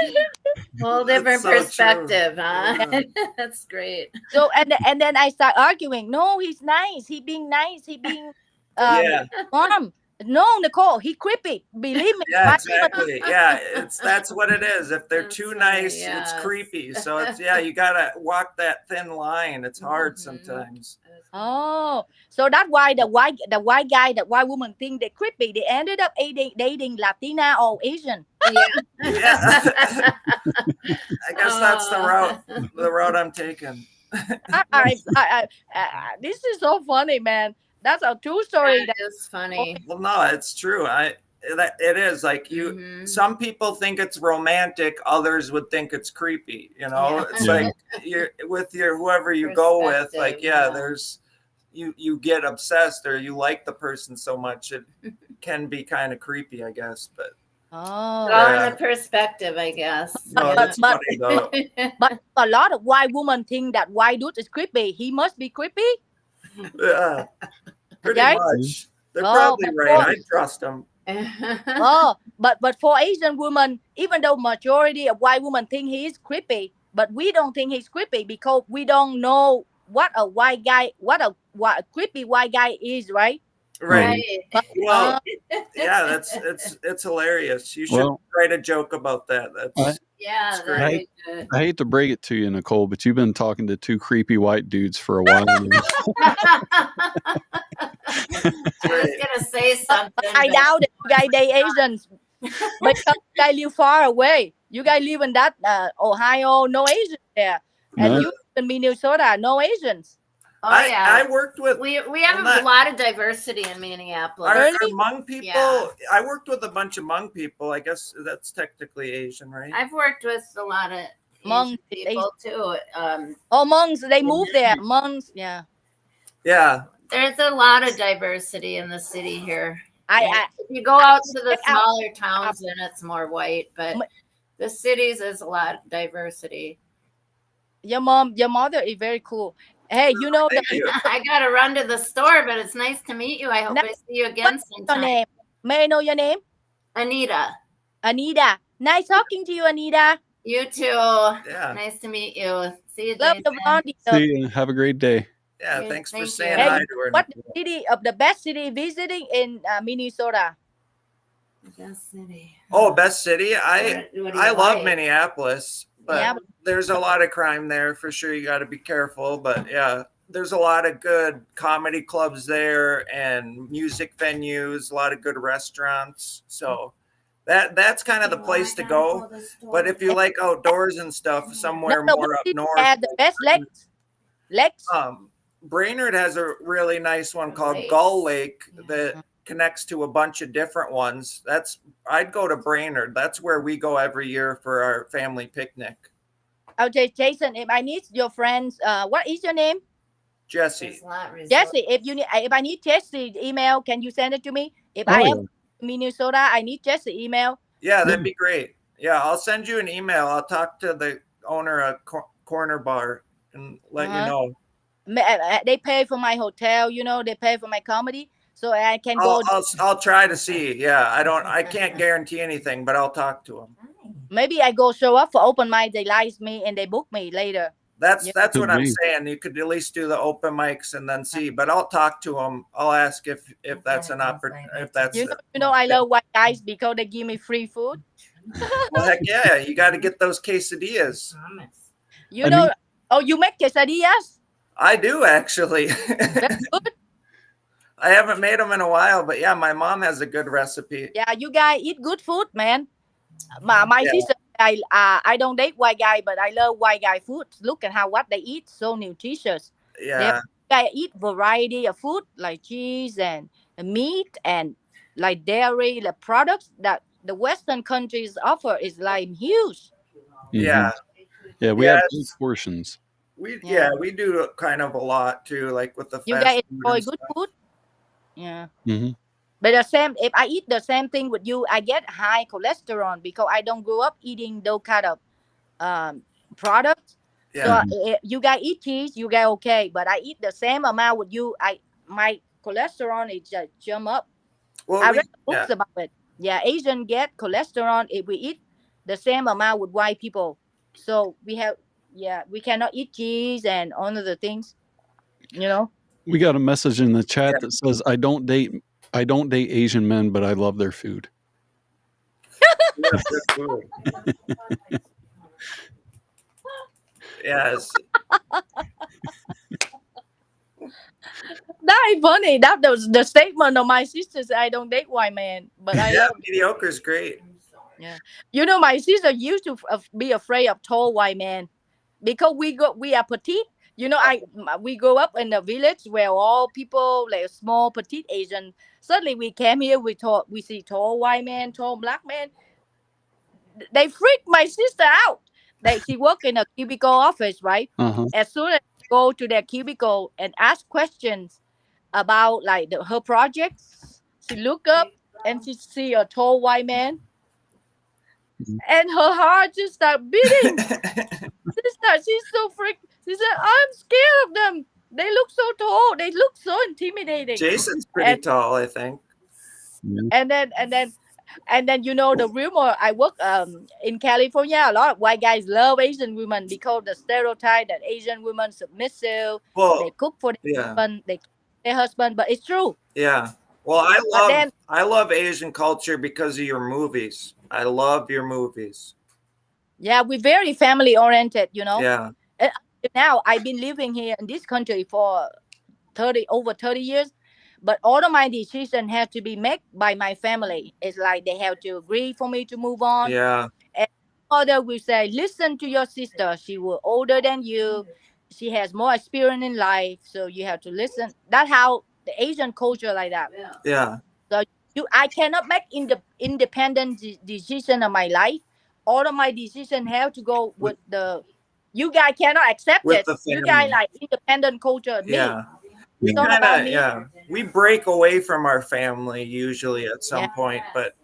Whole different so true. perspective, huh? Yeah. That's great. So and then I start arguing. No, he's nice. He being nice. He being Yeah. mom. No, Nicole, he creepy. Believe me. Yeah, My- exactly. Yeah, that's what it is. If they're That's too funny, nice, yes. it's creepy. So it's you gotta walk that thin line. It's hard Mhm. sometimes. Oh, so that's why the white guy, the white woman think they're creepy. They ended up dating Latina or Asian. Yeah. Yeah. I guess that's the route I'm taking. This is so funny, man. That's a true story. That is funny. Well, no, it's true. It is like you. Mhm. Some people think it's romantic. Others would think it's creepy. You know, Yeah. it's Yeah. like you're with your whoever you go with. Like, Perspective, yeah, yeah. there's you get obsessed or you like the person so much it can be kind of creepy, I guess. But Oh, All Yeah. in the perspective, I guess. no, that's but- funny though. but a lot of white women think that white dude is creepy. He must be creepy. Yeah, pretty Okay. much. They're Oh, probably of right. I course. trust them. Oh, but for Asian women, even though majority of white women think he is creepy, but we don't think he's creepy because we don't know what a creepy white guy is, right? Right. Right. Well, yeah, it's hilarious. You should Well- write a joke about that. That's Yeah, That's that'd great. be good. I hate to break it to you, Nicole, but you've been talking to two creepy white dudes for a while now. I was gonna say something. I but- doubt it. You guys date Asians because you guys live far away. You guys live in that Ohio, no Asians there, and No. you live in Minnesota, no Asians. Oh I yeah. worked with we have I'm a not- lot of diversity in Minneapolis. our Really? Hmong people. Yeah. I worked with a bunch of Hmong people. I guess that's technically Asian, right? I've worked with a lot of Hmong Asian people too. Oh, Hmongs, they move there. Hmongs, yeah. Yeah. There's a lot of diversity in the city here. I If you go out to the check out- smaller towns, then it's more white, but the cities is a lot of diversity. your mother is very cool. Hey, you know that Thank you. I gotta run to the store, but it's nice to meet you. I hope No, I see you again your sometime. name? May I know your name? Anita, Anita. Nice talking to you, Anita. you too. Yeah. Nice to meet you. See you, Love Jason. the blondie. See you. Have a great day. Yeah. Yeah, Thanks for thank saying you. hi Hey, to her. what the city of the best city visiting in Minnesota? Best city. Oh, best city. What do you I love like? Minneapolis, but Yeah. there's a lot of crime there for sure. You got to be careful, but yeah, there's a lot of good comedy clubs there and music venues, a lot of good restaurants. So that's kind of the place to go. But if you like outdoors and stuff, somewhere No, more up city north, had the best legs. Legs. Brainerd has a really nice one called Lakes. Gull Lake that connects to a bunch of different ones. I'd go to Brainerd. That's where we go every year for our family picnic. Okay, Jason. If I need your friends, what is your name? Jesse. Jesse. If I need Jesse's email, can you send it to me? If Oh, I yeah. am in Minnesota, I need Jesse's email. Yeah, that'd be great. Yeah, I'll send you an email. I'll talk to the owner of Corner Bar and let you know. They pay for my hotel. They pay for my comedy, so I can go. I'll try to see. Yeah, I can't guarantee anything, but I'll talk to them. Maybe I go show up for open mic. They like me and they book me later. That's Yeah. what Could I'm be. saying. You could at least do the open mics and then see. But I'll talk to them. I'll ask if that's an opportunity. If that's You know, I love white guys because they give me free food. well, heck yeah, you got to get those quesadillas. You I know, mean- oh, you make quesadillas? I do actually. Very good. I haven't made them in a while, but yeah, my mom has a good recipe. Yeah, you guys eat good food, man. My Yeah. sister, I don't date white guy, but I love white guy food. Look at what they eat, so nutritious. Yeah, I eat variety of food like cheese and meat and like dairy. The products that the Western countries offer is like huge. yeah. Yeah, we Yeah, have it's- big portions. We do kind of a lot too, like with the You fast guys food enjoy and good stuff. food. Yeah. Hmm. But the same, if I eat the same thing with you, I get high cholesterol because I don't grow up eating those kind of products. Yeah, So you guys eat cheese, you guys okay. But I eat the same amount with you. My cholesterol is just jump up. well, I we- read books about it. Yeah, Asian get cholesterol if we eat the same amount with white people. So we have, yeah, we cannot eat cheese and all of the things, you know. We got a message in the chat Yeah. that says, I don't date Asian men, but I love their food. Yes, good food. Yes. That is funny. That was the statement of my sister. Said, I don't date white men, but I Yeah, love. mediocre is great. Yeah, you know, my sister used to be afraid of tall white men because we are petite. You know, we grew up in a village where all people like small petite Asian. Suddenly we came here, we see tall white men, tall black men. They freak my sister out. She work in a cubicle office, right? Uh-huh. As soon as I go to their cubicle and ask questions about like her projects, she look up and she see a tall white man, and her heart just start beating. She's so freaked. She said, "I'm scared of them. They look so tall. They look so intimidating." Jason's pretty tall, I think. And then you know the rumor. I work in California. A lot of white guys love Asian women because the stereotype that Asian women submissive. Well, They cook for their yeah. husband. They cook for their husband, but it's true. Yeah. Well, But I love Asian culture because of your movies. I love your movies. yeah, we're very family oriented. You know. Yeah. And now I've been living here in this country for over 30 years. But all of my decisions have to be made by my family. It's like they have to agree for me to move on. Yeah. And mother will say, listen to your sister. She was older than you. She has more experience in life. So you have to listen. That's how the Asian culture like that. Yeah. So I cannot make independent decision of my life. All of my decisions have to go with you guys cannot accept With it. the You guys family. like independent culture. Yeah. Me. It's not about me. Yeah. We break away from our family usually at some point, but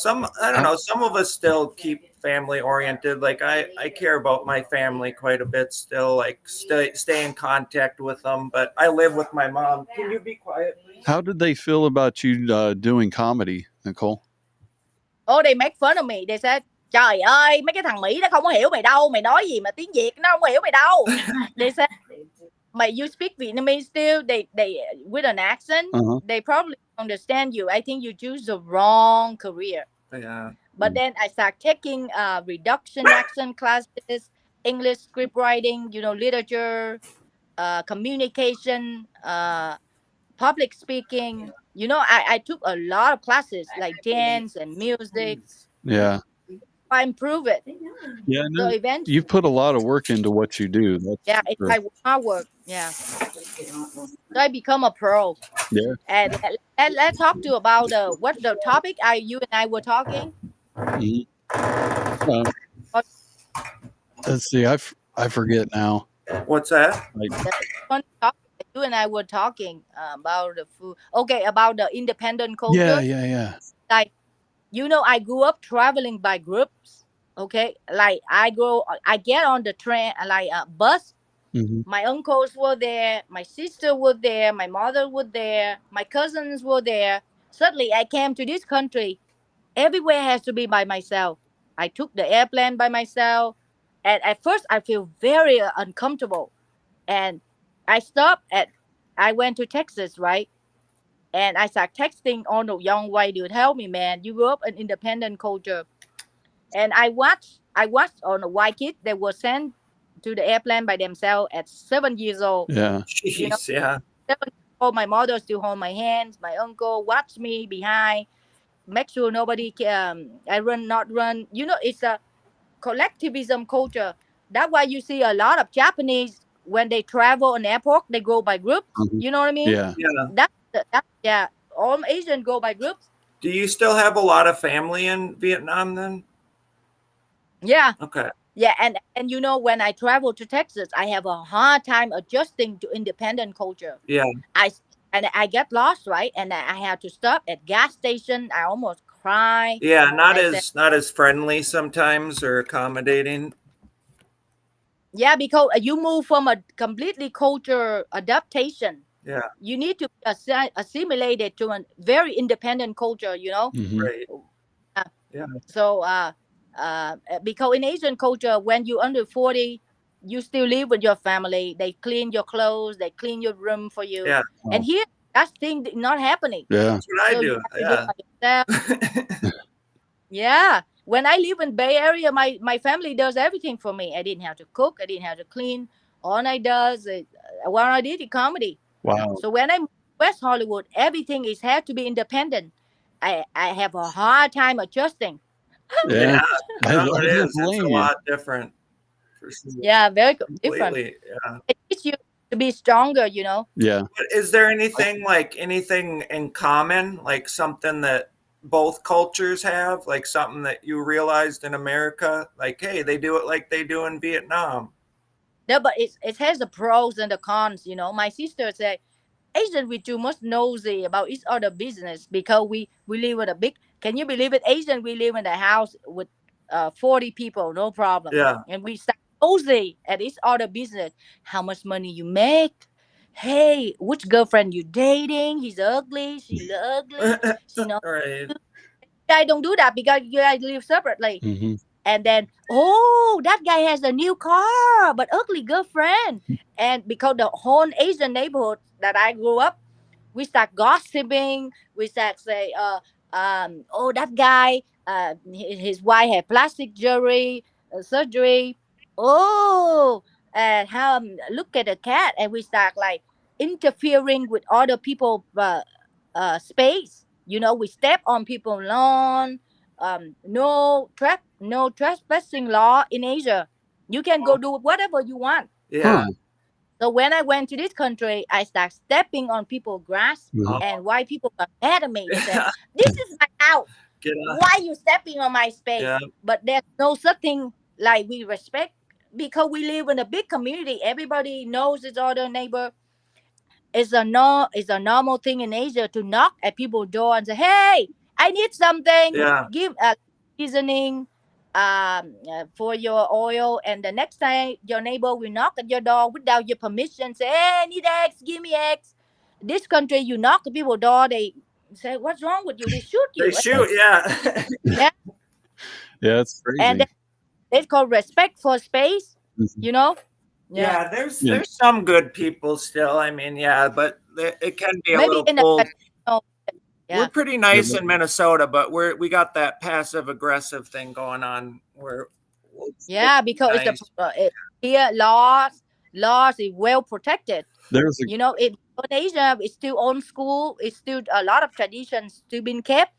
I don't know, some of us still keep family oriented. Like I care about my family quite a bit still, like stay in contact with them, but I live with my mom. Can you be quiet, please? How did they feel about you doing comedy, Nicole? Oh, they make fun of me. They said, trời ơi, mấy cái thằng Mỹ nó không có hiểu mày đâu. Mày nói gì mà tiếng Việt nó không có hiểu mày đâu. They said, you speak Vietnamese still. They with an accent. They probably understand you. I think you choose the wrong career. Yeah. But then I start taking reduction accent classes, English script writing, literature, communication, public speaking. I took a lot of classes like dance and music. Yeah. I improve it. Yeah. So eventually, you put a lot of work into what you do. it's my hard work. Yeah. So I become a pro. Yeah. And let's talk about what's the topic you and I were talking. Let's see. I forget now. What's that? You and I were talking about the food. Okay, about the independent culture. Yeah. Like, I grew up traveling by groups. Okay, like I get on the train, like a bus. My uncles were there, my sister was there, my mother was there, my cousins were there. Suddenly, I came to this country. Everywhere has to be by myself. I took the airplane by myself, and at first I feel very uncomfortable. And I went to Texas, right? And I started texting all the young white dude, help me, man. You grew up in independent culture. And I watched on the white kids that were sent to the airplane by themselves at 7 years old. Yeah. Jeez, yeah. 7 years old, my mother still hold my hands. My uncle watch me behind, make sure nobody can. I not run. It's a collectivism culture. That's why you see a lot of Japanese when they travel on airport, they go by groups. You know what I mean? Yeah. Yeah. All Asians go by groups. Do you still have a lot of family in Vietnam then? Yeah. Okay. Yeah, and when I travel to Texas, I have a hard time adjusting to independent culture. Yeah. I get lost, right? And I have to stop at gas station. I almost cry. Yeah, not as friendly sometimes or accommodating. Yeah, because you move from a completely culture adaptation. Yeah. You need to be assimilated to a very independent culture, Right. Yeah. So because in Asian culture, when you under 40, you still live with your family. They clean your clothes, they clean your room for you. Yeah. And here that thing not happening. Yeah. That's what I So do. you have to do it by yourself. Yeah. When I live in Bay Area, my family does everything for me. I didn't have to cook, I didn't have to clean. All I does what I did is comedy. Wow. So when I moved to West Hollywood, everything is had to be independent. I have a hard time adjusting. Yeah. No, I it don't is. It's blame a you. lot different. For sure. Yeah, very different. Completely. Yeah. It teaches you to be stronger, you know. Yeah. But is there anything in common, like something that both cultures have, like something that you realized in America, like, hey, they do it like they do in Vietnam? No, but it has the pros and the cons, you know. My sister said Asian we too much nosy about each other business because we live with a big. Can you believe it? Asian we live in a house with 40 people, no problem, Yeah. and we start nosy at each other business. How much money you make? Hey, which girlfriend you dating? He's ugly. She ugly. She know. Right. I don't do that because you guys live separately. Mm-hmm. And then, oh, that guy has a new car, but ugly girlfriend. And because the whole Asian neighborhood that I grew up, we start gossiping. We start say, oh, that guy, his wife had plastic surgery. Oh, and how look at the cat, and we start like interfering with other people' space. You know, we step on people's lawn. No trespassing law in Asia. You can go do whatever you want. Yeah. Huh. So when I went to this country, I start stepping on people's grass, Mhm. and white people got mad at me. They said, "This is my house. Get out. Why you stepping on my space?" Yeah. But there's no such thing like we respect because we live in a big community. Everybody knows each other neighbor. It's a normal thing in Asia to knock at people's door and say, "Hey, I need something. Yeah. Give seasoning for your oil." And the next time your neighbor will knock at your door without your permission, say, "Hey, I need eggs. Give me eggs." This country, you knock at people's door, they say, "What's wrong with you?" They shoot you. They shoot. Yeah. Yeah. Yeah, it's crazy. And it's called respect for space. Mhm. You know. Yeah, there's some good people still. I mean, yeah, but it can be a Maybe little in the cold. yeah. We're pretty nice in Minnesota, but we got that passive aggressive thing going on. Where Yeah, because nice. here laws is well protected. There's a You know, in Asia, it's still old school. It's still a lot of traditions still being kept.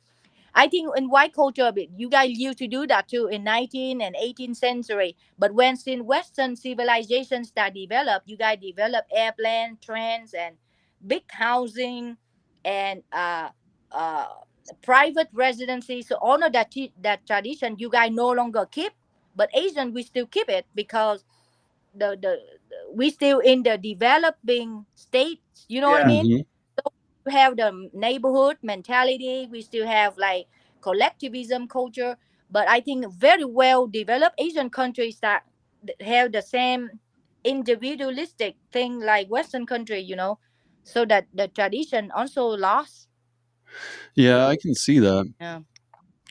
I think in white culture, you guys used to do that too in 19th and 18th century. But when since Western civilization start develop, you guys develop airplane, trains, and big housing, and uh, private residency. So all of that tradition, you guys no longer keep. But Asian, we still keep it because the we still in the developing states. You know what I Yeah. mean? Mhm. We have the neighborhood mentality. We still have like collectivism culture. But I think very well developed Asian countries that have the same individualistic thing like Western country. You know, so that the tradition also lost. Yeah, I can see that. Yeah.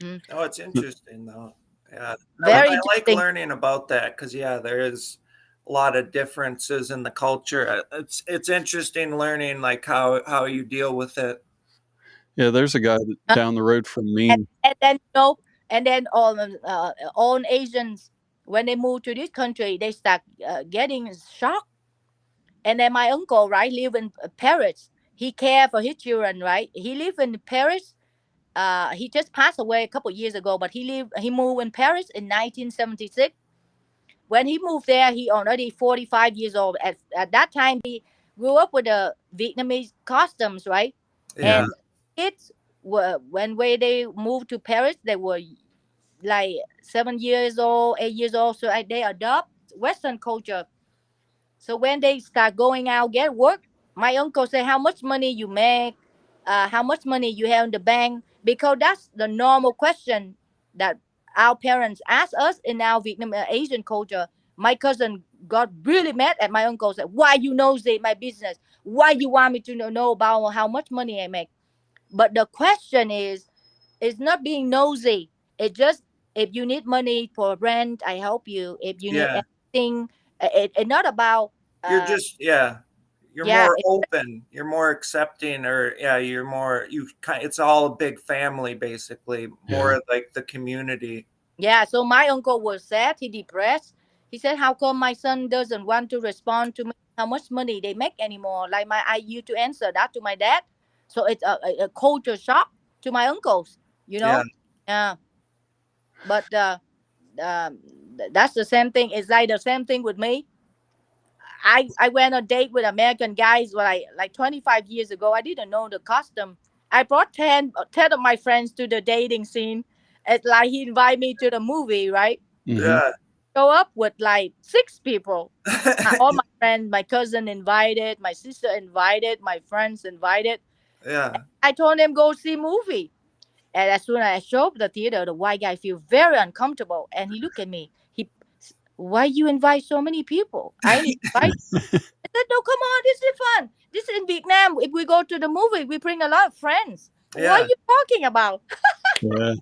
Mm. Oh, it's interesting though. Yeah, Very I like interesting. learning about that because there is a lot of differences in the culture. It's interesting learning like how you deal with it. Yeah, there's a guy down the road from me. And then and then all Asians when they move to this country, they start getting shocked. And then my uncle, right, live in Paris. He care for his children, right? He live in Paris. He just passed away a couple years ago, but he moved in Paris in 1976. When he moved there, he already 45 years old. At that time, he grew up with the Vietnamese customs, right? Yeah. And kids were when they moved to Paris, they were like 7 years old, 8 years old. So they adopt Western culture. So when they start going out get work, my uncle say, "How much money you make? How much money you have in the bank?" Because that's the normal question that our parents ask us in our Vietnam Asian culture. My cousin got really mad at my uncle. Said, "Why you nosy my business? Why you want me to know about how much money I make?" But the question is not being nosy. It just, if you need money for rent, I help you. If you need Yeah. anything, it's not about. You're just you're Yeah, more open. You're more accepting, or you're more it's all a big family basically. More like the community. yeah. So my uncle was sad. He depressed. He said, "How come my son doesn't want to respond to me? How much money they make anymore?" Like I used to answer that to my dad. So it's a culture shock to my uncles. You know. Yeah. But that's the same thing. It's like the same thing with me. I went on a date with American guys like 25 years ago. I didn't know the custom. I brought 10 of my friends to the dating scene. It's like he invited me to the movie, right? Yeah. Show up with like 6 people. All my friends, my cousin invited, my sister invited, my friends invited. Yeah. I told them go see movie. And as soon as I show up at the theater, the white guy feel very uncomfortable. And he looked at me. Why you invite so many people? I didn't invite. I said, no, come on, this is fun. This is in Vietnam. If we go to the movie, we bring a lot of friends. Yeah. What are you talking about? Yeah.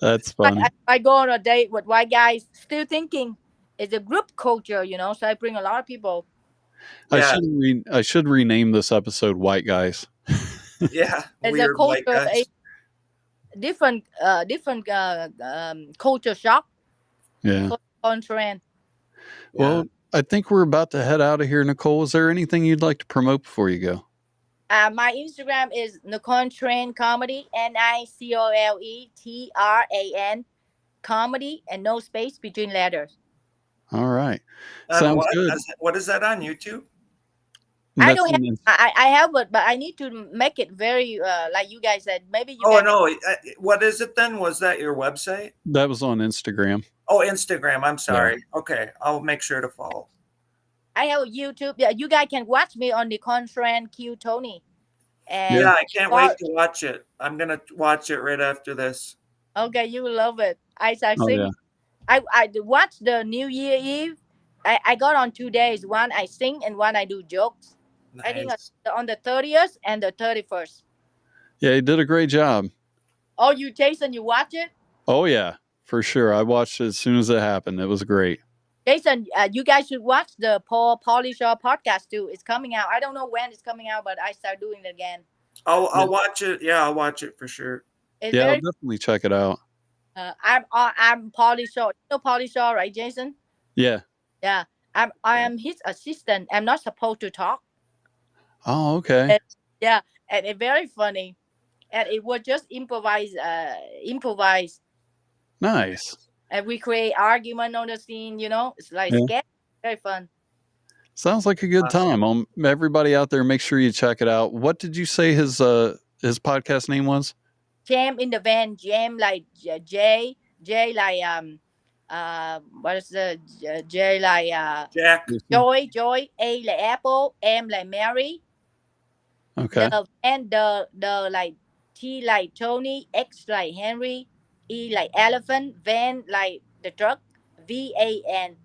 That's funny. I go on a date with white guys, still thinking it's a group culture, you know. So I bring a lot of people. Yeah. I should rename this episode "White Guys." Yeah, It's weird a culture, white guys. different culture shock. Yeah. On trend. Well, I think we're about to head out of here, Nicole. Is there anything you'd like to promote before you go? My Instagram is Nicole Tran Comedy, NICOLETRAN Comedy, and no space between letters. All right. Sounds good. What is that on YouTube? I don't have. I have it, but I need to make it very like you guys said. Maybe you. Oh no! What is it then? Was that your website? That was on Instagram. Oh, Instagram. I'm sorry. Yeah. Okay, I'll make sure to follow. I have YouTube. Yeah, you guys can watch me on the Tran Q Tony. And yeah, I can't wait to watch it. I'm gonna watch it right after this. Okay, you will love it. I sing. Yeah. I watched the New Year Eve. I got on 2 days. One I sing and one I do jokes. Nice. I think on the 30th and the 31st. Yeah, he did a great job. Oh, Jason, you watch it? Oh, yeah, for sure. I watched it as soon as it happened. It was great. Jason, you guys should watch the Paul Polishaw podcast too. It's coming out. I don't know when it's coming out, but I start doing it again. I'll watch it. Yeah, I'll watch it for sure. It's I'll definitely check it out. I'm Polishaw. You know Polishaw, right, Jason? Yeah. Yeah. I am his assistant. I'm not supposed to talk. Oh, okay. And it's very funny. And it was just improvise. Nice. And we create argument on the scene, you know. It's like very fun. Sounds like a good time. Everybody out there, make sure you check it out. What did you say his podcast name was? Jam in the Van. Jam like J like what is the J like Jack. Joy, A like Apple, M like Mary. Okay. The like T like Tony, X like Henry, E like elephant, Van like the truck, VAN.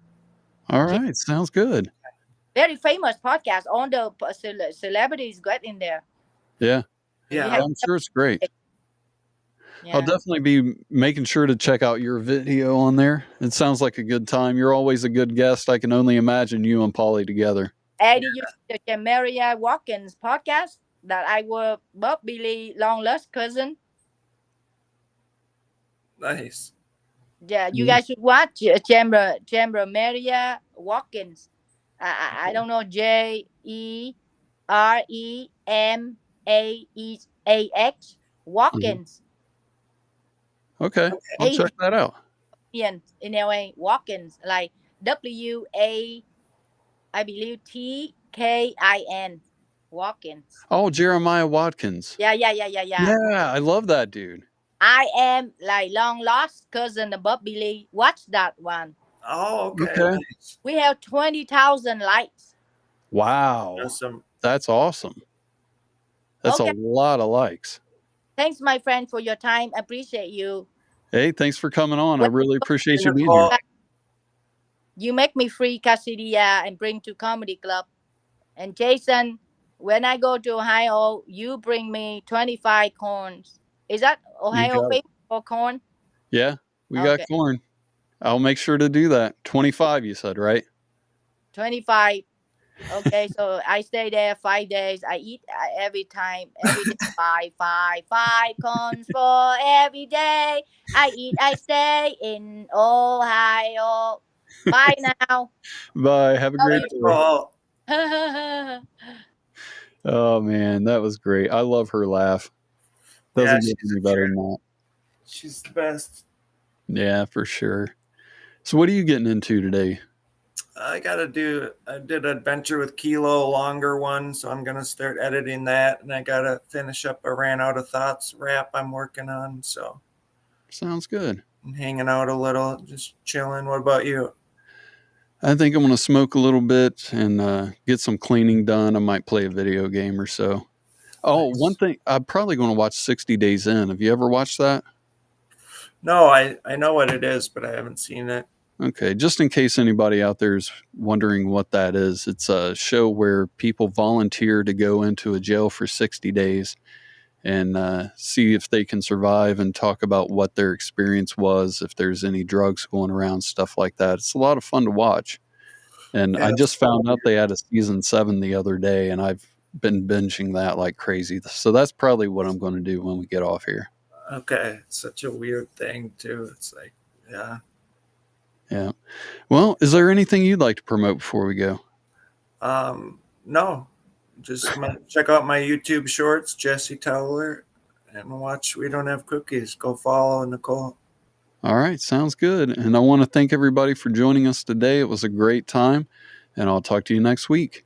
All right, sounds good. Very famous podcast. All the celebrities got in there. Yeah. Yeah. I'm sure it's great. Yeah. I'll definitely be making sure to check out your video on there. It sounds like a good time. You're always a good guest. I can only imagine you and Polly together. And you see the Maria Watkins podcast that I was Bob Billy long lost cousin. Nice. Yeah, you guys should watch Chamber Maria Watkins. I don't know, JEREMAEAX Watkins. Okay, I'll check that out. In LA, Watkins, like WA, I believe TKIN, Watkins. Oh, Jeremiah Watkins. Yeah. Yeah, I love that dude. I am like long lost cousin of Bob Billy. Watch that one. Oh, okay. Nice. We have 20,000 likes. Wow. Awesome. That's awesome. That's a lot of likes. Thanks, my friend, for your time. Appreciate you. Hey, thanks for coming on. I really appreciate you being here. You make me free Cassidia and bring to Comedy Club. And Jason, when I go to Ohio, you bring me 25 corns. Is that Ohio famous? for corn? Yeah, we got Okay. corn. I'll make sure to do that. 25, you said, right? 25. Okay, so I stay there 5 days. I eat every day, five corns for every day. I eat, I stay in Ohio. Bye now. Bye. Have a Love great you. day. Oh, Oh, man, that was great. I love her laugh. Doesn't get she's any a better jerk. than that. She's the best. Yeah, for sure. So what are you getting into today? I did Adventure with Kilo, longer one, so I'm gonna start editing that, and I gotta finish up a Ran Out of Thoughts rap I'm working on. So Sounds good. I'm hanging out a little, just chilling. What about you? I think I'm going to smoke a little bit and get some cleaning done. I might play a video game or so. Oh, one Nice. thing, I'm probably going to watch 60 Days In. Have you ever watched that? No, I know what it is, but I haven't seen it. Okay, just in case anybody out there is wondering what that is, it's a show where people volunteer to go into a jail for 60 days and see if they can survive and talk about what their experience was, if there's any drugs going around, stuff like that. It's a lot of fun to watch. And Yeah, I it's just found out they had a season 7 the other day, and I've been binging that like crazy. So that's probably what I'm going to do when we get off here. okay. It's such a weird thing too. It's like, yeah. Yeah. Well, is there anything you'd like to promote before we go? No, just check out my YouTube shorts, Jesse Towler, and watch We Don't Have Cookies. Go follow Nicole. All right. Sounds good. And I want to thank everybody for joining us today. It was a great time, and I'll talk to you next week.